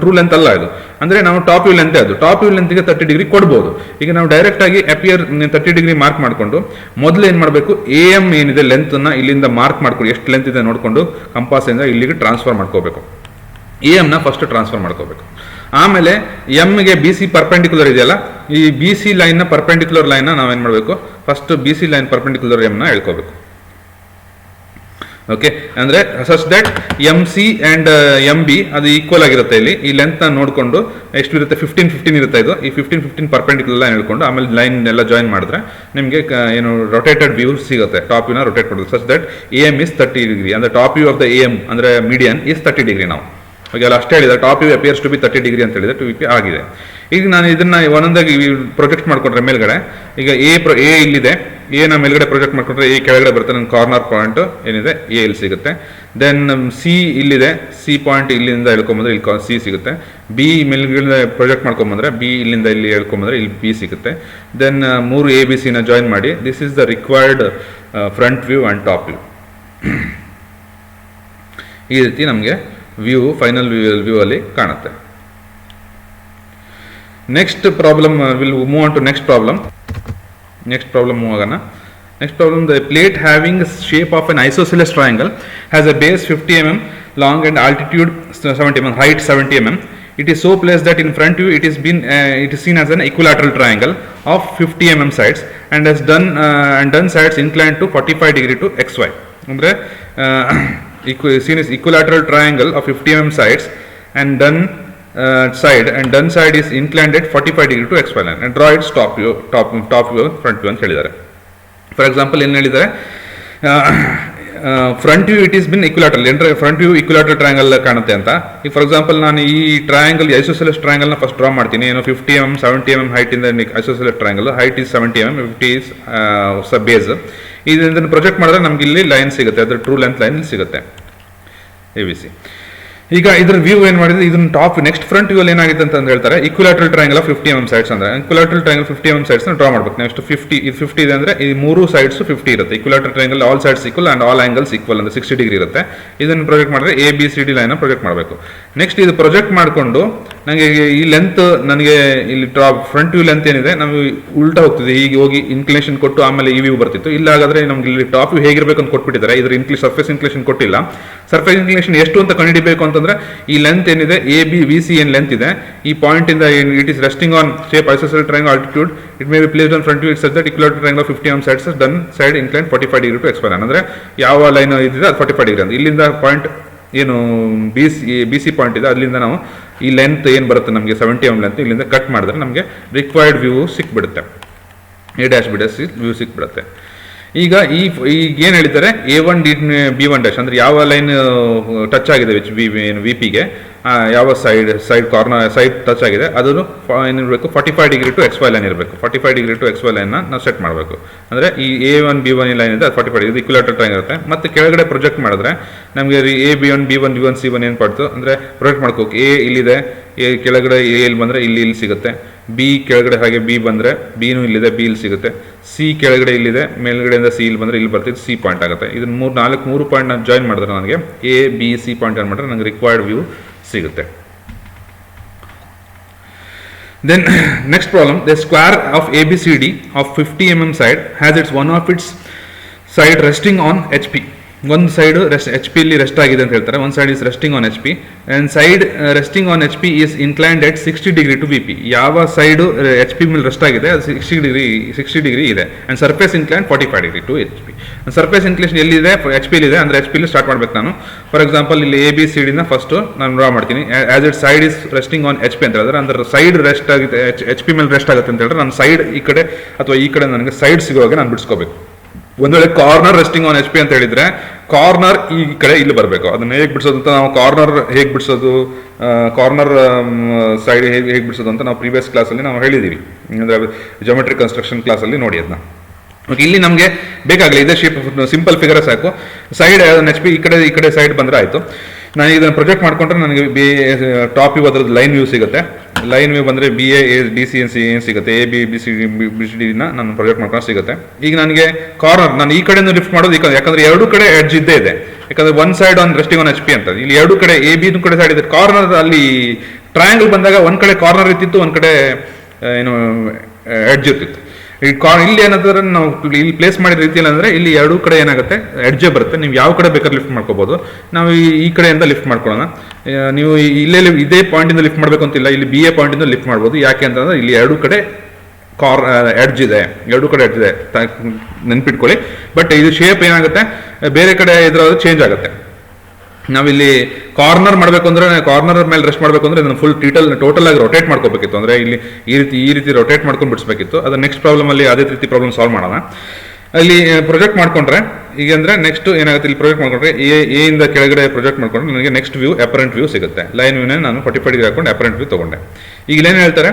ಟ್ರೂ ಲೆಂತ್ ಅಲ್ಲ ಇದು. ಅಂದರೆ ನಾವು ಟಾಪ್ ವ್ಯೂ ಲೆಂತ್, ಅದು ಟಾಪ್ ವ್ಯೂ ಲೆಂತ್ಗೆ 30 ಡಿಗ್ರಿ ಕೊಡ್ಬೋದು. ಈಗ ನಾವು ಡೈರೆಕ್ಟ್ ಆಗಿ ಅಪಿಯರ್ 30 ಡಿಗ್ರಿ ಮಾರ್ಕ್ ಮಾಡಿಕೊಂಡು ಮೊದಲು ಏನು ಮಾಡಬೇಕು, AM ಏನಿದೆ ಲೆಂತನ್ನು ಇಲ್ಲಿಂದ ಮಾರ್ಕ್ ಮಾಡ್ಕೊಂಡು ಎಷ್ಟು ಲೆಂತ್ ಇದೆ ನೋಡಿಕೊಂಡು ಕಂಪಾಸಿಂದ ಇಲ್ಲಿಗೆ ಟ್ರಾನ್ಸ್ಫರ್ ಮಾಡ್ಕೋಬೇಕು. AM ಫಸ್ಟ್ ಟ್ರಾನ್ಸ್ಫರ್ ಮಾಡ್ಕೋಬೇಕು. ಆಮೇಲೆ ಎಮ್ಗೆ BC ಪರ್ಪೆಂಡಿಕ್ಯುಲರ್ ಇದೆಯಲ್ಲ, ಈ BC ಲೈನ್ನ ಪರ್ಪೆಂಡಿಕ್ಯುಲರ್ ಲೈನ್ನ ನಾವೇನು ಮಾಡಬೇಕು, ಫಸ್ಟ್ BC ಲೈನ್ ಪರ್ಪೆಂಡಿಕ್ಯುಲರ್ ಎಮ್ನ ಹೇಳ್ಕೋಬೇಕು. ಓಕೆ, ಅಂದರೆ such that MC and MB ಅದು ಈಕ್ವಲ್ ಆಗಿರುತ್ತೆ. ಇಲ್ಲಿ ಈ ಲೆಂತ್ನ ನೋಡಿಕೊಂಡು ಎಷ್ಟು ಇರುತ್ತೆ, 15 ಇರುತ್ತೆ. ಇದು ಈ 15 ಪರ್ಪೆಂಡಿಕ್ಯುಲರ್ ಲೈನ್ ಹೇಳ್ಕೊಂಡು ಆಮೇಲೆ ಲೈನ್ ಎಲ್ಲ ಜಾಯಿನ್ ಮಾಡಿದ್ರೆ ನಿಮಗೆ ಏನು ರೊಟೇಟೆಡ್ ವ್ಯೂ ಸಿಗುತ್ತೆ. ಟಾಪ್ ವ್ಯೂನ ರೊಟೇಟ್ ಮಾಡೋದು such that AM is 30 degree. ಅಂದರೆ top view of the AM ಅಂದರೆ ಮೀಡಿಯನ್ ಇಸ್ 30 ಡಿಗ್ರಿ. ನಾವು ಓಕೆ, ಅಲ್ಲ ಅಷ್ಟೇ ಹೇಳಿದೆ, top view appears to be 30 degree ಅಂತ ಹೇಳಿದೆ, 2VP ಆಗಿದೆ. ಈಗ ನಾನು ಇದನ್ನ ಒಂದೊಂದಾಗಿ ಪ್ರೊಜೆಕ್ಟ್ ಮಾಡ್ಕೊಂಡ್ರೆ ಮೇಲ್ಗಡೆ, ಈಗ ಎ ಇಲ್ಲಿದೆ, ಎ ನ ಮೇಲ್ಗಡೆ ಪ್ರೊಜೆಕ್ಟ್ ಮಾಡ್ಕೊಂಡ್ರೆ ಎ ಕೆಳಗಡೆ ಬರುತ್ತೆ, ನನ್ನ ಕಾರ್ನರ್ ಪಾಯಿಂಟ್ ಏನಿದೆ ಎ ಇಲ್ಲಿ ಸಿಗುತ್ತೆ. ದೆನ್ ಸಿ ಇಲ್ಲಿದೆ, ಸಿ ಪಾಯಿಂಟ್ ಇಲ್ಲಿಂದ ಹೇಳ್ಕೊಂಬಂದ್ರೆ ಇಲ್ಲಿ ಸಿ ಸಿಗುತ್ತೆ. ಬಿ ಮೇಲ್ಗಡೆ ಪ್ರೊಜೆಕ್ಟ್ ಮಾಡ್ಕೊಂಬಂದ್ರೆ ಬಿ ಇಲ್ಲಿಂದ ಇಲ್ಲಿ ಹೇಳ್ಕೊಂಬಂದ್ರೆ ಇಲ್ಲಿ ಬಿ ಸಿಗುತ್ತೆ. ದೆನ್ 3 ABC ನ ಜಾಯಿನ್ ಮಾಡಿ, this is the required front view and top view. ಈ ರೀತಿ ನಮಗೆ ವ್ಯೂ ಫೈನಲ್ ವ್ಯೂ ಅಲ್ಲಿ ಕಾಣುತ್ತೆ. Next problem will move on to next problem move ಆಗೋಣ. Next problem, the plate having shape of an isosceles triangle has a base 50 mm long and altitude 70 mm, height 70 mm. It is so placed that in front view it is seen as an equilateral triangle of 50 mm sides and has done sides inclined to 45 degree to xy. Andre seen as equilateral triangle of 50 mm sides and done side is inclined at 45 degree to xy line, and draw its top view, front view ಅಂತ ಹೇಳಿದ್ದಾರೆ. For example ಏನು ಹೇಳಿದ್ದಾರೆ, front view it is been equilateral, ಅಂದರೆ front view ಇಕ್ಯುಲಾಟ್ರಲ್ triangle ಕಾಣುತ್ತೆ ಅಂತ. ಈಗ for example ನಾನು ಈ ಟ್ರಯಾಂಗಲ್ ಐಸೋಸೆಲೆಸ್ ಟ್ರಯಾಂಗಲ್ನ ಫಸ್ಟ್ ಡ್ರಾ ಮಾಡ್ತೀನಿ. ಏನು 50 mm 70 mm ಹೈಟ್ ಇಂದ isosceles triangle, height is 70 mm, 50 is base. ಇದನ್ನು ಪ್ರೊಜೆಕ್ಟ್ ಮಾಡಿದ್ರೆ ನಮ್ಗೆ ಇಲ್ಲಿ ಲೈನ್ ಸಿಗುತ್ತೆ, ಅದ್ರ ಟ್ರೂ ಲೆಂತ್ ಲೈನ್ ಸಿಗುತ್ತೆ ABC. ಈಗ ಇದ್ರ ವ್ಯೂ ಏನು ಮಾಡಿದ್ರೆ, ಇದನ್ನ ಟಾಪ್ ನೆಕ್ಸ್ಟ್ ಫ್ರಂಟ್ ವ್ಯೂ ಅಲ್ಲಿ ಏನಾಗಿದೆ ಅಂತ ಹೇಳ್ತಾರೆ, equilateral triangle of 50 mm sides ಅಂದ್ರೆ equilateral triangle 50 mm sides draw ಮಾಡ್ಬೇಕು. ನೆಕ್ಸ್ಟ್ 50 ಇದೆ ಅಂದ್ರೆ ಈ ಮೂರು ಸೈಡ್ಸ್ 50 ಇರುತ್ತೆ. Equilateral triangle all sides equal and all angles equal ಅಂದ್ರೆ 60 ಡಿಗ್ರಿ ಇರುತ್ತೆ. ಇದನ್ನು ಪ್ರೊಜೆಕ್ಟ್ ಮಾಡಿದ್ರೆ ABCD ಲೈನ್ ಪ್ರೊಜೆಕ್ಟ್ ಮಾಡಬೇಕು. ನೆಕ್ಸ್ಟ್ ಇದು ಪ್ರೊಜೆಕ್ಟ್ ಮಾಡಿಕೊಂಡು ನನಗೆ ಈ ಲೆಂತ್, ನನಗೆ ಇಲ್ಲಿ ಟಾಪ್ ಫ್ರಂಟ್ ವ್ಯೂ ಲೆಂತ್ ಏನಿದೆ ನಮಗೆ ಉಲ್ಟಾ ಹೋಗ್ತಿದೆ, ಹೀಗೆ ಹೋಗಿ ಇನ್ಕ್ಲಿನೇಷನ್ ಕೊಟ್ಟು ಆಮೇಲೆ ಈ ವ್ಯೂ ಬರ್ತಿತ್ತು. ಇಲ್ಲ ಹಾಗಾದ್ರೆ ನಮ್ಗೆ ಇಲ್ಲಿ ಟಾಪ್ ವ್ಯೂ ಹೇಗಿರ್ಬೇಕು ಅಂತ ಕೊಟ್ಬಿಟ್ಟಿದ್ದಾರೆ, ಇದ್ರ ಸರ್ಫೇಸ್ ಇನ್ಕ್ಲಿನೇಷನ್ ಕೊಟ್ಟಿಲ್ಲ. ಸರ್ಫೇಸ್ ಇನ್ಕ್ಲಿನೇಷನ್ ಎಷ್ಟು ಅಂತ ಕಂಡುಹಿಡಿಬೇಕು ಅಂತಂದ್ರೆ, ಈ ಲೆಂತ್ ಏನಿದೆ ABVC ಏನ್ ಲೆಂತ್ ಇದೆ, ಈ ಪಾಯಿಂಟ್ ಇಂದ it is resting on shape isosceles triangle altitude, it may be placed on front view it such that equilateral triangle of 50 mm sides done side incline 45 degree to xy line. ಅಂದ್ರೆ ಯಾವ line ಇದೆ ಅದು 45 degree ಅಂತ. ಇಲ್ಲಿಂದ point ಏನು BC point ಇದೆ, ಅಲ್ಲಿಂದ ನಾವು ಈ ಲೆಂತ್ ಏನು ಬರುತ್ತೆ ನಮಗೆ 70 mm ಲೆಂತ್, ಇಲ್ಲಿಂದ ಕಟ್ ಮಾಡಿದ್ರೆ ನಮಗೆ ರಿಕ್ವೈರ್ಡ್ ವ್ಯೂ ಸಿಕ್ಬಿಡುತ್ತೆ, A', ವ್ಯೂ ಸಿಕ್ಬಿಡುತ್ತೆ. ಈಗ ಏನು ಹೇಳಿದ್ದಾರೆ, A1 B1 ಡ್ಯಾಶ್ ಅಂದ್ರೆ ಯಾವ ಲೈನ್ ಟಚ್ ಆಗಿದೆ VPಗೆ, ಯಾವ ಸೈಡ್ ಕಾರ್ನರ್ ಸೈಡ್ ಟಚ್ ಆಗಿದೆ ಅದನ್ನು ಏನಿರಬೇಕು 45 ಡಿಗ್ರಿ ಟು XY ಲೈನ್ ಇರಬೇಕು. 45 ಡಿಗ್ರಿ ಟು XY ಲೈನ್ ನಾವು ಸೆಟ್ ಮಾಡಬೇಕು. ಅಂದ್ರೆ ಈ A1 B1 ಲೈನ್ ಇದೆ, ಅದು 45 ಡಿಗ್ರಿ ಇಕ್ಯುಲಾಟರಲ್ ಟ್ರಯಾಂಗಲ್ ಇರುತ್ತೆ. ಮತ್ತೆ ಕೆಳಗಡೆ ಪ್ರೊಜೆಕ್ಟ್ ಮಾಡಿದ್ರೆ ನಮಗೆ A B1 B1 B1 C1 ಏನು ಪಡ್ತು ಅಂದ್ರೆ ಪ್ರೊಜೆಕ್ಟ್ ಮಾಡ್ಕೋಬೇಕು. A ಇಲ್ಲಿದೆ, A ಕೆಳಗಡೆ A ಇಲ್ಲಿ ಬಂದ್ರೆ ಇಲ್ಲಿ ಸಿಗುತ್ತೆ, B ಕೆಳಗಡೆ ಹಾಗೆ B ಬಂದ್ರೆ Bನೂ ಇಲ್ಲಿದೆ, B ಇಲ್ಲಿ ಸಿಗುತ್ತೆ, C ಕೆಳಗಡೆ ಇಲ್ಲಿದೆ, ಮೇಲ್ಗಡೆಯಿಂದ C ಇಲ್ಲಿ ಬಂದ್ರೆ ಇಲ್ಲಿ ಬರ್ತಿದ್ದು C ಪಾಯಿಂಟ್ ಆಗುತ್ತೆ. ಇದನ್ನ ಮೂರು ಪಾಯಿಂಟ್ ನಾನು ಜಾಯಿನ್ ಮಾಡಿದ್ರೆ ನನಗೆ ABC ಪಾಯಿಂಟ್ ಏನು ಮಾಡಿದ್ರೆ ನನಗೆ ರಿಕ್ವೈರ್ಡ್ ವ್ಯೂ ಸಿಗುತ್ತೆ. Then next problem, the square of ABCD of 50 mm side has one of its side resting on HP. ಒಂದು ಸೈಡ್ HP ಇಲ್ಲಿ ರೆಸ್ಟ್ ಆಗಿದೆ ಅಂತ ಹೇಳ್ತಾರೆ, ಒಂದು side is resting on HP and side resting on HP is inclined at 60 degree to VP. ಯಾವ side HP ಮೇಲೆ rest ಆಗಿದೆ ಅದು 60 ಡಿಗ್ರಿ ಇದೆ and surface incline 45 degree to HP. Surface inclination ಎಲ್ಲಿದೆ, HP ಇದೆ ಅಂದ್ರೆ HP ಸ್ಟಾರ್ಟ್ ಮಾಡ್ಬೇಕು ನಾನು. ಫಾರ್ ಎಕ್ಸಾಂಪಲ್ ಇಲ್ಲಿ ABCD ನ ಫಸ್ಟ್ ನಾನು ಡ್ರಾ ಮಾಡ್ತೀನಿ. As it side is resting on HP ಅಂತ ಹೇಳಿದ್ರೆ ಅಂದ್ರೆ ಸೈಡ್ ರೆಸ್ಟ್ ಆಗುತ್ತೆ, HP ಮೇಲೆ ರೆಸ್ಟ್ ಆಗುತ್ತೆ ಅಂತ ಹೇಳಿದ್ರೆ ನಾನು ಸೈಡ್ ಈ ಕಡೆ ಅಥವಾ ಈ ಕಡೆ ನನಗೆ ಸೈಡ್ ಸಿಗುವಾಗ ನಾನು ಬಿಡಿಸ್ಕೋಬೇಕು. ಒಂದು ವೇಳೆ ಕಾರ್ನರ್ ರೆಸ್ಟಿಂಗ್ ಆನ್ HP ಅಂತ ಹೇಳಿದ್ರೆ ಕಾರ್ನರ್ ಈ ಕಡೆ ಇಲ್ಲಿ ಬರಬೇಕು. ಅದನ್ನ ಹೇಗೆ ಬಿಡಿಸೋದು ಅಂತ ನಾವು ಕಾರ್ನರ್ ಹೇಗೆ ಬಿಡಿಸೋದು, ಕಾರ್ನರ್ ಸೈಡ್ ಹೇಗೆ ಬಿಡಿಸೋದು ಅಂತ ನಾವು ಪ್ರೀವಿಯಸ್ ಕ್ಲಾಸಲ್ಲಿ ನಾವು ಹೇಳಿದ್ದೀವಿ, ಅಂದರೆ ಜಿಯೋಮೆಟ್ರಿಕ್ ಕನ್ಸ್ಟ್ರಕ್ಷನ್ ಕ್ಲಾಸಲ್ಲಿ ನೋಡಿ ಅದನ್ನ. ಓಕೆ, ಇಲ್ಲಿ ನಮಗೆ ಬೇಕಾಗಲಿ ಇದೇ ಶೇಪ್ ಸಿಂಪಲ್ ಫಿಗರ್ ಸಾಕು. ಸೈಡ್ HP ಈ ಕಡೆ ಸೈಡ್ ಬಂದರೆ ಆಯಿತು. ನಾನು ಇದನ್ನು ಪ್ರೊಜೆಕ್ಟ್ ಮಾಡ್ಕೊಂಡ್ರೆ ನನಗೆ ಟಾಪ್ ವ್ಯೂ ಅದ್ರದ್ದು ಲೈನ್ ವ್ಯೂ ಸಿಗುತ್ತೆ. ಲೈನ್ ವ್ಯೂ ಬಂದರೆ BA DC ಏನು ಸಿಗುತ್ತೆ, ABCD ನಾನು ಪ್ರೊಜೆಕ್ಟ್ ಮಾಡ್ಕೊಂಡು ಸಿಗುತ್ತೆ. ಈಗ ನನಗೆ ಕಾರ್ನರ್ ನಾನು ಈ ಕಡೆಯಿಂದ ಲಿಫ್ಟ್ ಮಾಡೋದು, ಯಾಕಂದ್ರೆ ಎರಡು ಕಡೆ ಎಡ್ಜ್ ಇದ್ದೇ ಇದೆ, ಯಾಕಂದ್ರೆ one side on resting on HP ಅಂತ. ಇಲ್ಲಿ ಎರಡು ಕಡೆ AB ಕಡೆ ಸೈಡ್ ಇದೆ. ಕಾರ್ನರ್ ಅಲ್ಲಿ ಟ್ರಯಾಂಗಲ್ ಬಂದಾಗ ಒಂದ್ ಕಡೆ ಕಾರ್ನರ್ ಇರ್ತಿತ್ತು, ಒಂದ್ ಕಡೆ ಏನು ಎಡ್ಜ್ ಇರ್ತಿತ್ತು. ಇಲ್ಲಿ ಏನಾದ್ರೆ ನಾವು ಇಲ್ಲಿ ಪ್ಲೇಸ್ ಮಾಡಿದ ರೀತಿಯಲ್ಲಿ ಅಂದ್ರೆ ಇಲ್ಲಿ ಎರಡೂ ಕಡೆ ಏನಾಗುತ್ತೆ ಎಡ್ಜೆ ಬರುತ್ತೆ. ನೀವು ಯಾವ ಕಡೆ ಬೇಕಾದ್ರೆ ಲಿಫ್ಟ್ ಮಾಡ್ಕೋಬಹುದು. ನಾವು ಈ ಕಡೆಯಿಂದ ಲಿಫ್ಟ್ ಮಾಡ್ಕೊಳ್ಳೋಣ. ನೀವು ಇಲ್ಲೇ ಇದೇ ಪಾಯಿಂಟ್ ಇಂದ ಲಿಫ್ಟ್ ಮಾಡ್ಬೇಕು ಅಂತಿಲ್ಲ, ಇಲ್ಲಿ BA ಪಾಯಿಂಟ್ ಇಂದ ಲಿಫ್ಟ್ ಮಾಡ್ಬೋದು. ಯಾಕೆ ಅಂತಂದ್ರೆ ಇಲ್ಲಿ ಎರಡೂ ಕಡೆ ಎಡ್ಜ್ ಇದೆ, ಎರಡೂ ಕಡೆ ಎಡ್ಜ್ ಇದೆ ನೆನ್ಪಿಟ್ಕೊಳ್ಳಿ. ಬಟ್ ಇದು ಶೇಪ್ ಏನಾಗುತ್ತೆ ಬೇರೆ ಕಡೆ ಇದ್ರಾದ್ರೆ ಚೇಂಜ್ ಆಗುತ್ತೆ. ನಾವಿಲ್ಲಿ ಕಾರ್ನರ್ ಮಾಡಬೇಕು ಅಂದ್ರೆ ಕಾರ್ನರ್ ಮೇಲೆ ರೆಸ್ಟ್ ಮಾಡಬೇಕು ಅಂದ್ರೆ ಇದನ್ನು ಫುಲ್ ಟೋಟಲ್ ಆಗಿ ರೊಟೇಟ್ ಮಾಡ್ಕೋಬೇಕಿತ್ತು. ಅಂದ್ರೆ ಇಲ್ಲಿ ಈ ರೀತಿ ರೊಟೇಟ್ ಮಾಡ್ಕೊಂಡು ಬಿಡಿಸ್ಬೇಕಿತ್ತು. ಅದು ನೆಕ್ಸ್ಟ್ ಪ್ರಾಬ್ಲಮ್ ಅಲ್ಲಿ ಅದೇ ರೀತಿ ಪ್ರಾಬ್ಲಮ್ ಸಾಲ್ವ್ ಮಾಡೋಣ. ಅಲ್ಲಿ ಪ್ರೊಜೆಕ್ಟ್ ಮಾಡ್ಕೊಂಡ್ರೆ ಈಗ ಅಂದರೆ ನೆಕ್ಸ್ಟ್ ಏನಾಗುತ್ತೆ, ಇಲ್ಲಿ ಪ್ರೊಜೆಕ್ಟ್ ಮಾಡ್ಕೊಂಡ್ರೆ ಎ ಇಂದ ಕೆಳಗಡೆ ಪ್ರೊಜೆಕ್ಟ್ ಮಾಡ್ಕೊಂಡ್ರೆ ನನಗೆ ನೆಕ್ಸ್ಟ್ ವ್ಯೂ ಅಪರೆಂಟ್ ವ್ಯೂ ಸಿಗುತ್ತೆ. ಲೈನ್ ವ್ಯೂನ ನಾನು 45 ಡಿಗ್ರಿ ಹಾಕೊಂಡು ಅಪರೆಂಟ್ ವ್ಯೂ ತೊಗೊಂಡೆ. ಈಗ ಏನು ಹೇಳ್ತಾರೆ,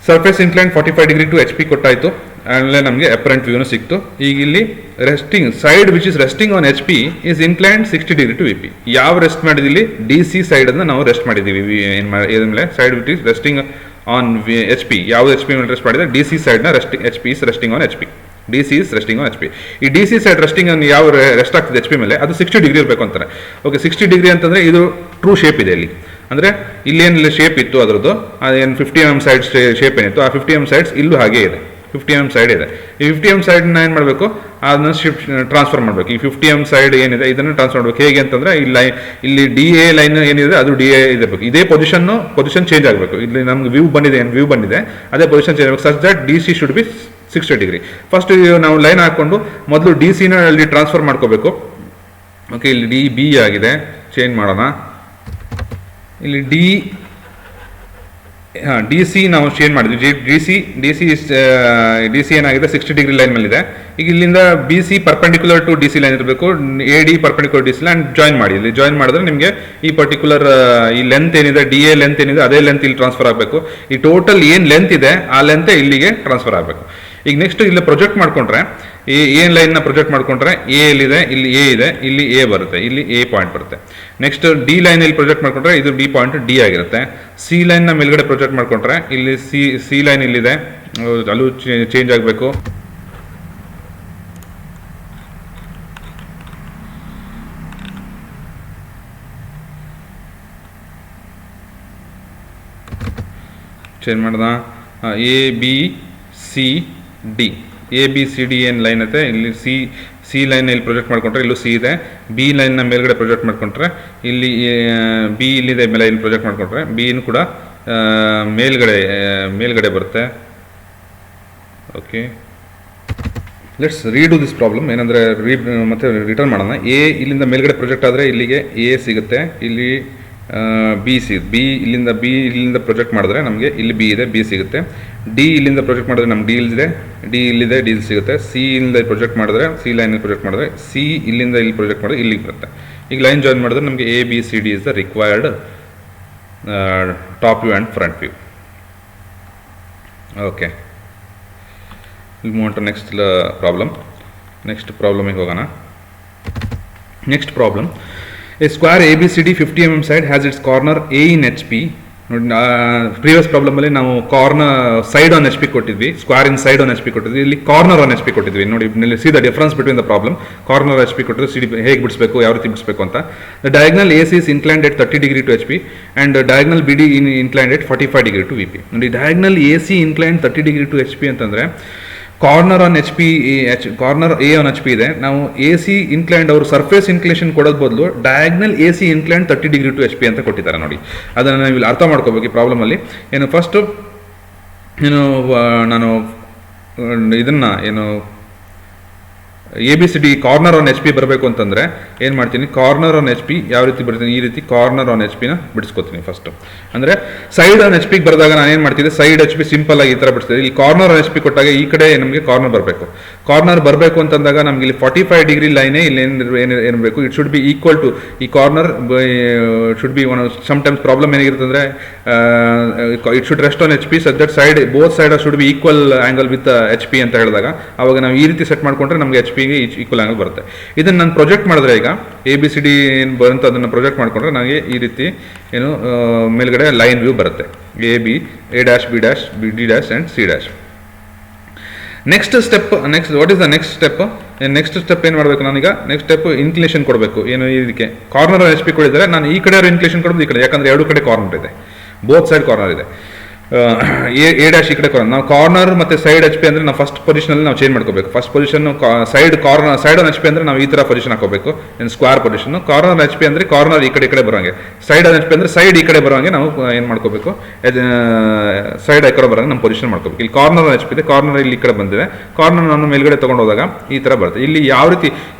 surface incline 45 degree to HP ಕೊಟ್ಟಾಯಿತು, ಆಮೇಲೆ ನಮಗೆ ಅಪರೆಂಟ್ ವ್ಯೂನು ಸಿಕ್ತು. ಈಗ ಇಲ್ಲಿ resting side which is resting on HP is inclined 60 degree to VP. ಯಾವ ರೆಸ್ಟ್ ಮಾಡಿದಿಲ್ಲಿ DC ಸೈಡನ್ನು ನಾವು ರೆಸ್ಟ್ ಮಾಡಿದ್ದೀವಿ. ಏನು ಮೇಲೆ side which is resting on HP, ಯಾವುದು HP ಮೇಲೆ ರೆಸ್ಟ್ ಮಾಡಿದರೆ DC ಸೈಡ್ನ HP is resting on HP. DC is resting on HP. ಈ DC ಸೈಡ್ ರೆಸ್ಟಿಂಗ್ ಅನ್ನು ಯಾವ ರೆಸ್ಟ್ ಆಗ್ತಿದೆ HP ಮೇಲೆ ಅದು 60 ಡಿಗ್ರಿ ಇರಬೇಕು ಅಂತಾರೆ. ಓಕೆ, 60 ಡಿಗ್ರಿ ಅಂತಂದರೆ ಇದು ಟ್ರೂ ಶೇಪ್ ಇದೆ ಇಲ್ಲಿ. ಅಂದರೆ ಇಲ್ಲೇನು ಶೇಪ್ ಇತ್ತು ಅದರದ್ದು, ಅದೇನು 50 mm ಸೈಡ್ ಶೇಪ್ ಏನಿತ್ತು, ಆ 50 mm ಸೈಡ್ಸ್ ಇಲ್ಲೂ ಹಾಗೆ ಇದೆ, 50 mm ಸೈಡ್ ಇದೆ. ಈ 50 mm ಸೈಡ್ನ ಏನು ಮಾಡಬೇಕು, ಅದನ್ನ ಟ್ರಾನ್ಸ್ಫರ್ ಮಾಡಬೇಕು. ಈ 50 mm ಸೈಡ್ ಏನಿದೆ ಇದನ್ನು ಟ್ರಾನ್ಸ್ಫರ್ ಮಾಡಬೇಕು. ಹೇಗೆ ಅಂತಂದರೆ ಇಲ್ಲಿ DA ಲೈನ್ ಏನಿದೆ ಅದು DA ಇರಬೇಕು. ಇದೇ ಪೊಸಿಷನ್ ಚೇಂಜ್ ಆಗಬೇಕು. ಇಲ್ಲಿ ನಮ್ಗೆ ವ್ಯೂ ಬಂದಿದೆ ಅದೇ ಪೊಸಿಷನ್ ಚೇಂಜ್ ಆಗಬೇಕು. Such that DC should be 60 degree. First ನಾವು ಲೈನ್ ಹಾಕ್ಕೊಂಡು ಮೊದಲು DCನ ಅಲ್ಲಿ ಟ್ರಾನ್ಸ್ಫರ್ ಮಾಡ್ಕೋಬೇಕು. ಓಕೆ, ಇಲ್ಲಿ DB ಆಗಿದೆ, ಚೇಂಜ್ ಮಾಡೋಣ. ಇಲ್ಲಿ DC ನಾವು ಚೇಂಜ್ ಮಾಡಿದ್ವಿ. DC ಏನಾಗಿದೆ 60 ಡಿಗ್ರಿ ಲೈನ್ ಮೇಲಿದೆ. ಈಗ ಇಲ್ಲಿಂದ BC perpendicular to DC line ಇರಬೇಕು, AD perpendicular DC line join ಮಾಡಿ. ಇಲ್ಲಿ ಜಾಯಿನ್ ಮಾಡಿದ್ರೆ ನಿಮಗೆ ಈ ಪರ್ಟಿಕ್ಯುಲರ್ ಈ ಲೆಂತ್ ಏನಿದೆ, DA ಲೆಂತ್ ಏನಿದೆ ಅದೇ ಲೆಂತ್ ಇಲ್ಲಿ ಟ್ರಾನ್ಸ್ಫರ್ ಆಗಬೇಕು. ಈ ಟೋಟಲ್ ಏನು ಲೆಂತ್ ಇದೆ ಆ ಲೆಂತ್ ಇಲ್ಲಿಗೆ ಟ್ರಾನ್ಸ್ಫರ್ ಆಗಬೇಕು. ಈಗ ನೆಕ್ಸ್ಟ್ ಇಲ್ಲಿ ಪ್ರೊಜೆಕ್ಟ್ ಮಾಡ್ಕೊಂಡ್ರೆ ಏನು ಲೈನ್ನ ಪ್ರೊಜೆಕ್ಟ್ ಮಾಡ್ಕೊಂಡ್ರೆ A ಎಲ್ಲಿದೆ, ಇಲ್ಲಿ A ಇದೆ, ಇಲ್ಲಿ A ಬರುತ್ತೆ, ಇಲ್ಲಿ A ಪಾಯಿಂಟ್ ಬರುತ್ತೆ. ನೆಕ್ಸ್ಟ್ D ಲೈನಲ್ಲಿ ಪ್ರೊಜೆಕ್ಟ್ ಮಾಡ್ಕೊಂಡ್ರೆ ಇದು D ಪಾಯಿಂಟ್ D ಆಗಿರುತ್ತೆ. C ಲೈನ್ನ ಮೇಲ್ಗಡೆ ಪ್ರೊಜೆಕ್ಟ್ ಮಾಡ್ಕೊಂಡ್ರೆ ಇಲ್ಲಿ C ಲೈನ್ ಇಲ್ಲಿದೆ, ಅಲ್ಲೂ ಚೇಂಜ್ ಆಗಬೇಕು. ಚೇಂಜ್ ಮಾಡ್ದ. ABCD ಏನು ಲೈನ್ ಐತೆ, ಇಲ್ಲಿ ಸಿ ಲೈನ್ ಇಲ್ಲಿ ಪ್ರೊಜೆಕ್ಟ್ ಮಾಡ್ಕೊಂಡ್ರೆ ಇಲ್ಲೂ C ಇದೆ. B ಲೈನ್ನ ಮೇಲ್ಗಡೆ ಪ್ರೊಜೆಕ್ಟ್ ಮಾಡ್ಕೊಂಡ್ರೆ ಇಲ್ಲಿ B ಇಲ್ಲಿದೆ, ಮೇಲೆ ಇಲ್ಲಿ ಪ್ರೊಜೆಕ್ಟ್ ಮಾಡ್ಕೊಂಡ್ರೆ B ಕೂಡ ಮೇಲ್ಗಡೆ ಬರುತ್ತೆ. Okay, let's reed this problem. ಏನಂದರೆ ಮತ್ತೆ ರಿಟರ್ನ್ ಮಾಡೋಣ. ಇಲ್ಲಿಂದ ಮೇಲ್ಗಡೆ ಪ್ರೊಜೆಕ್ಟ್ ಆದರೆ ಇಲ್ಲಿಗೆ A ಸಿಗುತ್ತೆ, ಇಲ್ಲಿ B ಇಲ್ಲಿಂದ ಪ್ರೊಜೆಕ್ಟ್ ಮಾಡಿದ್ರೆ ನಮಗೆ ಇಲ್ಲಿ B ಇದೆ, B ಸಿಗುತ್ತೆ. D ಇಲ್ಲಿಂದ ಪ್ರೊಜೆಕ್ಟ್ ಮಾಡಿದ್ರೆ ನಮ್ಗೆ D ಸಿಗುತ್ತೆ. C ಇಂದ ಪ್ರೊಜೆಕ್ಟ್ ಮಾಡಿದ್ರೆ C ಲೈನ್ ಪ್ರೊಜೆಕ್ಟ್ ಮಾಡಿದ್ರೆ C ಇಲ್ಲಿಂದ ಇಲ್ಲಿ ಪ್ರೊಜೆಕ್ಟ್ ಮಾಡಿದ್ರೆ ಇಲ್ಲಿಗೆ ಬರುತ್ತೆ. ಈಗ ಲೈನ್ ಜಾಯಿನ್ ಮಾಡಿದ್ರೆ ನಮಗೆ ABCD is the required top view and front view. Okay, move to next problem. Next ಪ್ರಾಬ್ಲಮಿಗೆ ಹೋಗೋಣ. Next problem, a square ABCD 50 mm side has its corner A in HP. ನೋಡಿ, ಪ್ರೀವಿಯಸ್ ಪ್ರಾಬ್ಲಮಲ್ಲಿ ನಾವು ಸೈಡ್ ಆನ್ HP ಕೊಟ್ಟಿದ್ವಿ, square in side on HP ಕೊಟ್ಟಿದ್ವಿ. ಇಲ್ಲಿ corner on HP ಕೊಟ್ಟಿದ್ವಿ. ನೋಡಿ, ಇಲ್ಲಿ C the difference between the problem. Corner HP ಕೊಟ್ಟಿದ್ದು CD ಹೇಗೆ ಬಿಡಿಸಬೇಕು, ಯಾವ ರೀತಿ ಬಿಡಿಸಬೇಕು ಅಂತ. The diagonal AC is inclined at 30 degree to HP and diagonal BD inclined at 45 degree to VP. ನೋಡಿ, diagonal AC inclined 30 degree to HP ಅಂತಂದರೆ corner on corner A on HP ಇದೆ. ನಾವು AC ಇನ್ಕ್ಲೈಂಡ್ ಅವರು surface inclination ಕೊಡೋದು ಬದಲು diagonal AC inclined 30 degree to HP ಅಂತ ಕೊಟ್ಟಿದ್ದಾರೆ. ನೋಡಿ, ಅದನ್ನು ನಾವು ಇಲ್ಲಿ ಅರ್ಥ ಮಾಡ್ಕೋಬೇಕು. ಈ ಪ್ರಾಬ್ಲಮಲ್ಲಿ ಫಸ್ಟು ನಾನು ಇದನ್ನು ABCD ಕಾರ್ನರ್ ಆನ್ HP ಬರಬೇಕು ಅಂತಂದರೆ ಏನು ಮಾಡ್ತೀನಿ, ಕಾರ್ನರ್ ಆನ್ HP ಯಾವ ರೀತಿ ಬರ್ತೀನಿ, ಈ ರೀತಿ ಕಾರ್ನರ್ ಆನ್ HP ಬಿಡಿಸ್ಕೊತೀನಿ ಫಸ್ಟು. ಅಂದರೆ ಸೈಡ್ ಆನ್ HP ಬರೆದಾಗ ನಾನು ಏನು ಮಾಡ್ತಿದ್ದೆ, ಸೈಡ್ HP ಸಿಂಪಲ್ ಆಗಿ ಈ ಥರ ಬಿಡಿಸ್ತಿದ್ದೆ. ಇಲ್ಲಿ ಕಾರ್ನರ್ ಆನ್ HP ಕೊಟ್ಟಾಗ ಈ ಕಡೆ ನಮಗೆ ಕಾರ್ನರ್ ಬರಬೇಕು ಅಂತಂದಾಗ ನಮಗೆ ಇಲ್ಲಿ 45 ಡಿಗ್ರಿ ಲೈನೇ ಇಲ್ಲಿ ಏನು ಬೇಕು, it should be equal to ಈ corner should be sometimes problem ಏನಾಗಿರುತ್ತೆ ಅಂದರೆ it should rest on HP such that both side should be equal angle with HP ಅಂತ ಹೇಳಿದಾಗ ಅವಾಗ ನಾವು ಈ ರೀತಿ ಸೆಟ್ ಮಾಡ್ಕೊಂಡ್ರೆ ನಮಗೆ HP ಈಕ್ವಲ್ ಆಂಗಲ್ ಬರುತ್ತೆ. ಇದನ್ನು ನಾನು ಪ್ರೊಜೆಕ್ಟ್ ಮಾಡಿದ್ರೆ ಈಗ ABCD ಏನು ಬರುತ್ತೆ ಅದನ್ನು ಪ್ರೊಜೆಕ್ಟ್ ಮಾಡಿಕೊಂಡ್ರೆ ನನಗೆ ಈ ರೀತಿ ಮೇಲ್ಗಡೆ ಲೈನ್ ವ್ಯೂ ಬರುತ್ತೆ. AB, A', B', D' and C'. Next what is the next step ಏನು ಮಾಡಬೇಕು ನಾನೀಗ? ನೆಕ್ಸ್ಟ್ ಸ್ಟೆಪ್ ಇನ್ಕ್ಲೇಷನ್ ಕೊಡಬೇಕು. ಇದಕ್ಕೆ ಕಾರ್ನರ್ HP ಕೊಡಿದರೆ ನಾನು ಈ ಕಡೆ ಇನ್ಕ್ಲೇಷನ್ ಕೊಡೋದು ಈ ಕಡೆ, ಯಾಕಂದರೆ ಎರಡು ಕಡೆ ಕಾರ್ನರ್ ಇದೆ, ಬೋತ್ ಸೈಡ್ ಕಾರ್ನರ್ ಇದೆ. A' ಈ ಕಡೆ ಕಾರ್ನರ್. ನಾವು ಕಾರ್ನರ್ ಮತ್ತು ಸೈಡ್ HP ಅಂದರೆ ನಾವು ಫಸ್ಟ್ ಪೊಸಿಷನಲ್ಲಿ ನಾವು ಚೇಂಜ್ ಮಾಡ್ಕೋಬೇಕು. First position side on HP ಅಂದರೆ ನಾವು ಈ ಥರ ಪೊಸಿಷನ್ ಹಾಕೋಬೇಕು, ಸ್ಕ್ವೇರ್ ಪೊಸಿಷನ್. ಕಾರ್ನರ್ HP ಅಂದರೆ ಕಾರ್ನರ್ ಈ ಕಡೆ ಬರೋಂಗೆ, ಸೈಡ್ ಆನ್ HP ಅಂದರೆ ಸೈಡ್ ಈ ಕಡೆ ಬರೋಂಗೆ ನಾವು ಏನು ಮಾಡ್ಕೋಬೇಕು, ಸೈಡ್ ಈ ಕಡೆ ಬರೋಂಗೆ ನಮ್ಮ ಪೊಸಿಷನ್ ಮಾಡ್ಕೋಬೇಕು. ಇಲ್ಲಿ ಕಾರ್ನರ್ ಆನ್ HP ಇದೆ, ಕಾರ್ನರ್ ಇಲ್ಲಿ ಈ ಕಡೆ ಬಂದಿದೆ. ಕಾರ್ನರ್ ನಾನು ಮೇಲ್ಗಡೆ ತೊಗೊಂಡು ಹೋದಾಗ ಈ ಥರ ಬರುತ್ತೆ. ಇಲ್ಲಿ ಯಾವ ರೀತಿ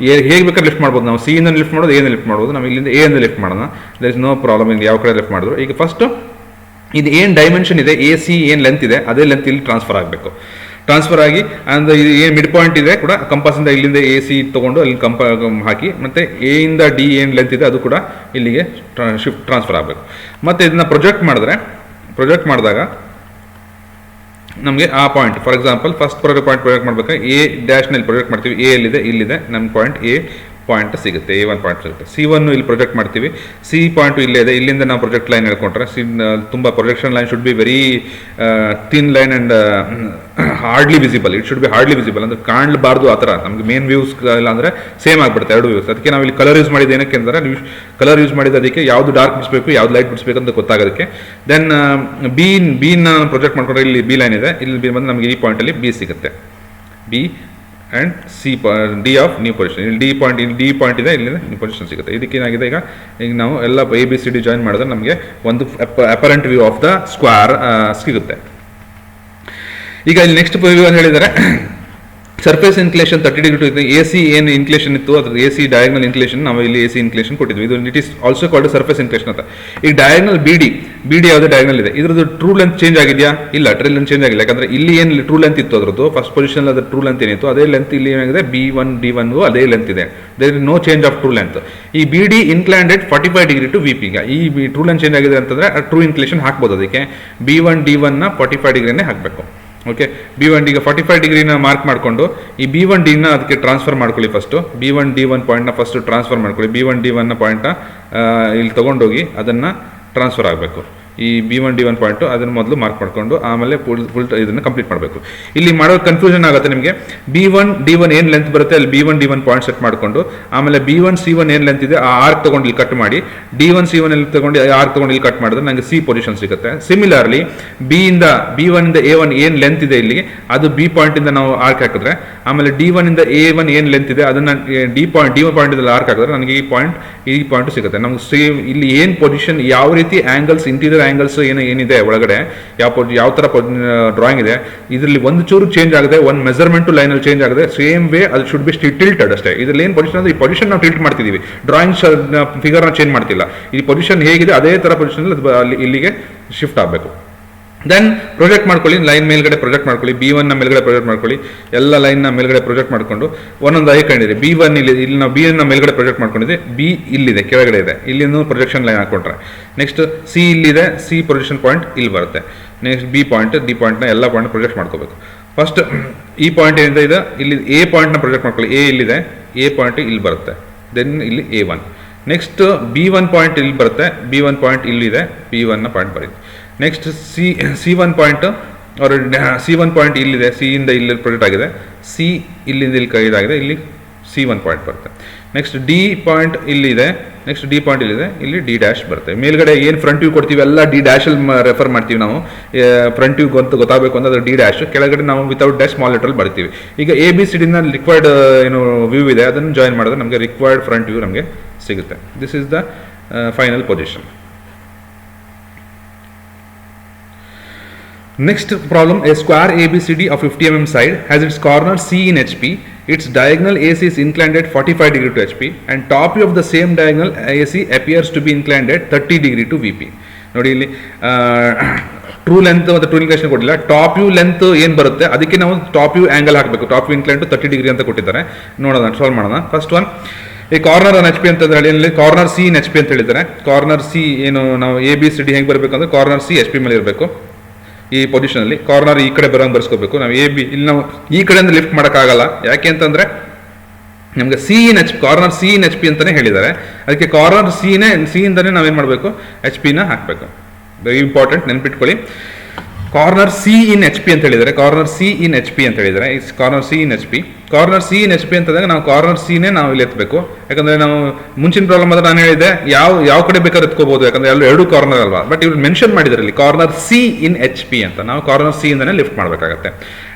ಹೇಗೆ ಬೇಕಾದ್ರೆ ಲಿಫ್ಟ್ ಮಾಡ್ಬೋದು, ನಾವು C ಇಂದ ಲಿಫ್ಟ್ ಮಾಡೋದು, A ಲಿಫ್ಟ್ ಮಾಡ್ಬೋದು. ನಾವು ಇಲ್ಲಿಂದ A ಇಂದ ಲಿಫ್ಟ್ ಮಾಡೋಣ, ದರ್ ಇಸ್ ನೋ ಪ್ರಾಬ್ಲಮ್. ಇಲ್ಲಿ ಯಾವ ಕಡೆ ಲಿಫ್ಟ್ ಮಾಡಿದ್ರು. ಈಗ ಫಸ್ಟು ಇದು ಏನು ಡೈಮೆನ್ಷನ್ ಇದೆ, AC ಏನು ಲೆಂತ್ ಇದೆ ಅದೇ ಲೆಂತ್ ಇಲ್ಲಿ ಟ್ರಾನ್ಸ್ಫರ್ ಆಗಬೇಕು. ಟ್ರಾನ್ಸ್ಫರ್ ಆಗಿ ಅಂದರೆ ಏನು ಮಿಡ್ ಪಾಯಿಂಟ್ ಇದೆ ಕೂಡ ಕಂಪಾಸಿಂದ ಇಲ್ಲಿಂದ ಎ ಸಿ ತೊಗೊಂಡು ಅಲ್ಲಿ ಹಾಕಿ ಮತ್ತು ಎ ಇಂದ ಡಿ ಏನು ಲೆಂತ್ ಇದೆ ಅದು ಕೂಡ ಇಲ್ಲಿಗೆ ಟ್ರಾನ್ಸ್ಫರ್ ಆಗಬೇಕು. ಮತ್ತು ಇದನ್ನು ಪ್ರೊಜೆಕ್ಟ್ ಮಾಡಿದಾಗ ನಮಗೆ ಆ point, for example first project ಮಾಡಬೇಕಾದ್ರೆ ಎ ಡ್ಯಾಶ್ನಲ್ಲಿ ಪ್ರೊಜೆಕ್ಟ್ ಮಾಡ್ತೀವಿ, ಎ ಎಲ್ಲಿದೆ ಇಲ್ಲಿದೆ ನಮ್ಮ ಪಾಯಿಂಟ್ ಎ ಪಾಯಿಂಟ್ ಸಿಗುತ್ತೆ, A1 ಪಾಯಿಂಟ್ ಸಿಗುತ್ತೆ. C1 ಇಲ್ಲಿ ಪ್ರೊಜೆಕ್ಟ್ ಮಾಡ್ತೀವಿ, ಸಿ ಪಾಯಿಂಟು ಇಲ್ಲೇ ಇದೆ, ಇಲ್ಲಿಂದ ನಾವು ಪ್ರೊಜೆಕ್ಟ್ ಲೈನ್ ಹೇಳ್ಕೊಂಡ್ರೆ ತುಂಬ projection line should be very thin line and hardly visible. It should B hardly visible, ಅಂದರೆ ಕಾಣಬಾರ್ದು ಆ ಥರ. ನಮಗೆ ಮೇನ್ ವ್ಯೂಸ್ ಇಲ್ಲ ಅಂದರೆ ಸೇಮ್ ಆಗಿಬಿಡುತ್ತೆ ಎರಡು ವ್ಯೂಸ್. ಅದಕ್ಕೆ ನಾವು ಇಲ್ಲಿ ಕಲರ್ ಯೂಸ್ ಮಾಡಿದ್ದು ಏನಕ್ಕೆ ಅಂದರೆ, ನೀವು ಕಲರ್ ಯೂಸ್ ಮಾಡಿದ ಅದಕ್ಕೆ ಯಾವುದು ಡಾರ್ಕ್ ಬಿಡಿಸ್ಬೇಕು ಯಾವ್ದು ಲೈಟ್ ಬಿಡಿಸ್ಬೇಕು ಅಂತ ಗೊತ್ತಾಗೋದಕ್ಕೆ. ದೆನ್ ಬೀನ ಪ್ರೊಜೆಕ್ಟ್ ಮಾಡ್ಕೊಂಡ್ರೆ ಇಲ್ಲಿ ಬಿ ಲೈನ್ ಇದೆ, ಇಲ್ಲಿ ಬಿ ಬಂದು ನಮಗೆ ಈ ಪಾಯಿಂಟಲ್ಲಿ ಬಿ ಸಿಗುತ್ತೆ, B and C D of new position. ಇಲ್ಲಿ ಡಿ ಪಾಯಿಂಟ್ ಇದೆ, ಇಲ್ಲಿಂದ ನ್ಯೂ ಪೊಸಿಷನ್ ಸಿಗುತ್ತೆ. ಇದಕ್ಕೇನಾಗಿದೆ, ಈಗ ನಾವು ಎಲ್ಲ ABCD ಜಾಯಿನ್ ಮಾಡಿದ್ರೆ ನಮಗೆ ಒಂದು apparent view of the square ಸಿಗುತ್ತೆ. ಈಗ ಇಲ್ಲಿ ನೆಕ್ಸ್ಟ್ ವ್ಯೂ ಅಂತ ಹೇಳಿದರೆ surface inclination 30 degree to AC ಏನು ಇನ್ಕ್ಲೇಷನ್ ಇತ್ತು ಅದ್ರ AC ಡಯಾಗ್ನಲ್ ಇನ್ಕ್ಲೇಷನ್ ನಾವು ಇಲ್ಲಿ AC ಇನ್ಕ್ಲೇಷನ್ ಕೊಟ್ಟಿದ್ವಿ. ಇದು it is also called surface inclination ಅಂತ. ಈಗ ಡಯಾಗ್ನಲ್ BD ಯಾವುದೇ ಡಯಾಗ್ನಲ್ ಇದೆ, ಇದ್ರದ್ದು ಟ್ರೂ ಲೆಂತ್ ಚೇಂಜ್ ಆಗಿದೆಯಾ? ಇಲ್ಲ, ಟ್ರೂ ಲೆಂತ್ ಚೇಂಜ್ ಆಗಿಲ್ಲ. ಯಾಕಂದ್ರೆ ಇಲ್ಲಿ ಏನು ಟ್ರೂ ಲೆಂತ್ ಇತ್ತು ಅದ್ರದ್ದು ಫಸ್ಟ್ ಪೊಸಿಷನ್ ಅದ್ರ ಟ್ರೂ ಲೆಂತ್ ಏನಿತ್ತು ಅದೇ ಲೆಂತ್ ಇಲ್ಲಿ ಏನಾಗಿದೆ, B1 D1 ಅದೇ ಲೆಂತ್ ಇದೆ. There is no change of true length. ಈ BD inclined 45 degree to VP. ಈಗ ಈ ಟ್ರೂ ಲೆಂತ್ ಚೇಂಜ್ ಆಗಿದೆ ಅಂತಂದ್ರೆ ಟ್ರೂ ಇನ್ಕ್ಲೇಷನ್ ಹಾಕ್ಬೋದು. ಅದಕ್ಕೆ B1 D1 ನ 45 ಡಿಗ್ರಿನೇ ಹಾಕಬೇಕು. ಓಕೆ, B1 ಈಗ 45 ಡಿಗ್ರಿನ ಮಾರ್ಕ್ ಮಾಡಿಕೊಂಡು ಈ B1 Dನ ಅದಕ್ಕೆ ಟ್ರಾನ್ಸ್ಫರ್ ಮಾಡ್ಕೊಳ್ಳಿ. ಫಸ್ಟು B1 D1 ಪಾಯಿಂಟ್ನ ಫಸ್ಟ್ ಟ್ರಾನ್ಸ್ಫರ್ ಮಾಡ್ಕೊಳ್ಳಿ. B1 D1 ನ ಪಾಯಿಂಟ್ನ ಇಲ್ಲಿ ತೊಗೊಂಡೋಗಿ ಅದನ್ನು ಟ್ರಾನ್ಸ್ಫರ್ ಆಗಬೇಕು. ಈ B1 D1 ಪಾಯಿಂಟು ಅದನ್ನು ಮೊದಲು ಮಾರ್ಕ್ ಮಾಡಿಕೊಂಡು ಆಮೇಲೆ ಫುಲ್ ಇದನ್ನು ಕಂಪ್ಲೀಟ್ ಮಾಡಬೇಕು. ಇಲ್ಲಿ ಮಾಡೋ ಕನ್ಫ್ಯೂಷನ್ ಆಗುತ್ತೆ ನಿಮಗೆ. B1 D1 ಏನು ಲೆಂತ್ ಬರುತ್ತೆ ಅಲ್ಲಿ B1 D1 ಪಾಯಿಂಟ್ ಸೆಟ್ ಮಾಡಿಕೊಂಡು ಆಮೇಲೆ B1 C1 ಏನು ಲೆಂತ್ ಇದೆ ಆ ಆರ್ಕ್ ತೊಗೊಂಡು ಇಲ್ಲಿ ಕಟ್ ಮಾಡಿ D1 C1 ಇಲ್ಲಿ ತೊಗೊಂಡು ಆರ್ಕ್ ತೊಗೊಂಡು ಇಲ್ಲಿ ಕಟ್ ಮಾಡಿದ್ರೆ ನನಗೆ C ಪೊಸಿಷನ್ ಸಿಗುತ್ತೆ. ಸಿಮಿಲರ್ಲಿ B1 ಇಂದ A1 ಏನು ಲೆಂತ್ ಇದೆ ಇಲ್ಲಿ ಅದು B ಪಾಯಿಂಟಿಂದ ನಾವು ಆರ್ಕ್ ಹಾಕಿದ್ರೆ ಆಮೇಲೆ D1 ಇಂದ A1 ಏನು ಲೆಂತ್ ಇದೆ ಅದನ್ನು D ಪಾಯಿಂಟ್ ಆರ್ಕ್ ಹಾಕಿದ್ರೆ ನನಗೆ ಈ ಪಾಯಿಂಟ್ ಸಿಗುತ್ತೆ. ನಮ್ಗೆ ಸೇಮ್ ಇಲ್ಲಿ ಏನು ಪೊಸಿಷನ್ ಯಾವ ರೀತಿ ಆ್ಯಂಗಲ್ಸ್ ಇಂಟೀರಿಯರ್ ಆ್ಯಂಗಲ್ಸ್ ಏನಿದೆ ಒಳಗಡೆ ಯಾವ ಥರ ಡ್ರಾಯಿಂಗ್ ಇದೆ ಇದರಲ್ಲಿ ಒಂದು ಚೂರು ಚೇಂಜ್ ಆಗಿದೆ, ಒಂದು ಮೆಜರ್ಮೆಂಟು ಲೈನಲ್ಲಿ ಚೇಂಜ್ ಆಗಿದೆ, ಸೇಮ್ ವೇ ಅದು ಶುಡ್ ಬಿ ಟಿಲ್ಟೆಡ್ ಅಷ್ಟೇ. ಇದರಲ್ಲಿ ಏನು ಪೊಸಿಷನ್ ಅಂದರೆ ಈ ಪೊಸಿಷನ್ ನಾವು ಟಿಲ್ಟ್ ಮಾಡ್ತಿದ್ದೀವಿ, ಡ್ರಾಯಿಂಗ್ ಫಿಗರ್ನ ಚೇಂಜ್ ಮಾಡ್ತಿಲ್ಲ. ಈ ಪೊಸಿಷನ್ ಹೇಗಿದೆ ಅದೇ ಥರ ಪೊಸಿಷನ್ ಅಲ್ಲಿ ಇಲ್ಲಿಗೆ ಶಿಫ್ಟ್ ಆಗಬೇಕು. ದೆನ್ ಪ್ರೊಜೆಕ್ಟ್ ಮಾಡ್ಕೊಳ್ಳಿ, ಲೈನ್ ಮೇಲ್ಗಡೆ ಪ್ರೊಜೆಕ್ಟ್ ಮಾಡ್ಕೊಳ್ಳಿ, B1 ನ ಮೇಲ್ಗಡೆ ಪ್ರೊಜೆಕ್ಟ್ ಮಾಡ್ಕೊಳ್ಳಿ, ಎಲ್ಲ ಲೈನ್ನ ಮೇಲ್ಗಡೆ ಪ್ರೊಜೆಕ್ಟ್ ಮಾಡಿಕೊಂಡು ಒಂದೊಂದು ಐಕೊಂಡಿದೆ. B1 ಇಲ್ಲಿ ನಾವು B1 ನ ಮೇಲ್ಗಡೆ ಪ್ರೊಜೆಕ್ಟ್ ಮಾಡ್ಕೊಂಡಿದೆ, B ಇಲ್ಲಿದೆ ಕೆಳಗಡೆ ಇದೆ, ಇಲ್ಲಿಂದ ಪ್ರೊಜೆಕ್ಷನ್ ಲೈನ್ ಹಾಕೊಂಡ್ರೆ ನೆಕ್ಸ್ಟ್ C ಇಲ್ಲಿದೆ, C ಪೊಸಿಷನ್ ಪಾಯಿಂಟ್ ಇಲ್ಲಿ ಬರುತ್ತೆ. ನೆಕ್ಸ್ಟ್ B ಪಾಯಿಂಟ್ D ಪಾಯಿಂಟ್ನ ಎಲ್ಲ ಪಾಯಿಂಟ್ ಪ್ರೊಜೆಕ್ಟ್ ಮಾಡ್ಕೋಬೇಕು. ಫಸ್ಟ್ ಈ ಪಾಯಿಂಟ್ ಏನಿದೆ ಇದೆ ಇಲ್ಲಿ A ಪಾಯಿಂಟ್ನ ಪ್ರೊಜೆಕ್ಟ್ ಮಾಡ್ಕೊಳ್ಳಿ, A ಇಲ್ಲಿದೆ, A ಪಾಯಿಂಟ್ ಇಲ್ಲಿ ಬರುತ್ತೆ, ದೆನ್ ಇಲ್ಲಿ A1. ನೆಕ್ಸ್ಟ್ B1 ಪಾಯಿಂಟ್ ಇಲ್ಲಿ ಬರುತ್ತೆ, B1 ಪಾಯಿಂಟ್ ಇಲ್ಲಿದೆ, B1 ನ ಪಾಯಿಂಟ್ ಬರೀತಿ. Next C1 point C1 point ಇಲ್ಲಿದೆ, C ಇಂದ ಇಲ್ಲಿ ಪ್ರೊಜೆಕ್ಟ್ ಆಗಿದೆ, C ಇಲ್ಲಿಂದ ಇಲ್ಲಿ ಇದಾಗಿದೆ, ಇಲ್ಲಿ C1 ಪಾಯಿಂಟ್ ಬರುತ್ತೆ. ನೆಕ್ಸ್ಟ್ D ಪಾಯಿಂಟ್ ಇಲ್ಲಿದೆ, ನೆಕ್ಸ್ಟ್ D ಪಾಯಿಂಟ್ ಇಲ್ಲಿದೆ, ಇಲ್ಲಿ D ಡ್ಯಾಶ್ ಬರುತ್ತೆ. ಮೇಲ್ಗಡೆ ಏನು ಫ್ರಂಟ್ ವ್ಯೂ ಕೊಡ್ತೀವಿ ಎಲ್ಲ D ಡ್ಯಾಶಲ್ಲಿ ರೆಫರ್ ಮಾಡ್ತೀವಿ ನಾವು. ಫ್ರಂಟ್ ವ್ಯೂ ಗೊತ್ತಾಗಬೇಕು ಅಂದ್ರೆ ಅದು D ಡ್ಯಾಶ್, ಕೆಳಗಡೆ ನಾವು ವಿತೌಟ್ ಡ್ಯಾಶ್ ಸ್ಮಾಲ್ ಲೆಟರಲ್ಲಿ ಬರ್ತೀವಿ. ಈಗ ABCDನ ರಿಕ್ವೈರ್ಡ್ ಏನು ವ್ಯೂ ಇದೆ ಅದನ್ನು ಜಾಯಿನ್ ಮಾಡಿದ್ರೆ ನಮಗೆ ರಿಕ್ವೈರ್ಡ್ ಫ್ರಂಟ್ ವ್ಯೂ ನಮಗೆ ಸಿಗುತ್ತೆ. This is the final position. Next problem, a square ABCD of 50 mm side has its corner C in HP, its diagonal AC is inclined at 45 degree to HP and top view of the same diagonal AC appears to be inclined at 30 degree to VP. ನೋಡಿ ಇಲ್ಲಿ true length ಮತ್ತು true inclination ಕೊಟ್ಟಿಲ್ಲ, top view length ಏನು ಬರುತ್ತೆ ಅದಕ್ಕೆ ನಾವು top view angle ಹಾಕಬೇಕು. Top view incline to 30 degree ಅಂತ ಕೊಟ್ಟಿದ್ದಾರೆ. ನೋಡೋಣ, ಸಾಲ್ವ್ ಮಾಡೋಣ. ಫಸ್ಟ್ ಒನ್, ಈ ಕಾರ್ನರ್ ಅನ್ HP ಅಂತ ಹೇಳಿ ಕಾರ್ನರ್ C ಇನ್ HP ಅಂತ ಹೇಳಿದ್ದಾರೆ. ಕಾರ್ನರ್ C ಏನು ನಾವು ABCD ಹೆಂಗೆ ಬರಬೇಕಂದ್ರೆ ಕಾರ್ನರ್ C HP ಮೇಲೆ ಇರಬೇಕು. ಈ ಪೊಸಿಷನಲ್ಲಿ ಕಾರ್ನರ್ ಈ ಕಡೆ ಬರೋಂಗೆ ಬರ್ಸ್ಕೋಬೇಕು. ನಾವು ಇಲ್ಲಿ ನಾವು ಈ ಕಡೆಯಿಂದ ಲಿಫ್ಟ್ ಮಾಡೋಕ್ಕಾಗಲ್ಲ, ಯಾಕೆ ಅಂತಂದರೆ ನಮಗೆ ಕಾರ್ನರ್ C ಇನ್ HP ಅಂತಲೇ ಹೇಳಿದ್ದಾರೆ. ಅದಕ್ಕೆ ಕಾರ್ನರ್ C ಇಂದನೇ ನಾವೇನು ಮಾಡಬೇಕು, HP ನ ಹಾಕಬೇಕು. ವೆರಿ ಇಂಪಾರ್ಟೆಂಟ್, ನೆನ್ಪಿಟ್ಕೊಳ್ಳಿ. ಕಾರ್ನರ್ C ಇನ್ HP ಅಂತ ಹೇಳಿದ್ದಾರೆ, ಕಾರ್ನರ್ C ಇನ್ HP ಅಂತ ಹೇಳಿದ್ದಾರೆ. ಕಾರ್ನರ್ C ಇನ್ HP ಅಂತಂದಾಗ ನಾವು ಕಾರ್ನರ್ C ನಾವು ಇಲ್ಲಿ ಎತ್ತಬೇಕು. ಯಾಕಂದರೆ ನಾವು ಮುಂಚಿನ ಪ್ರಾಬ್ಲಮ್ ಆದ್ರೆ ನಾನು ಹೇಳಿದೆ ಯಾವ ಕಡೆ ಬೇಕಾದ್ರೆ ಎತ್ಕೋಬಹುದು, ಯಾಕಂದರೆ ಎರಡು ಕಾರ್ನರ್ ಅಲ್ವಾ. ಬಟ್ ಇವ್ರು ಮೆನ್ಷನ್ ಮಾಡಿದ್ದಾರೆ ಇಲ್ಲಿ ಕಾರ್ನರ್ C ಇನ್ HP ಅಂತ. ನಾವು ಕಾರ್ನರ್ C ಇಂದನೇ ಲಿಫ್ಟ್ ಮಾಡಬೇಕಾಗತ್ತೆ.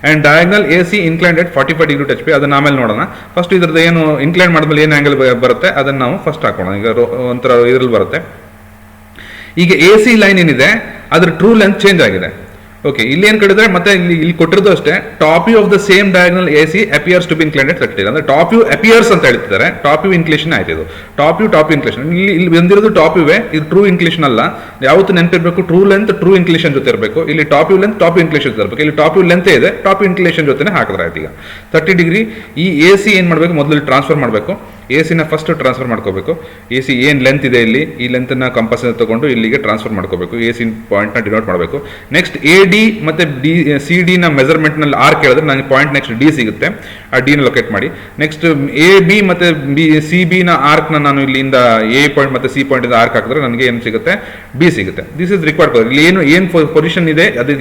And diagonal AC inclined at 45 degree to HP, ಅದನ್ನ ಆಮೇಲೆ ನೋಡೋಣ. ಫಸ್ಟ್ ಇದ್ರದ್ದು ಏನು ಇನ್ಕ್ಲೈನ್ ಮಾಡಿದ್ಮೇಲೆ ಏನು ಆ್ಯಂಗಲ್ ಬರುತ್ತೆ ಅದನ್ನು ನಾವು ಫಸ್ಟ್ ಹಾಕೋಣ. ಈಗ ಒಂಥರ ಇದ್ರಲ್ಲಿ ಬರುತ್ತೆ. ಈಗ AC ಲೈನ್ ಏನಿದೆ ಅದ್ರ ಟ್ರೂ ಲೆಂತ್ ಚೇಂಜ್ ಆಗಿದೆ. ಓಕೆ, ಇಲ್ಲಿ ಏನು ಕಡಿದ್ರೆ ಮತ್ತೆ ಇಲ್ಲಿ ಕೊಟ್ಟಿರೋದು ಅಷ್ಟೇ, top view of the same diagonal A C appears to be inclined at 30 ಅಂದ್ರೆ ಟಾಪ್ ವ್ಯೂ ಅಪಿಯರ್ಸ್ ಅಂತ ಹೇಳ್ತಿದ್ದಾರೆ. ಟಾಪ್ ವ್ಯೂ ಇನ್ಕ್ಲೇಷನ್ ಆಯ್ತು ಇದು. ಟಾಪ್ ವ್ಯೂ ಇನ್ಕ್ಲೇಷನ್ ಇಲ್ಲಿ ಬಂದಿರೋದು ಟಾಪ್ ವ್ಯೂವೇ, ಇದು ಟ್ರೂ ಇನ್ಕ್ಲೇಷನ್ ಅಲ್ಲ. ಯಾವತ್ತು ನೆನಪಿರಬೇಕು, ಟ್ರೂ ಲೆಂತ್ ಟ್ರೂ ಇನ್ಕ್ಲೇಷನ್ ಜೊತೆ ಇರಬೇಕು. ಇಲ್ಲಿ top view length top view inclination ಜೊತೆ ಇರಬೇಕು. ಇಲ್ಲಿ ಟಾಪ್ ವ್ಯೂ ಲೆಂತ್ ಇದೆ, ಟಾಪ್ ವ್ಯೂ ಇನ್ಕ್ಲೇಷನ್ ಜೊತೆ ಹಾಕಿದ್ರೆ ಆಯ್ತು. ಈಗ 30 ಡಿಗ್ರಿ ಈ ಎ ಸಿ ಏನು ಮಾಡಬೇಕು, ಮೊದಲು ಟ್ರಾನ್ಸ್ಫರ್ ಮಾಡಬೇಕು. ಎ ಸಿನ ಫಸ್ಟ್ ಟ್ರಾನ್ಸ್ಫರ್ ಮಾಡ್ಕೋಬೇಕು. ಎ ಸಿ ಏನು ಲೆಂತ್ ಇದೆ ಇಲ್ಲಿ, ಈ ಲೆಂತನ್ನ ಕಂಪಾಸ್ ತಗೊಂಡು ಇಲ್ಲಿಗೆ ಟ್ರಾನ್ಸ್ಫರ್ ಮಾಡ್ಕೋಬೇಕು. ಎ ಸಿ ಪಾಯಿಂಟ್ನ ಡಿನೋಟ್ ಮಾಡಬೇಕು. ನೆಕ್ಸ್ಟ್ ಎ ಡಿ ಮತ್ತು ಡಿ ಸಿ ಡಿನ ಮೆಜರ್ಮೆಂಟ್ನಲ್ಲಿ ಆರ್ ಕೇಳಿದ್ರೆ ನನಗೆ ಪಾಯಿಂಟ್ ನೆಕ್ಸ್ಟ್ ಡಿ ಸಿಗುತ್ತೆ. ಆ ಡಿನ ಲೊಕೇಟ್ ಮಾಡಿ. ನೆಕ್ಸ್ಟ್ ಎ ಬಿ ಮತ್ತು ಸಿ ಬಿನ ಆರ್ಕ್ನ ನಾನು ಇಲ್ಲಿಂದ ಎ ಪಾಯಿಂಟ್ ಮತ್ತು ಸಿ ಪಾಯಿಂಟ್ ಆರ್ಕ್ ಹಾಕಿದ್ರೆ ನನಗೆ ಏನು ಸಿಗುತ್ತೆ, ಬಿ ಸಿಗುತ್ತೆ. This is required. ಇಲ್ಲಿ ಏನು ಪೊಸಿಷನ್ ಇದೆ, ಅದು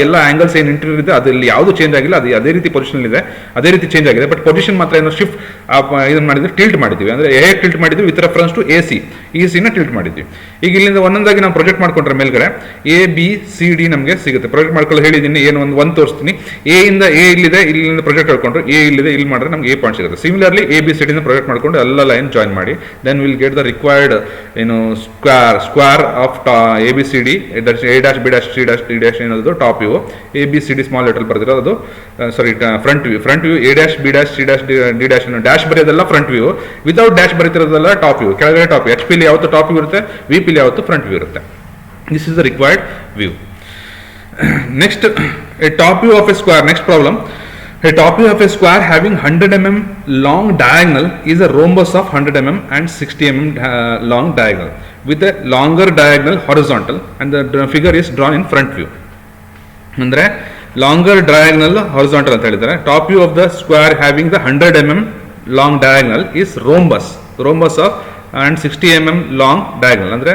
ಎಲ್ಲ ಆಂಗಲ್ಸ್ ಏನು ಇಂಟೀರಿಯರ್ ಇದೆ ಅದಲ್ಲಿ ಯಾವುದು ಚೇಂಜ್ ಆಗಿಲ್ಲ, ಅದು ಅದೇ ರೀತಿ ಪೊಸಿಷನ್ ಇದೆ, ಅದೇ ರೀತಿ ಚೇಂಜ್ ಆಗಿದೆ. ಬಟ್ ಪೊಸಿಷನ್ ಮಾತ್ರ ಏನೋ ಶಿಫ್ಟ್ ಇದನ್ನು ಮಾಡಿದ್ರೆ ಟಿಲ್ಟ್ ಮಾಡಿದ್ವಿ. ಅಂದರೆ ಹೇಗೆ ಟಿಲ್ಟ್ ಮಾಡಿದ್ವಿ, with reference to A C, ಈ ಸಿನ ಟಿಲ್ಟ್ ಮಾಡಿದ್ವಿ. ಈಗ ಇಲ್ಲಿಂದ ಒಂದೊಂದಾಗಿ ನಾವು ಪ್ರೊಜೆಕ್ಟ್ ಮಾಡ್ಕೊಂಡ್ರೆ ಮೇಲ್ಗಡೆ ಎ ಬಿ ಸಿ ಡಿ ನಮಗೆ ಸಿಗುತ್ತೆ. ಪ್ರೊಜೆಕ್ಟ್ ಮಾಡ್ಕೊಳ್ಳೋ ಹೇಳಿದ್ದೀನಿ, ಏನು ಒಂದು ತೋರಿಸ್ತೀನಿ. ಎ ಇಂದ ಎ ಇಲ್ಲಿದೆ, ಇಲ್ಲಿಂದ ಪ್ರೊಜೆಕ್ಟ್ ಹೇಳ್ಕೊಂಡ್ರು ಎ ಇಲ್ಲಿದೆ, ಇಲ್ಲಿ ಮಾಡಿದ್ರೆ ನಮಗೆ ಎ ಪಾಯಿಂಟ್ ಸಿಗುತ್ತೆ. ಸಿಮಿಲರ್ಲಿ ಎ ಬಿ ಸಿ ಡಿನ ಪ್ರೊಜೆಕ್ಟ್ ಮಾಡ್ಕೊಂಡು ಎಲ್ಲ ಲೈನ್ ಜಾಯಿನ್ ಮಾಡಿ, then will get the required ಏನು square of A B C D, A dash B dash C dash D dash ಏನದು top view, A B C D small letter ಬರ್ದಿರೋದು sorry front view, A dash B dash C dash D dash dash ಬರೆಯೋದೆಲ್ಲ front view, without dash ಬರೀತಿರೋದೆಲ್ಲ top view. ಕೆಳಗಡೆ top view, H ಪಿಲಿ ಯಾವತ್ತು top view ಇರುತ್ತೆ, V ಪಿಲಿ ಯಾವತ್ತು front view ಇರುತ್ತೆ. This is the required view. Next, A top view of A square. Next problem, a top view of a square having 100 mm long diagonal is a rhombus of 100 mm and 60 mm long diagonal with a longer diagonal horizontal, and the figure is drawn in front view. ಅಂದ್ರೆ longer diagonal horizontal ಅಂತ ಹೇಳಿದ್ದಾರೆ. Top view of the square having the 100 mm long diagonal is rhombus of and 60 mm long diagonal. ಅಂದರೆ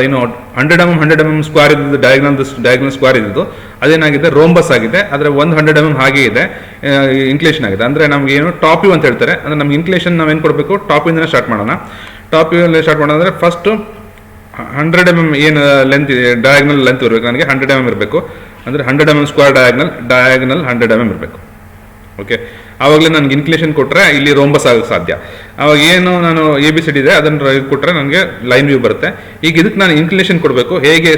ಏನು 100 mm square ಇದ್ದು diagonal square ಇದ್ದು ಅದೇನಾಗಿದೆ, rhombus ಆಗಿದೆ. ಆದರೆ 100 mm ಹಾಗೆ ಇದೆ, ಇನ್ಕ್ಲೇಷನ್ ಆಗಿದೆ. ಅಂದರೆ ನಮ್ಗೆ ಏನು ಟಾಪ್ ವ್ಯೂ ಅಂತ ಹೇಳ್ತಾರೆ. ಅಂದರೆ ನಮ್ಗೆ ಇನ್ಕ್ಲೇಷನ್ ನಾವೇನು ಕೊಡಬೇಕು, ಟಾಪ್ ಇಂದನೇ ಸ್ಟಾರ್ಟ್ ಮಾಡೋಣ. ಟಾಪ್ ವ್ಯೂ ಸ್ಟಾರ್ಟ್ ಮಾಡೋಣ ಅಂದರೆ ಫಸ್ಟು 100 mm ಏನು ಲೆಂತ್ ಇದೆ, ಡಯಾಗ್ನಲ್ ಲೆಂತ್ ಇರಬೇಕು. ನನಗೆ 100 mm ಇರಬೇಕು. ಅಂದರೆ 100 mm ಸ್ಕ್ವೇರ್ ಡಯಾಗ್ನಲ್ 100 mm ಇರಬೇಕು. ಓಕೆ, ಆವಾಗಲೇ ನನಗೆ ಇನ್ಕ್ಲೇಷನ್ ಕೊಟ್ಟರೆ ಇಲ್ಲಿ ರೋಂಬಸ್ ಆಗಕ್ಕೆ ಸಾಧ್ಯ. ಆವಾಗ ಏನು ನಾನು ಎ ಬಿ ಸಿ ಡಿ ಇದೆ ಅದನ್ನು ಕೊಟ್ಟರೆ ನನಗೆ ಲೈನ್ ವ್ಯೂ ಬರುತ್ತೆ. ಈಗ ಇದಕ್ಕೆ ನಾನು ಇನ್ಕ್ಲೇಷನ್ ಕೊಡಬೇಕು. ಹೇಗೆ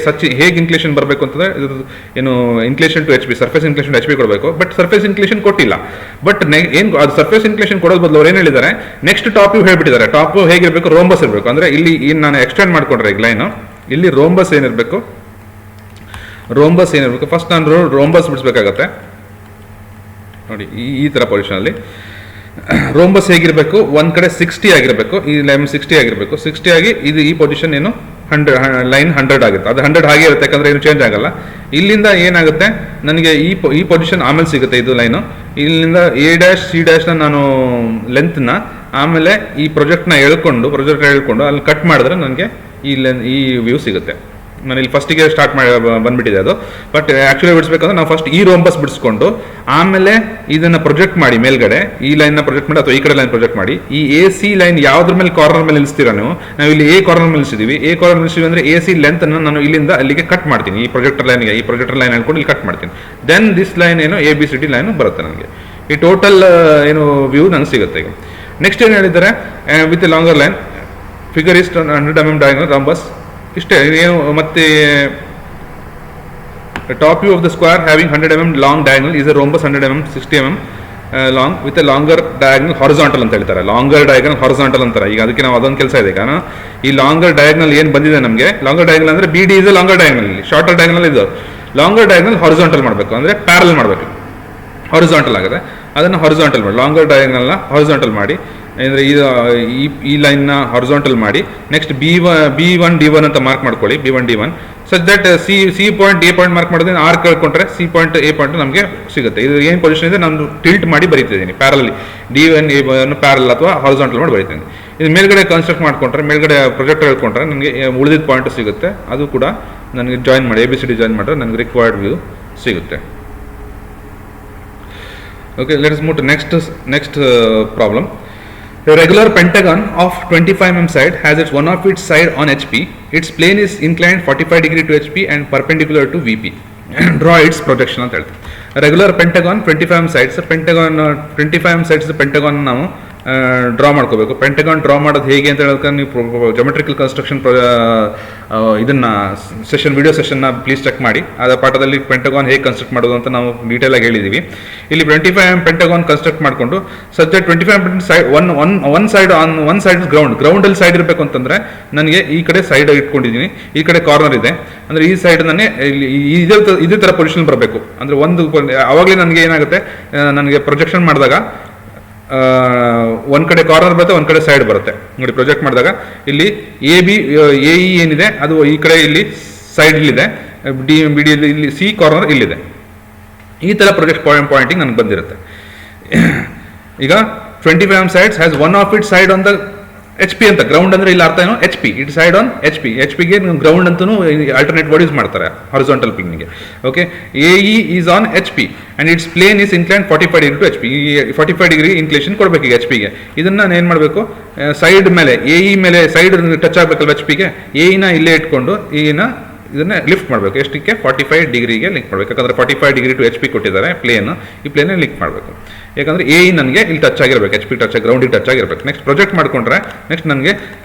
ಇನ್ಕ್ಲೇಷನ್ ಬರಬೇಕು ಅಂತಂದರೆ ಇದು ಏನು inclination to H B, surface inclination to H B ಕೊಡಬೇಕು. ಬಟ್ ಸರ್ಫೇಸ್ ಇನ್ಕ್ಲೇಷನ್ ಕೊಟ್ಟಿಲ್ಲ. ಬಟ್ ಏನು ಅದು ಸರ್ಫೇಸ್ ಇನ್ಕ್ಲೇಷನ್ ಕೊಡೋದು ಬದಲು ಅವ್ರು ಏನು ಹೇಳಿದ್ದಾರೆ, ನೆಕ್ಸ್ಟ್ ಟಾಪ್ ವ್ಯೂ ಹೇಳ್ಬಿಟ್ಟಿದ್ದಾರೆ. ಟಾಪ್ ವ್ಯೂ ಹೇಗಿರಬೇಕು, ರೋಂಬಸ್ ಇರಬೇಕು. ಅಂದರೆ ಇಲ್ಲಿ ಏನು ನಾನು ಎಕ್ಸ್ಟೆಂಡ್ ಮಾಡ್ಕೊಂಡ್ರೆ ಈಗ ಲೈನು, ಇಲ್ಲಿ ರೋಂಬಸ್ ಏನಿರಬೇಕು, ಫಸ್ಟ್ ನಾನು ರೋಂಬಸ್ ಬಿಡಿಸ್ಬೇಕಾಗತ್ತೆ ನೋಡಿ. ಈ ಥರ ಪೊಸಿಷನಲ್ಲಿ ರೋಂಬಸ್ ಹೇಗಿರಬೇಕು, ಒಂದು ಕಡೆ 60 ಆಗಿರಬೇಕು, ಈ ಲೈನ್ 60 ಆಗಿರಬೇಕು. 60 ಆಗಿ ಇದು ಈ ಪೊಸಿಷನ್ ಏನು 100 ಲೈನ್ 100 ಆಗುತ್ತೆ. ಅದು 100 ಹಾಗೆ ಇರುತ್ತೆ, ಯಾಕಂದರೆ ಏನು ಚೇಂಜ್ ಆಗಲ್ಲ. ಇಲ್ಲಿಂದ ಏನಾಗುತ್ತೆ, ನನಗೆ ಈ ಪೊಸಿಷನ್ ಆಮೇಲೆ ಸಿಗುತ್ತೆ. ಇದು ಲೈನು ಇಲ್ಲಿಂದ ಎ ಡ್ಯಾಶ್ ಸಿ ಡ್ಯಾಶ್ನ ನಾನು ಲೆಂತ್ನ ಆಮೇಲೆ ಈ ಪ್ರೊಜೆಕ್ಟ್ನ ಹೇಳ್ಕೊಂಡು ಅಲ್ಲಿ ಕಟ್ ಮಾಡಿದ್ರೆ ನನಗೆ ಈ ವ್ಯೂ ಸಿಗುತ್ತೆ. ನಾನು ಇಲ್ಲಿ ಫಸ್ಟಿಗೆ ಸ್ಟಾರ್ಟ್ ಮಾಡಿ ಬಂದ್ಬಿಟ್ಟಿದೆ ಅದು. ಬಟ್ ಆ್ಯಕ್ಚುಲಿ ಬಿಡಿಸ್ಬೇಕಂದ್ರೆ ನಾವು ಫಸ್ಟ್ ಈ ರೋಂಬಸ್ ಬಿಡಿಸ್ಕೊಂಡು ಆಮೇಲೆ ಇದನ್ನು ಪ್ರೊಜೆಕ್ಟ್ ಮಾಡಿ ಮೇಲ್ಗಡೆ ಈ ಲೈನ್ನ ಪ್ರೊಜೆಕ್ಟ್ ಮಾಡಿ, ಅಥವಾ ಈ ಕಡೆ ಲೈನ್ ಪ್ರೊಜೆಕ್ಟ್ ಮಾಡಿ, ಈ ಎ ಸಿ ಲೈನ್ ಯಾವುದ್ರ ಮೇಲೆ ಕಾರ್ನರ್ ಮೇಲೆ ನಿಲ್ಲಿಸ್ತೀರಾ ನೀವು, ನಾವು ಇಲ್ಲಿ ಎ ಕಾರ್ನರ್ ಮೇಲೆ ನಿಲ್ಲಿಸಿದ್ದೀವಿ. ಎ ಕಾರ್ನರ್ ನಿಲ್ಲಿಸ್ತೀವಿ ಅಂದರೆ ಎ ಸಿ ಲೆಂತನ್ನು ನಾನು ಇಲ್ಲಿಂದ ಅಲ್ಲಿಗೆ ಕಟ್ ಮಾಡ್ತೀನಿ. ಈ ಪ್ರೊಜೆಕ್ಟರ್ ಲೈನ್ ಹೇಳ್ಕೊಂಡು ಇಲ್ಲಿ ಕಟ್ ಮಾಡ್ತೀನಿ. ದೆನ್ ದಿಸ್ ಲೈನ್ ಏನು A B C D line ಬರುತ್ತೆ ನನಗೆ. ಈ ಟೋಟಲ್ ಏನು ವ್ಯೂ ನನಗೆ ಸಿಗುತ್ತೆ. ಈಗ ನೆಕ್ಸ್ಟ್ ಏನು ಹೇಳಿದ್ದಾರೆ, with A longer line figure is 100 mm diagonal rhombus. ಇಷ್ಟೇ ಏನು. ಮತ್ತೆ top view of the square having 100 mm long diagonal is A rhombus 100 mm 60 mm long with A longer diagonal horizontal ಅಂತ ಹೇಳ್ತಾರೆ. ಲಾಂಗರ್ ಡಯಾಗ್ನಲ್ ಹಾರಿಜಾಂಟಲ್ ಅಂತಾರೆ. ಈಗ ಅದಕ್ಕೆ ನಾವು ಅದೊಂದು ಕೆಲಸ ಇದೆ. ಕಾರಣ ಈ ಲಾಂಗರ್ ಡಯಾಗ್ನಲ್ ಏನು ಬಂದಿದೆ ನಮಗೆ, ಲಾಂಗರ್ ಡಯಾಗ್ನಲ್ ಅಂದರೆ B D is longer diagonal, shorter diagonal ಇದು ಲಾಂಗರ್ ಡಯಾಗ್ನಲ್ ಹಾರಿಜಾಂಟಲ್ ಮಾಡಬೇಕು, ಅಂದರೆ ಪ್ಯಾರಲ್ ಮಾಡಬೇಕು. ಹಾರಿಜಾಂಟಲ್ ಆಗುತ್ತೆ, ಅದನ್ನು ಹಾರಿಜಾಂಟಲ್ ಮಾಡಿ, ಲಾಂಗರ್ ಡಯಾಗ್ನಲ್ನ ಹಾರಿಜಾಂಟಲ್ ಮಾಡಿ, ಅಂದರೆ ಈ ಲೈನ್ನ ಹಾರಿಜಾಂಟಲ್ ಮಾಡಿ. ನೆಕ್ಸ್ಟ್ B1 D1 ಅಂತ ಮಾರ್ಕ್ ಮಾಡ್ಕೊಳ್ಳಿ, B1 D1 such that C point A point mark ಮಾಡಿದ್ರೆ ಆರ್ ಕೇಳ್ಕೊಂಡ್ರೆ ಸಿ ಪಾಯಿಂಟ್ ಎ ಪಾಯಿಂಟ್ ನಮಗೆ ಸಿಗುತ್ತೆ. ಇದು ಏನು ಪೊಸಿಷನ್ ಇದೆ ನಾನು ಟಿಲ್ಟ್ ಮಾಡಿ ಬರೀತಿದ್ದೀನಿ, ಪ್ಯಾರಲ್ D1 A1 ಪ್ಯಾರಲ್ ಅಥವಾ ಹಾರಿಜಾಂಟಲ್ ಮಾಡಿ ಬರೀತೀನಿ. ಇದು ಮೇಲ್ಗಡೆ ಕನ್ಸ್ಟ್ರಕ್ಟ್ ಮಾಡ್ಕೊಂಡ್ರೆ, ಮೇಲ್ಗಡೆ ಪ್ರೊಜೆಕ್ಟ್ ಹೇಳ್ಕೊಂಡ್ರೆ ನನಗೆ ಉಳಿದಿದ್ದ ಪಾಯಿಂಟ್ ಸಿಗುತ್ತೆ. ಅದು ಕೂಡ ನನಗೆ ಜಾಯಿನ್ ಮಾಡಿ, ABCD ಜಾಯಿನ್ ಮಾಡಿದ್ರೆ ನನಗೆ ರಿಕ್ವೈರ್ಡ್ ವ್ಯೂ ಸಿಗುತ್ತೆ. Okay, let us move to next problem. A regular pentagon of 25 mm side has its one of its side on HP. Its plane is inclined 45 degree to HP and perpendicular to VP. Draw its projection ಅಂತ ಹೇಳ್ತೀವಿ. Regular pentagon 25 mm sides. Pentagon 25 mm sides pentagon ನಾವು draw ಮಾಡ್ಕೋಬೇಕು. Pentagon draw ಮಾಡೋದು ಹೇಗೆ ಅಂತ ಹೇಳೋಕೆ ನೀವು geometrical construction ಇದನ್ನು ವಿಡಿಯೋ ಸೆಷನ್ನ ಪ್ಲೀಸ್ ಚೆಕ್ ಮಾಡಿ. ಆ ಪಾಠದಲ್ಲಿ ಪೆಂಟಗಾನ್ ಹೇಗೆ ಕನ್ಸ್ಟ್ರಕ್ಟ್ ಮಾಡೋದು ಅಂತ ನಾವು ಡೀಟೇಲಾಗಿ ಹೇಳಿದ್ದೀವಿ. ಇಲ್ಲಿ 25 mm ಪೆಂಟಗಾನ್ ಕನ್ಸ್ಟ್ರಕ್ಟ್ ಮಾಡಿಕೊಂಡು ಸದ್ಯ 25 mm ಸೈಡ್ ಒನ್ ಸೈಡ್ ಗ್ರೌಂಡಲ್ಲಿ ಸೈಡ್ ಇರಬೇಕು ಅಂತಂದರೆ ನನಗೆ ಈ ಕಡೆ ಸೈಡ್ ಇಟ್ಕೊಂಡಿದ್ದೀನಿ, ಈ ಕಡೆ ಕಾರ್ನರ್ ಇದೆ ಅಂದರೆ ಈ ಸೈಡ್ ಇದೇ ಥರ ಪೊಸಿಷನ್ ಬರಬೇಕು. ಅಂದರೆ ಆವಾಗಲೇ ನನಗೆ ಏನಾಗುತ್ತೆ, ನನಗೆ ಪ್ರೊಜೆಕ್ಷನ್ ಮಾಡಿದಾಗ ಒಂದು ಕಡೆ ಕಾರ್ನರ್ ಬರುತ್ತೆ, ಒಂದು ಕಡೆ ಸೈಡ್ ಬರುತ್ತೆ ನೋಡಿ. ಪ್ರೊಜೆಕ್ಟ್ ಮಾಡಿದಾಗ ಇಲ್ಲಿ ಎ ಇ ಏನಿದೆ ಅದು ಈ ಕಡೆ ಇಲ್ಲಿ ಸೈಡ್ ಇಲ್ಲಿದೆ, ಬಿ ಡಿ ಇಲ್ಲಿ ಸಿ ಕಾರ್ನರ್ ಇಲ್ಲಿದೆ. ಈ ಥರ ಪ್ರೊಜೆಕ್ಟ್ ಪಾಯಿಂಟಿಂಗ್ ನನಗೆ ಬಂದಿರುತ್ತೆ. ಈಗ 25 mm sides has one of it side on the H P ಅಂತ. ಗ್ರೌಂಡ್ ಅಂದರೆ ಇಲ್ಲಿ ಅರ್ಥ ಏನು, H P, it side on H ಪಿಗೆ ಗ್ರೌಂಡ್ ಅಂತೂ ಆಲ್ಟರ್ನೇಟ್ ವರ್ಡ್ ಯೂಸ್ ಮಾಡ್ತಾರೆ ಹಾರಿಜಾಂಟಲ್ ಪಿನ್ಗೆ. Okay, A E is on H P and its plane is incline 45 degree to H P. ಈ 45 ಡಿಗ್ರಿ ಇನ್ಕ್ಲೇಷನ್ ಕೊಡಬೇಕು ಈಗ ಎಚ್ ಪಿಗೆ. ಇದನ್ನು ನಾನು ಏನು ಮಾಡಬೇಕು, ಸೈಡ್ ಮೇಲೆ ಎ ಇ ಮೇಲೆ ಸೈಡ್ ಟಚ್ ಆಗಬೇಕಲ್ವ ಎಚ್ ಪಿಗೆ, ಎ ಇನ ಇಲ್ಲೇ ಇಟ್ಕೊಂಡು ಇದನ್ನ ಲಿಫ್ಟ್ ಮಾಡಬೇಕು. ಎಷ್ಟಕ್ಕೆ 45 ಡಿಗ್ರಿಗೆ ಲಿಂಕ್ ಮಾಡಬೇಕು. ಯಾಕಂದರೆ 45 ಡಿಗ್ರಿ ಟು ಎಚ್ ಪಿ ಕೊಟ್ಟಿದ್ದಾರೆ ಪ್ಲೇನ್, ಈ ಪ್ಲೇನ್ ಲಿಂಕ್ ಮಾಡಬೇಕು. ಯಾಕಂದರೆ ಎ ಇ ನನಗೆ ಇಲ್ಲಿ ಟಚ್ ಆಗಿರಬೇಕು, ಎಚ್ ಪಿ ಗ್ರೌಂಡಿಗೆ ಟಚ್ ಆಗಿರಬೇಕು. ನೆಕ್ಸ್ಟ್ ಪ್ರೊಜೆಕ್ಟ್ ಮಾಡ್ಕೊಂಡ್ರೆ ನೆಕ್ಸ್ಟ್ ನನಗೆ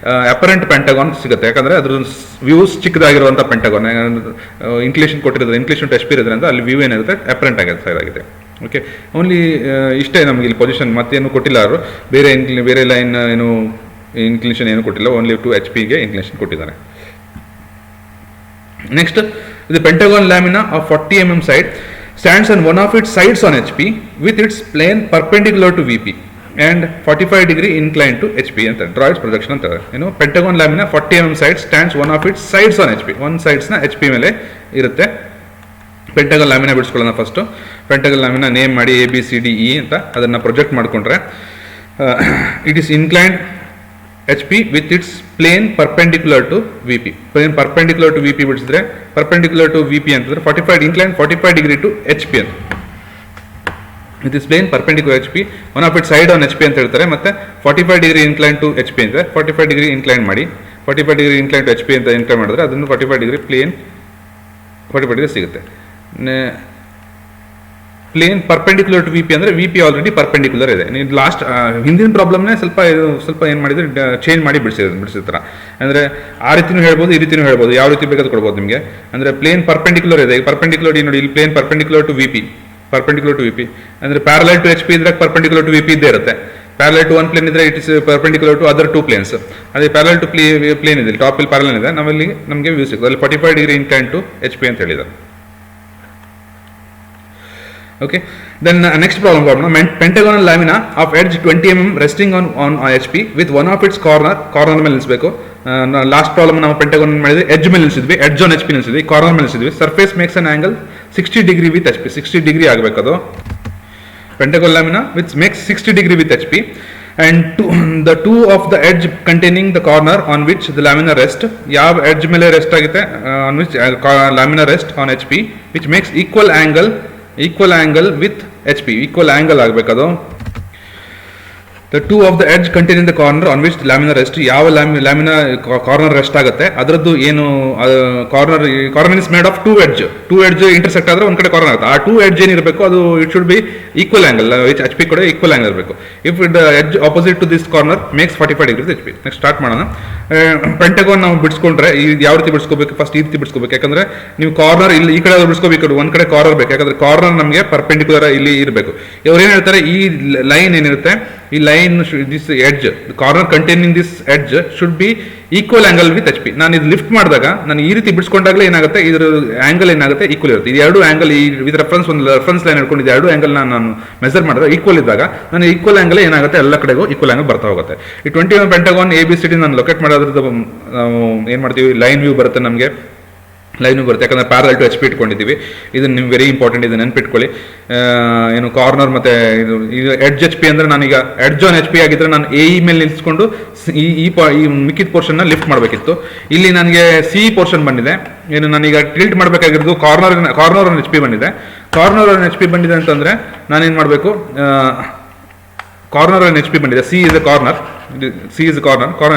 ಅಪರೆಂಟ್ ಪೆಂಟಗಾನ್ ಸಿಗುತ್ತೆ. ಯಾಕಂದರೆ ಅದ್ರ ವ್ಯೂಸ್ ಚಿಕ್ಕದಾಗಿರುವಂಥ ಪೆಂಟಗಾನ್ ಇನ್ಕ್ಲೇಷನ್ ಕೊಟ್ಟಿರೋದ್ರೆ, ಇನ್ಕ್ಲೇಷನ್ ಟು ಎಚ್ ಪಿ ಇರೋದ್ರಿಂದ ಅಲ್ಲಿ ವ್ಯೂ ಏನಿರುತ್ತೆ ಅಪರೆಂಟ್ ಆಗಿದೆ. ಓಕೆ, ಓನ್ಲಿ ಇಷ್ಟೇ ನಮಗೆ ಇಲ್ಲಿ ಪೊಸಿಷನ್, ಮತ್ತೇನು ಕೊಟ್ಟಿಲ್ಲ ಅವರು, ಬೇರೆ ಲೈನ್ ಏನು ಇನ್ಕ್ಲೇಷನ್ ಏನು ಕೊಟ್ಟಿಲ್ಲ, ಓನ್ಲಿ ಟು ಎಚ್ ಪಿಗೆ ಇನ್ಕ್ಲೇಷನ್ ಕೊಟ್ಟಿದ್ದಾರೆ. Next, the pentagon lamina of 40 mm side stands on one of its sides on HP with its plane perpendicular to VP and 45 degree inclined to HP ಅಂತ draw its projection ಅಂತ. ಏನು pentagon lamina 40 mm side stands one of its sides on HP. one sides ನ HP ಮೇಲೆ ಇರುತ್ತೆ. Pentagon lamina ಬಿಡಿಸ್ಕೊಳ್ಳೋಣ. First pentagon lamina name ಮಾಡಿ ABCDE ಅಂತ ಅದನ್ನು ಪ್ರೊಜೆಕ್ಟ್ ಮಾಡಿಕೊಂಡ್ರೆ it is inclined HP with its plane perpendicular to VP. Plane perpendicular to VP ಬಿಡಿಸಿದ್ರೆ perpendicular to VP ಅಂತಂದ್ರೆ 45 degree to HP ಅಂತ. It is plane perpendicular HP, one of its side on HP ಅಂತ ಹೇಳ್ತಾರೆ. ಮತ್ತೆ 45 degree inclined to HP ಅಂತ 45 degree inclined ಮಾಡಿ 45 degree inclined to HP ಅಂತ incline ಮಾಡಿದ್ರೆ ಅದನ್ನು 45 degree plane 45 degree ಸಿಗುತ್ತೆ. Plane perpendicular to V P ಅಂದರೆ ವಿ ಪಿ ಆಲ್ರೆಡಿ ಪರ್ಪೆಂಡಿಕ್ಯುಲರ್ ಇದೆ. ನೀವು ಲಾಸ್ಟ್ ಹಿಂದಿನ ಪ್ರಾಬ್ಲಮ್ನೇ ಸ್ವಲ್ಪ ಏನು ಮಾಡಿದ್ರೆ ಚೇಂಜ್ ಮಾಡಿ ಬಿಡಿಸಿರ್ತಾರೆ. ಅಂದರೆ ಆ ರೀತಿನೂ ಹೇಳ್ಬೋದು, ಈ ರೀತಿನೂ ಹೇಳ್ಬೋದು, ಯಾವ ರೀತಿ ಬೇಕಾದ್ರೂ ಕೊಡ್ಬೋದು ನಿಮಗೆ. ಅಂದರೆ ಪ್ಲೇನ್ ಪರ್ಪೆಂಡಿಕ್ಯುಲರ್ ಇದೆ, ಪರ್ಪೆಂಡಿಕ್ಯುಲರ್ ನೋಡಿ ಇಲ್ಲಿ plane perpendicular to V P, perpendicular to V P ಅಂದರೆ ಪ್ಯಾರಲಲ್ ಟು ಎಚ್ ಪಿ ಇದ್ರೆ ಪರ್ಪೆಂಡಿಕ್ಯುಲರ್ ಟು ವಿ ಪಿ ಇದ್ದೇ ಇರುತ್ತೆ. ಪ್ಯಾರಲಲ್ ಟು ಒನ್ ಪ್ಲೇನ್ ಇದ್ರೆ it is perpendicular to other 2 planes. ಅದೇ ಪ್ಯಾರಲಲ್ ಟು ಪ್ಲೇನ್ ಇದೆ, top ಇಲ್ಲಿ parallel ಇದೆ, ನಾವಲ್ಲಿ ನಮಗೆ ವ್ಯೂ ಸಿಗುತ್ತೆ. ಅಲ್ಲಿ 45 degree incline to H P ಅಂತ ಹೇಳಿದ್ದಾರೆ. Okay, then next problem, pentagonal lamina of edge 20 mm resting on HP with one of its corner ಮೇಲೆ ನಿಲ್ಲಿಸಬೇಕು. ಲಾಸ್ಟ್ ಪ್ರಾಬ್ಲಮ್ ನಾವು ಪೆಂಟಗಾನ್ ಮಾಡಿದ್ರೆ ಎಡ್ಜ್ ಮೇಲೆ ನಿಲ್ಲಿಸಿದ್ವಿ, ಎಡ್ಜ್ ಆನ್ ಎಚ್ ಪಿ ನಿಲ್ಲಿಸಿದ್ವಿ, ಕಾರ್ನರ್ ಮೇಲೆ ನಿಲ್ಲಿಸಿದ್ವಿ. Surface makes an angle 60 degree with H P, 60 degree ಆಗಬೇಕು ಅದು. Pentagon lamina which makes 60 degree with H P and the two of the edge containing the corner on which the lamina rest, ಯಾವ edge ಮೇಲೆ rest ಆಗುತ್ತೆ on which lamina rest on HP which makes equal angle with HP, equal angle ಆಗಬೇಕದು. The two of the edge containing the corner on which the lamina rest, ಯಾವ lamina corner rest ಆಗುತ್ತೆ ಅದರದ್ದು ಏನು corner is made of two edge intersect ಆದರೆ ಒಂದು ಕಡೆ corner ಆಗುತ್ತೆ. ಆ 2 edge ಏನಿರಬೇಕು ಅದು it should be equal angle, which H P ಕೂಡ ಈಕ್ವಲ್ ಆಂಗಲ್ ಇರಬೇಕು. If the edge opposite to this corner makes 45 degree H P. Next start ಮಾಡೋಣ. ಪೆಂಟಗಾನ್ ನಾವು ಬಿಡಿಸ್ಕೊಂಡ್ರೆ ಯಾವ ರೀತಿ ಬಿಡಿಸ್ಕೋಬೇಕು, ಫಸ್ಟ್ ಈ ರೀತಿ ಬಿಡಿಸ್ಕೋಬೇಕು. ಯಾಕಂದ್ರೆ ನೀವು ಕಾರ್ನರ್ ಇಲ್ಲಿ ಈ ಕಡೆ ಬಿಡಿಸ್ಕೋಬೇಕು, ಒಂದು ಕಡೆ ಕಾರ್ನರ್ ಬೇಕು. ಯಾಕಂದ್ರೆ ಕಾರ್ನರ್ ನಮಗೆ ಪರ್ಪೆಂಡಿಕ್ಯುಲರ್ ಇಲ್ಲಿ ಇರಬೇಕು. ಇವ್ರು ಏನು ಹೇಳ್ತಾರೆ, ಈ ಲೈನ್ ಏನಿರುತ್ತೆ, ಈ line this edge corner containing this edge should be equal angle with H P. ನಾನು ಇದು ಲಿಫ್ಟ್ ಮಾಡಿದಾಗ ನಾನು ಈ ರೀತಿ ಬಿಡಿಸ್ಕೊಂಡಾಗಲೇ ಏನಾಗುತ್ತೆ, ಇದ್ರ ಆಂಗಲ್ ಏನಾಗುತ್ತೆ ಈಕ್ವಲ್ ಇರುತ್ತೆ. ಇದು ಎರಡು ಆಂಗಲ್ ಇದು ಒಂದು ರೆಫರೆನ್ಸ್ ಲೈನ್ ಹಿಡ್ಕೊಂಡು ಎರಡು ಆಂಗಲ್ ನಾನು ಮೆಜರ್ ಮಾಡಿದಾಗ ಈಕ್ವಲ್ ಇದ್ದಾಗ ನಾನು ಈಕ್ವಲ್ ಆಂಗಲ್ ಏನಾಗುತ್ತೆ ಎಲ್ಲ ಕಡೆಗೂ ಈಕ್ವಲ್ ಆಂಗಲ್ ಬರ್ತಾ ಹೋಗುತ್ತೆ. ಈ 20 mm ಪೆಂಟಗಾನ್ ABCD ನಾನು ಲೊಕೇಟ್ ಮಾಡೋದ್ರದ್ದು ಏನು ಮಾಡ್ತೀವಿ, ಲೈನ್ ವ್ಯೂ ಬರುತ್ತೆ ನಮಗೆ, ಲೈನು ಬರುತ್ತೆ. ಯಾಕಂದರೆ ಪ್ಯಾರಲ್ ಟು ಎಚ್ ಪಿ ಇಟ್ಕೊಂಡಿದ್ದೀವಿ. ಇದನ್ನು ನಿಮ್ಗೆ ವೆರಿ ಇಂಪಾರ್ಟೆಂಟ್, ಇದು ನೆನ್ಪಿಟ್ಕೊಳ್ಳಿ. ಏನು ಕಾರ್ನರ್ ಮತ್ತು ಇದು ಎಡ್ಜ್ ಎಚ್ ಪಿ ಅಂದರೆ ನಾನೀಗ ಎಡ್ಜ್ ಆನ್ ಎಚ್ ಪಿ ಆಗಿದ್ದರೆ ನಾನು ಎ ಇ ಮೇಲೆ ನಿಲ್ಲಿಸ್ಕೊಂಡು ಈ ಮಿಕ್ಕಿದ ಪೋರ್ಷನ್ನ ಲಿಫ್ಟ್ ಮಾಡಬೇಕಿತ್ತು. ಇಲ್ಲಿ ನನಗೆ ಸಿ ಪೋರ್ಷನ್ ಬಂದಿದೆ. ಏನು ನಾನೀಗ ಟಿಲ್ಟ್ ಮಾಡಬೇಕಾಗಿರೋದು ಕಾರ್ನರ್ ಆನ್ ಎಚ್ ಪಿ ಬಂದಿದೆ. ಕಾರ್ನರ್ ಆನ್ ಎಚ್ ಪಿ ಬಂದಿದೆ ಅಂತಂದರೆ ನಾನೇನು ಮಾಡಬೇಕು, ಕಾರ್ನರ್ ಆನ್ ಎಚ್ ಪಿ ಬಂದಿದೆ, C is corner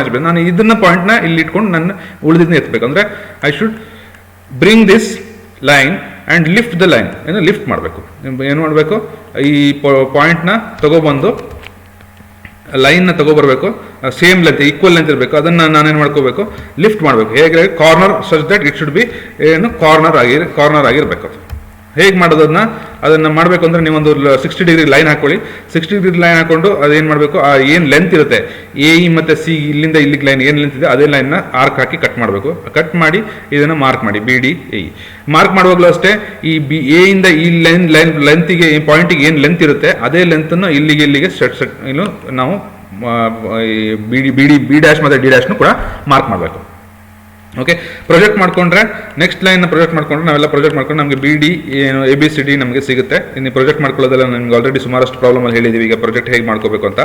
H P. ನಾನು ಇದನ್ನ ಪಾಯಿಂಟ್ನ ಇಲ್ಲಿ ಇಟ್ಕೊಂಡು ನನ್ನ ಉಳಿದಿದ್ದನ್ನ ಎತ್ತಬೇಕು. ಅಂದರೆ I should bring this line and lift the line. Lift ಮಾಡಬೇಕು. ಏನು ಮಾಡಬೇಕು, ಈ ಪಾಯಿಂಟ್ನ ತಗೊಬಂದು ಲೈನ್ನ ತಗೊಬರಬೇಕು, ಸೇಮ್ ಲೆಂತ್ ಈಕ್ವಲ್ ಲೆಂತ್ ಇರಬೇಕು. ಅದನ್ನು ನಾನೇನು ಮಾಡ್ಕೋಬೇಕು, ಲಿಫ್ಟ್ ಮಾಡಬೇಕು. ಹೇಗೆ corner such that it should B ಏನು ಕಾರ್ನರ್ ಆಗಿರಬೇಕು. ಹೇಗೆ ಮಾಡೋದನ್ನ ಅದನ್ನು ಮಾಡಬೇಕು ಅಂದರೆ ನೀವೊಂದು 60 ಡಿಗ್ರಿ ಲೈನ್ ಹಾಕೊಳ್ಳಿ. 60 ಡಿಗ್ರಿ ಲೈನ್ ಹಾಕೊಂಡು ಅದೇನು ಮಾಡಬೇಕು, ಆ ಏನು ಲೆಂತ್ ಇರುತ್ತೆ ಎ ಇ ಮತ್ತು ಸಿ, ಇಲ್ಲಿಂದ ಇಲ್ಲಿಗೆ ಲೈನ್ ಏನು ಲೆಂತ್ ಇದೆ ಅದೇ ಲೈನ್ನ ಆರ್ಕ್ ಹಾಕಿ ಕಟ್ ಮಾಡಬೇಕು. ಕಟ್ ಮಾಡಿ ಇದನ್ನು ಮಾರ್ಕ್ ಮಾಡಿ, B D A E mark ಮಾಡುವಾಗಲೂ ಅಷ್ಟೇ ಈ ಬಿ ಎ ಇಂದ ಈ ಲೆಂತಿಗೆ ಪಾಯಿಂಟಿಗೆ ಏನು ಲೆಂತ್ ಇರುತ್ತೆ ಅದೇ ಲೆಂತನ್ನು ಇಲ್ಲಿಗೆ ಇನ್ನು ನಾವು ಬಿ ಡ್ಯಾಶ್ ಮತ್ತು ಡಿ ಡ್ಯಾಶ್ನು ಕೂಡ ಮಾರ್ಕ್ ಮಾಡಬೇಕು. ಓಕೆ, ಪ್ರೊಜೆಕ್ಟ್ ಮಾಡಿಕೊಂಡ್ರೆ ನೆಕ್ಸ್ಟ್ ಲೈನ್ನ ಪ್ರೊಜೆಕ್ಟ್ ಮಾಡಿಕೊಂಡ್ರೆ ನಾವೆಲ್ಲ ಪ್ರೊಜೆಕ್ಟ್ ಮಾಡ್ಕೊಂಡು ನಮಗೆ ಬಿ ಡಿ ಏನು ಎ ಬಿ ಸಿ ಡಿ ನಮಗೆ ಸಿಗುತ್ತೆ. ಇನ್ನು ಪ್ರೊಜೆಕ್ಟ್ ಮಾಡ್ಕೊಳ್ಳೋದೆಲ್ಲ ನಿಮ್ಗೆ ಆಲ್ರೆಡಿ ಸುಮಾರಷ್ಟು ಪ್ರಾಬ್ಲಮಲ್ಲಿ ಹೇಳಿದ್ದೀವಿ. ಈಗ ಪ್ರೊಜೆಕ್ಟ್ ಹೇಗೆ ಮಾಡ್ಕೋಬೇಕು ಅಂತ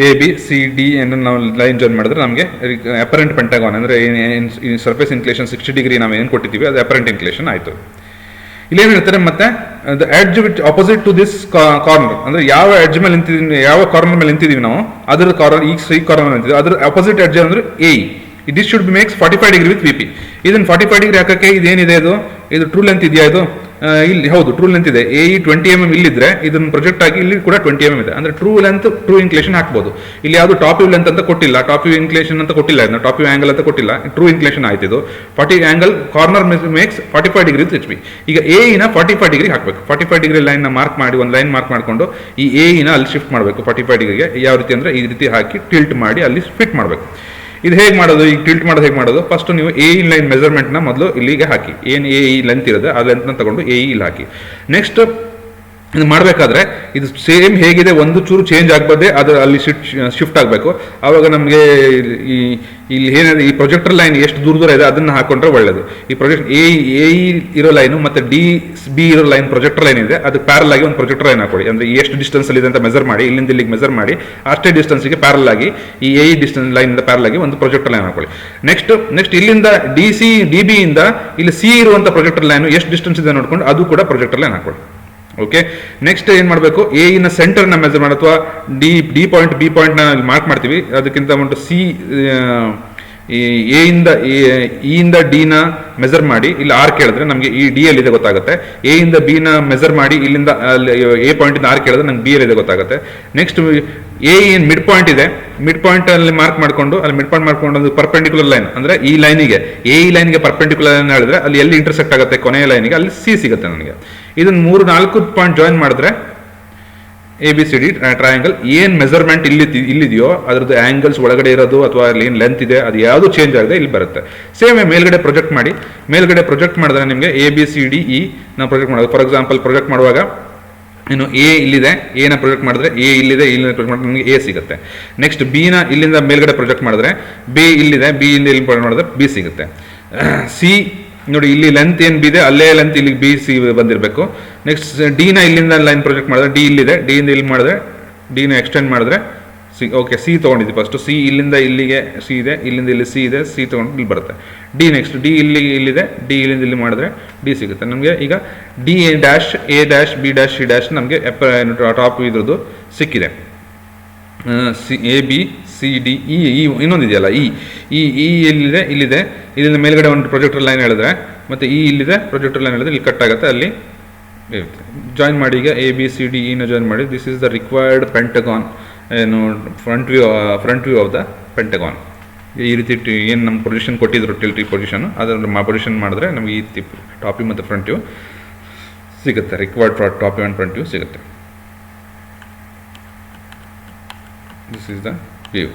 ಎ ಬಿ ಸಿ ಡಿ ಎಂದು ನಾವು ಲೈನ್ ಜಾಯಿನ್ ಮಾಡಿದ್ರೆ ನಮಗೆ ಅಪರೆಂಟ್ ಪೆಂಟಗಾನ್ ಅಂದರೆ ಈ ಸರ್ಫೇಸ್ ಇನ್ಕ್ಲೇಷನ್ 60 ಡಿಗ್ರಿ ನಾವು ಏನು ಕೊಟ್ಟಿದ್ದೀವಿ ಅದು ಅಪರೆಂಟ್ ಇನ್ಕ್ಲೇಷನ್ ಆಯಿತು. ಇಲ್ಲೇನು ಹೇಳ್ತಾರೆ ಮತ್ತೆ the edge which opposite to this corner, ಅಂದರೆ ಯಾವ ಎಡ್ಜ್ ಮೇಲೆ ನಿಂತಿದ್ದೀವಿ, ಯಾವ ಕಾರ್ನರ್ ಮೇಲೆ ನಿಂತಿದ್ದೀವಿ ನಾವು ಅದರ ಕಾರ್ನರ್ ಈ ಕಾರ್ನರ್ ನಿಂತಿದ್ದೀವಿ ಅದರ ಅಪೋಸಿಟ್ ಎಡ್ಜ್ ಅಂದರೆ A. This should be makes 45 degree with V P. ಇದನ್ನು 45 ಡಿಗ್ರಿ ಹಾಕೋಕ್ಕೆ ಇದೇನಿದೆ ಇದು ಟ್ರೂ ಲೆಂತ್ ಇದೆಯಾ? ಇಲ್ಲಿ ಹೌದು ಟ್ರೂ ಲೆಂತ್ ಇದೆ. ಎ ಇ 20 mm ಇಲ್ಲಿದ್ರೆ ಇದನ್ನು ಪ್ರೊಜೆಕ್ಟ್ ಆಗಿ ಇಲ್ಲಿ ಕೂಡ 20 mm ಇದೆ. ಅಂದರೆ ಟ್ರೂ ಲೆಂತ್ ಟ್ರೂ ಇನ್ಕ್ಲೇಷನ್ ಹಾಕ್ಬೋದು. ಇಲ್ಲಿ ಯಾವುದು ಟಾಪ್ ವ್ಯೂ ಲೆಂತ್ ಅಂತ ಕೊಟ್ಟಿಲ್ಲ, ಟಾಪ್ ವ್ಯೂ ಇನ್ಕ್ಲೇಷನ್ ಅಂತ ಕೊಟ್ಟಿಲ್ಲ, ಇದನ್ನ ಟಾಪ್ ವ್ಯೂ ಆಂಗಲ್ ಅಂತ ಕೊಟ್ಟಿಲ್ಲ, ಟ್ರೂ ಇನ್ಕ್ಲೇಷನ್ ಆಯ್ತು. ಇದು 40 angle corner makes 45 degree with H P. ಈಗ ಎ ಇನ 45 ಡಿಗ್ರಿ ಹಾಕಬೇಕು. 45 ಡಿಗ್ರಿ ಲೈನ್ನ ಮಾರ್ಕ್ ಮಾಡಿ, ಒಂದು ಲೈನ್ ಮಾರ್ಕ್ ಮಾಡಿಕೊಂಡು ಈ ಎ ಇನ ಅಲ್ಲಿ ಶಿಫ್ಟ್ ಮಾಡಬೇಕು 45 ಡಿಗ್ರಿಗೆ. ಯಾವ ರೀತಿ ಅಂದರೆ ಈ ರೀತಿ ಹಾಕಿ ಟಿಲ್ಟ್ ಮಾಡಿ ಅಲ್ಲಿ ಫಿಟ್ ಮಾಡಬೇಕು. ಇದು ಹೇಗೆ ಮಾಡೋದು, ಈಗ ಟಿಲ್ಟ್ ಮಾಡೋದು ಹೇಗೆ ಮಾಡೋದು? ಫಸ್ಟ್ ನೀವು ಎ ಇ ಲೈನ್ ಮೆಜರ್ಮೆಂಟ್ನ ಮೊದಲು ಇಲ್ಲಿಗೆ ಹಾಕಿ, ಏನು ಎ ಇ ಲೆಂತ್ ಇರುತ್ತೆ ಆ ಲೆಂತ್ನ ತಗೊಂಡು ಎ ಇ ಇಲ್ಲಿ ಹಾಕಿ. ನೆಕ್ಸ್ಟ್ ಇದು ಮಾಡಬೇಕಾದ್ರೆ ಇದು ಸೇಮ್ ಹೇಗಿದೆ ಒಂದು ಚೂರು ಚೇಂಜ್ ಆಗಬಹುದೇ ಅದು ಅಲ್ಲಿ ಶಿಫ್ಟ್ ಆಗಬೇಕು. ಆವಾಗ ನಮಗೆ ಇಲ್ಲಿ ಏನಿದೆ ಈ ಪ್ರೊಜೆಕ್ಟರ್ ಲೈನ್ ಎಷ್ಟು ದೂರ ಇದೆ ಅದನ್ನು ಹಾಕೊಂಡ್ರೆ ಒಳ್ಳೆಯದು. ಈ ಪ್ರೊಜೆಕ್ಟ್ ಎ ಇ ಇರೋ ಲೈನು ಮತ್ತು ಡಿ ಬಿ ಇರೋ ಲೈನ್ ಪ್ರೊಜೆಕ್ಟರ್ ಲೈನ್ ಇದೆ ಅದಕ್ಕೆ ಪ್ಯಾರಲ್ ಆಗಿ ಒಂದು ಪ್ರೊಜೆಕ್ಟರ್ ಲೈನ್ ಹಾಕೊಳ್ಳಿ. ಅಂದರೆ ಎಷ್ಟು ಡಿಸ್ಟೆನ್ಸ್ ಅಲ್ಲಿ ಇದೆ ಅಂತ ಮೆಜರ್ ಮಾಡಿ, ಇಲ್ಲಿಂದ ಇಲ್ಲಿಗೆ ಮೆಜರ್ ಮಾಡಿ ಅಷ್ಟೇ ಡಿಸ್ಟೆನ್ಸ್ಗೆ ಪ್ಯಾರಲ್ ಆಗಿ ಈ ಎ ಇ ಡಿಸ್ಟೆನ್ಸ್ ಲೈನಿಂದ ಪ್ಯಾರಲ್ ಆಗಿ ಒಂದು ಪ್ರೊಜೆಕ್ಟರ್ ಲೈನ್ ಹಾಕೊಳ್ಳಿ. ನೆಕ್ಸ್ಟ್ ಇಲ್ಲಿಂದ ಡಿ ಬಿ ಇಂದ ಇಲ್ಲಿ ಸಿ ಇರುವಂಥ ಪ್ರೊಜೆಕ್ಟರ್ ಲೈನ್ ಎಷ್ಟು ಡಿಸ್ಟೆನ್ಸ್ ಇದೆ ನೋಡ್ಕೊಂಡು ಅದು ಕೂಡ ಪ್ರೊಜೆಕ್ಟರ್ ಲೈನ್ ಹಾಕೊಳ್ಳಿ. ಓಕೆ, ನೆಕ್ಸ್ಟ್ ಏನು ಮಾಡಬೇಕು, ಎ ಇನ ಸೆಂಟರ್ನ ಮೆಜರ್ ಮಾಡಿ ಅಥವಾ ಡಿ ಪಾಯಿಂಟ್ ಬಿ ಪಾಯಿಂಟ್ನ ಮಾರ್ಕ್ ಮಾಡ್ತೀವಿ. ಅದಕ್ಕಿಂತ ಒಂದು ಸಿ ಎ ಇಂದ ಡಿನ ಮೆಜರ್ ಮಾಡಿ ಇಲ್ಲಿ ಆರ್ ಕೇಳಿದ್ರೆ ನಮಗೆ ಈ ಡಿ ಎಲ್ಲಿದೆ ಗೊತ್ತಾಗುತ್ತೆ. ಎ ಇಂದ ಬಿನ ಮೆಜರ್ ಮಾಡಿ ಇಲ್ಲಿಂದ ಎ ಪಾಯಿಂಟಿಂದ ಆರ್ ಕೇಳಿದ್ರೆ ನಂಗೆ ಬಿ ಎಲ್ಲಿದೆ ಗೊತ್ತಾಗುತ್ತೆ. ನೆಕ್ಸ್ಟ್ ಎ ಏನು ಮಿಡ್ ಪಾಯಿಂಟ್ ಇದೆ, ಮಿಡ್ ಪಾಯಿಂಟ್ ಅಲ್ಲಿ ಮಾರ್ಕ್ ಮಾಡಿಕೊಂಡು ಅಲ್ಲಿ ಮಿಡ್ ಪಾಯಿಂಟ್ ಮಾಡ್ಕೊಂಡು ಅದು ಪರ್ಪೆಂಡಿಕ್ಯುಲರ್ ಲೈನ್ ಅಂದರೆ ಈ ಲೈನಿಗೆ ಎ ಇ ಲೈನ್ಗೆ ಪರ್ಪೆಂಡಿಕ್ಯುಲರ್ ಲೈನ್ ಹೇಳಿದ್ರೆ ಅಲ್ಲಿ ಎಲ್ಲಿ ಇಂಟರ್ಸೆಕ್ಟ್ ಆಗುತ್ತೆ ಕೊನೆಯ ಲೈನಿಗೆ ಅಲ್ಲಿ ಸಿ ಸಿಗುತ್ತೆ ನನಗೆ. ಇದನ್ನು 3-4 ಪಾಯಿಂಟ್ ಜಾಯಿನ್ ಮಾಡಿದ್ರೆ A B C D triangle ಏನು ಮೆಜರ್ಮೆಂಟ್ ಇಲ್ಲಿದೆಯೋ ಅದರದ್ದು ಆ್ಯಂಗಲ್ಸ್ ಒಳಗಡೆ ಇರೋದು ಅಥವಾ ಅಲ್ಲಿ ಏನು ಲೆಂತ್ ಇದೆ ಅದು ಯಾವುದು ಚೇಂಜ್ ಆಗದೆ ಇಲ್ಲಿ ಬರುತ್ತೆ. ಸೇಮ್ ಮೇಲ್ಗಡೆ ಪ್ರೊಜೆಕ್ಟ್ ಮಾಡಿ, ಮೇಲ್ಗಡೆ ಪ್ರೊಜೆಕ್ಟ್ ಮಾಡಿದ್ರೆ ನಿಮಗೆ A B C D E ನಾವು ಪ್ರೊಜೆಕ್ಟ್ ಮಾಡೋದು. ಫಾರ್ ಎಕ್ಸಾಂಪಲ್ ಪ್ರೊಜೆಕ್ಟ್ ಮಾಡುವಾಗ ಇನ್ನು ಎ ಇಲ್ಲಿದೆ, ಎನ ಪ್ರೊಜೆಕ್ಟ್ ಮಾಡಿದ್ರೆ ಎ ಇಲ್ಲಿದೆ, ಇಲ್ಲಿಂದ ಪ್ರೊಜೆಕ್ಟ್ ಮಾಡಿದ್ರೆ ನಿಮಗೆ ಎ ಸಿಗುತ್ತೆ. ನೆಕ್ಸ್ಟ್ ಬಿನ ಇಲ್ಲಿಂದ ಮೇಲ್ಗಡೆ ಪ್ರೊಜೆಕ್ಟ್ ಮಾಡಿದ್ರೆ ಬಿ ಇಲ್ಲಿದೆ, ಬಿ ಇಂದ ಇಲ್ಲಿ ಪ್ರೊಜೆಕ್ಟ್ ಮಾಡಿದ್ರೆ ಬಿ ಸಿಗುತ್ತೆ. ಸಿ ನೋಡಿ ಇಲ್ಲಿ ಲೆಂತ್ ಏನು ಬಿ ಇದೆ ಅಲ್ಲೇ ಲೆಂತ್ ಇಲ್ಲಿಗೆ ಬಿ ಸಿ ಬಂದಿರಬೇಕು. ನೆಕ್ಸ್ಟ್ ಡಿನ ಇಲ್ಲಿಂದ ಲೈನ್ ಪ್ರೊಜೆಕ್ಟ್ ಮಾಡಿದ್ರೆ ಡಿ ಇಲ್ಲಿದೆ, ಡಿಯಿಂದ ಇಲ್ಲಿ ಮಾಡಿದ್ರೆ ಡಿನ ಎಕ್ಸ್ಟೆಂಡ್ ಮಾಡಿದ್ರೆ ಸಿ. ಓಕೆ, ಸಿ ತೊಗೊಂಡಿದ್ವಿ ಫಸ್ಟು, ಸಿ ಇಲ್ಲಿಂದ ಇಲ್ಲಿಗೆ ಸಿ ಇದೆ, ಇಲ್ಲಿಂದ ಇಲ್ಲಿ ಸಿ ಇದೆ, ಸಿ ತೊಗೊಂಡು ಇಲ್ಲಿ ಬರುತ್ತೆ. ಡಿ ನೆಕ್ಸ್ಟ್ ಡಿ ಇಲ್ಲಿದೆ, ಡಿ ಇಲ್ಲಿಂದ ಇಲ್ಲಿ ಮಾಡಿದ್ರೆ ಡಿ ಸಿಗುತ್ತೆ ನಮಗೆ. ಈಗ D dash A dash B dash C dash ನಮಗೆ ಟಾಪ್ ಇದ್ರದ್ದು ಸಿಕ್ಕಿದೆ. C A B C D E ಇನ್ನೊಂದಿದೆಯಲ್ಲ ಇ ಎಲ್ಲಿದೆ, ಇಲ್ಲಿದೆ, ಇಲ್ಲಿಂದ ಮೇಲ್ಗಡೆ ಒಂದು ಪ್ರೊಜೆಕ್ಟರ್ ಲೈನ್ ಹೇಳಿದ್ರೆ ಮತ್ತು ಇಲ್ಲಿದೆ ಪ್ರೊಜೆಕ್ಟರ್ ಲೈನ್ ಹೇಳಿದ್ರೆ ಇಲ್ಲಿ ಕಟ್ ಆಗುತ್ತೆ, ಅಲ್ಲಿ ಜಾಯಿನ್ ಮಾಡಿ. ಈಗ ಎ ಬಿ ಸಿ ಡಿ ಇನ ಜಾಯಿನ್ ಮಾಡಿ. This is the required pentagon, ಏನು front view of the pentagon. ಈ ರೀತಿ ಏನು ನಮ್ಮ ಪೊಸಿಷನ್ ಕೊಟ್ಟಿದ್ರು ಟಿಲ್ಟಿ ಪೊಸಿಷನ್ ಅದನ್ನು ಪೊಸಿಷನ್ ಮಾಡಿದ್ರೆ ನಮಗೆ ಈ ಟಾಪ್ ವ್ಯೂ ಮತ್ತು ಫ್ರಂಟ್ ವ್ಯೂ ಸಿಗುತ್ತೆ. Required top view and front view ಸಿಗುತ್ತೆ. This is the view.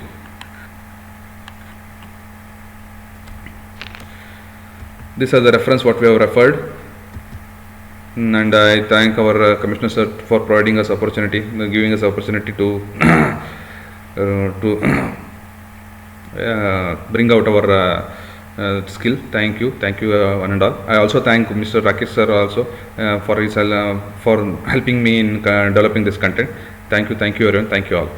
These are the reference what we have referred, and I thank our Commissioner sir for providing us opportunity, giving us opportunity to bring out our skill. Thank you one and all. I also thank Mr. Rakesh sir also for helping me in developing this content. Thank you everyone. Thank you all.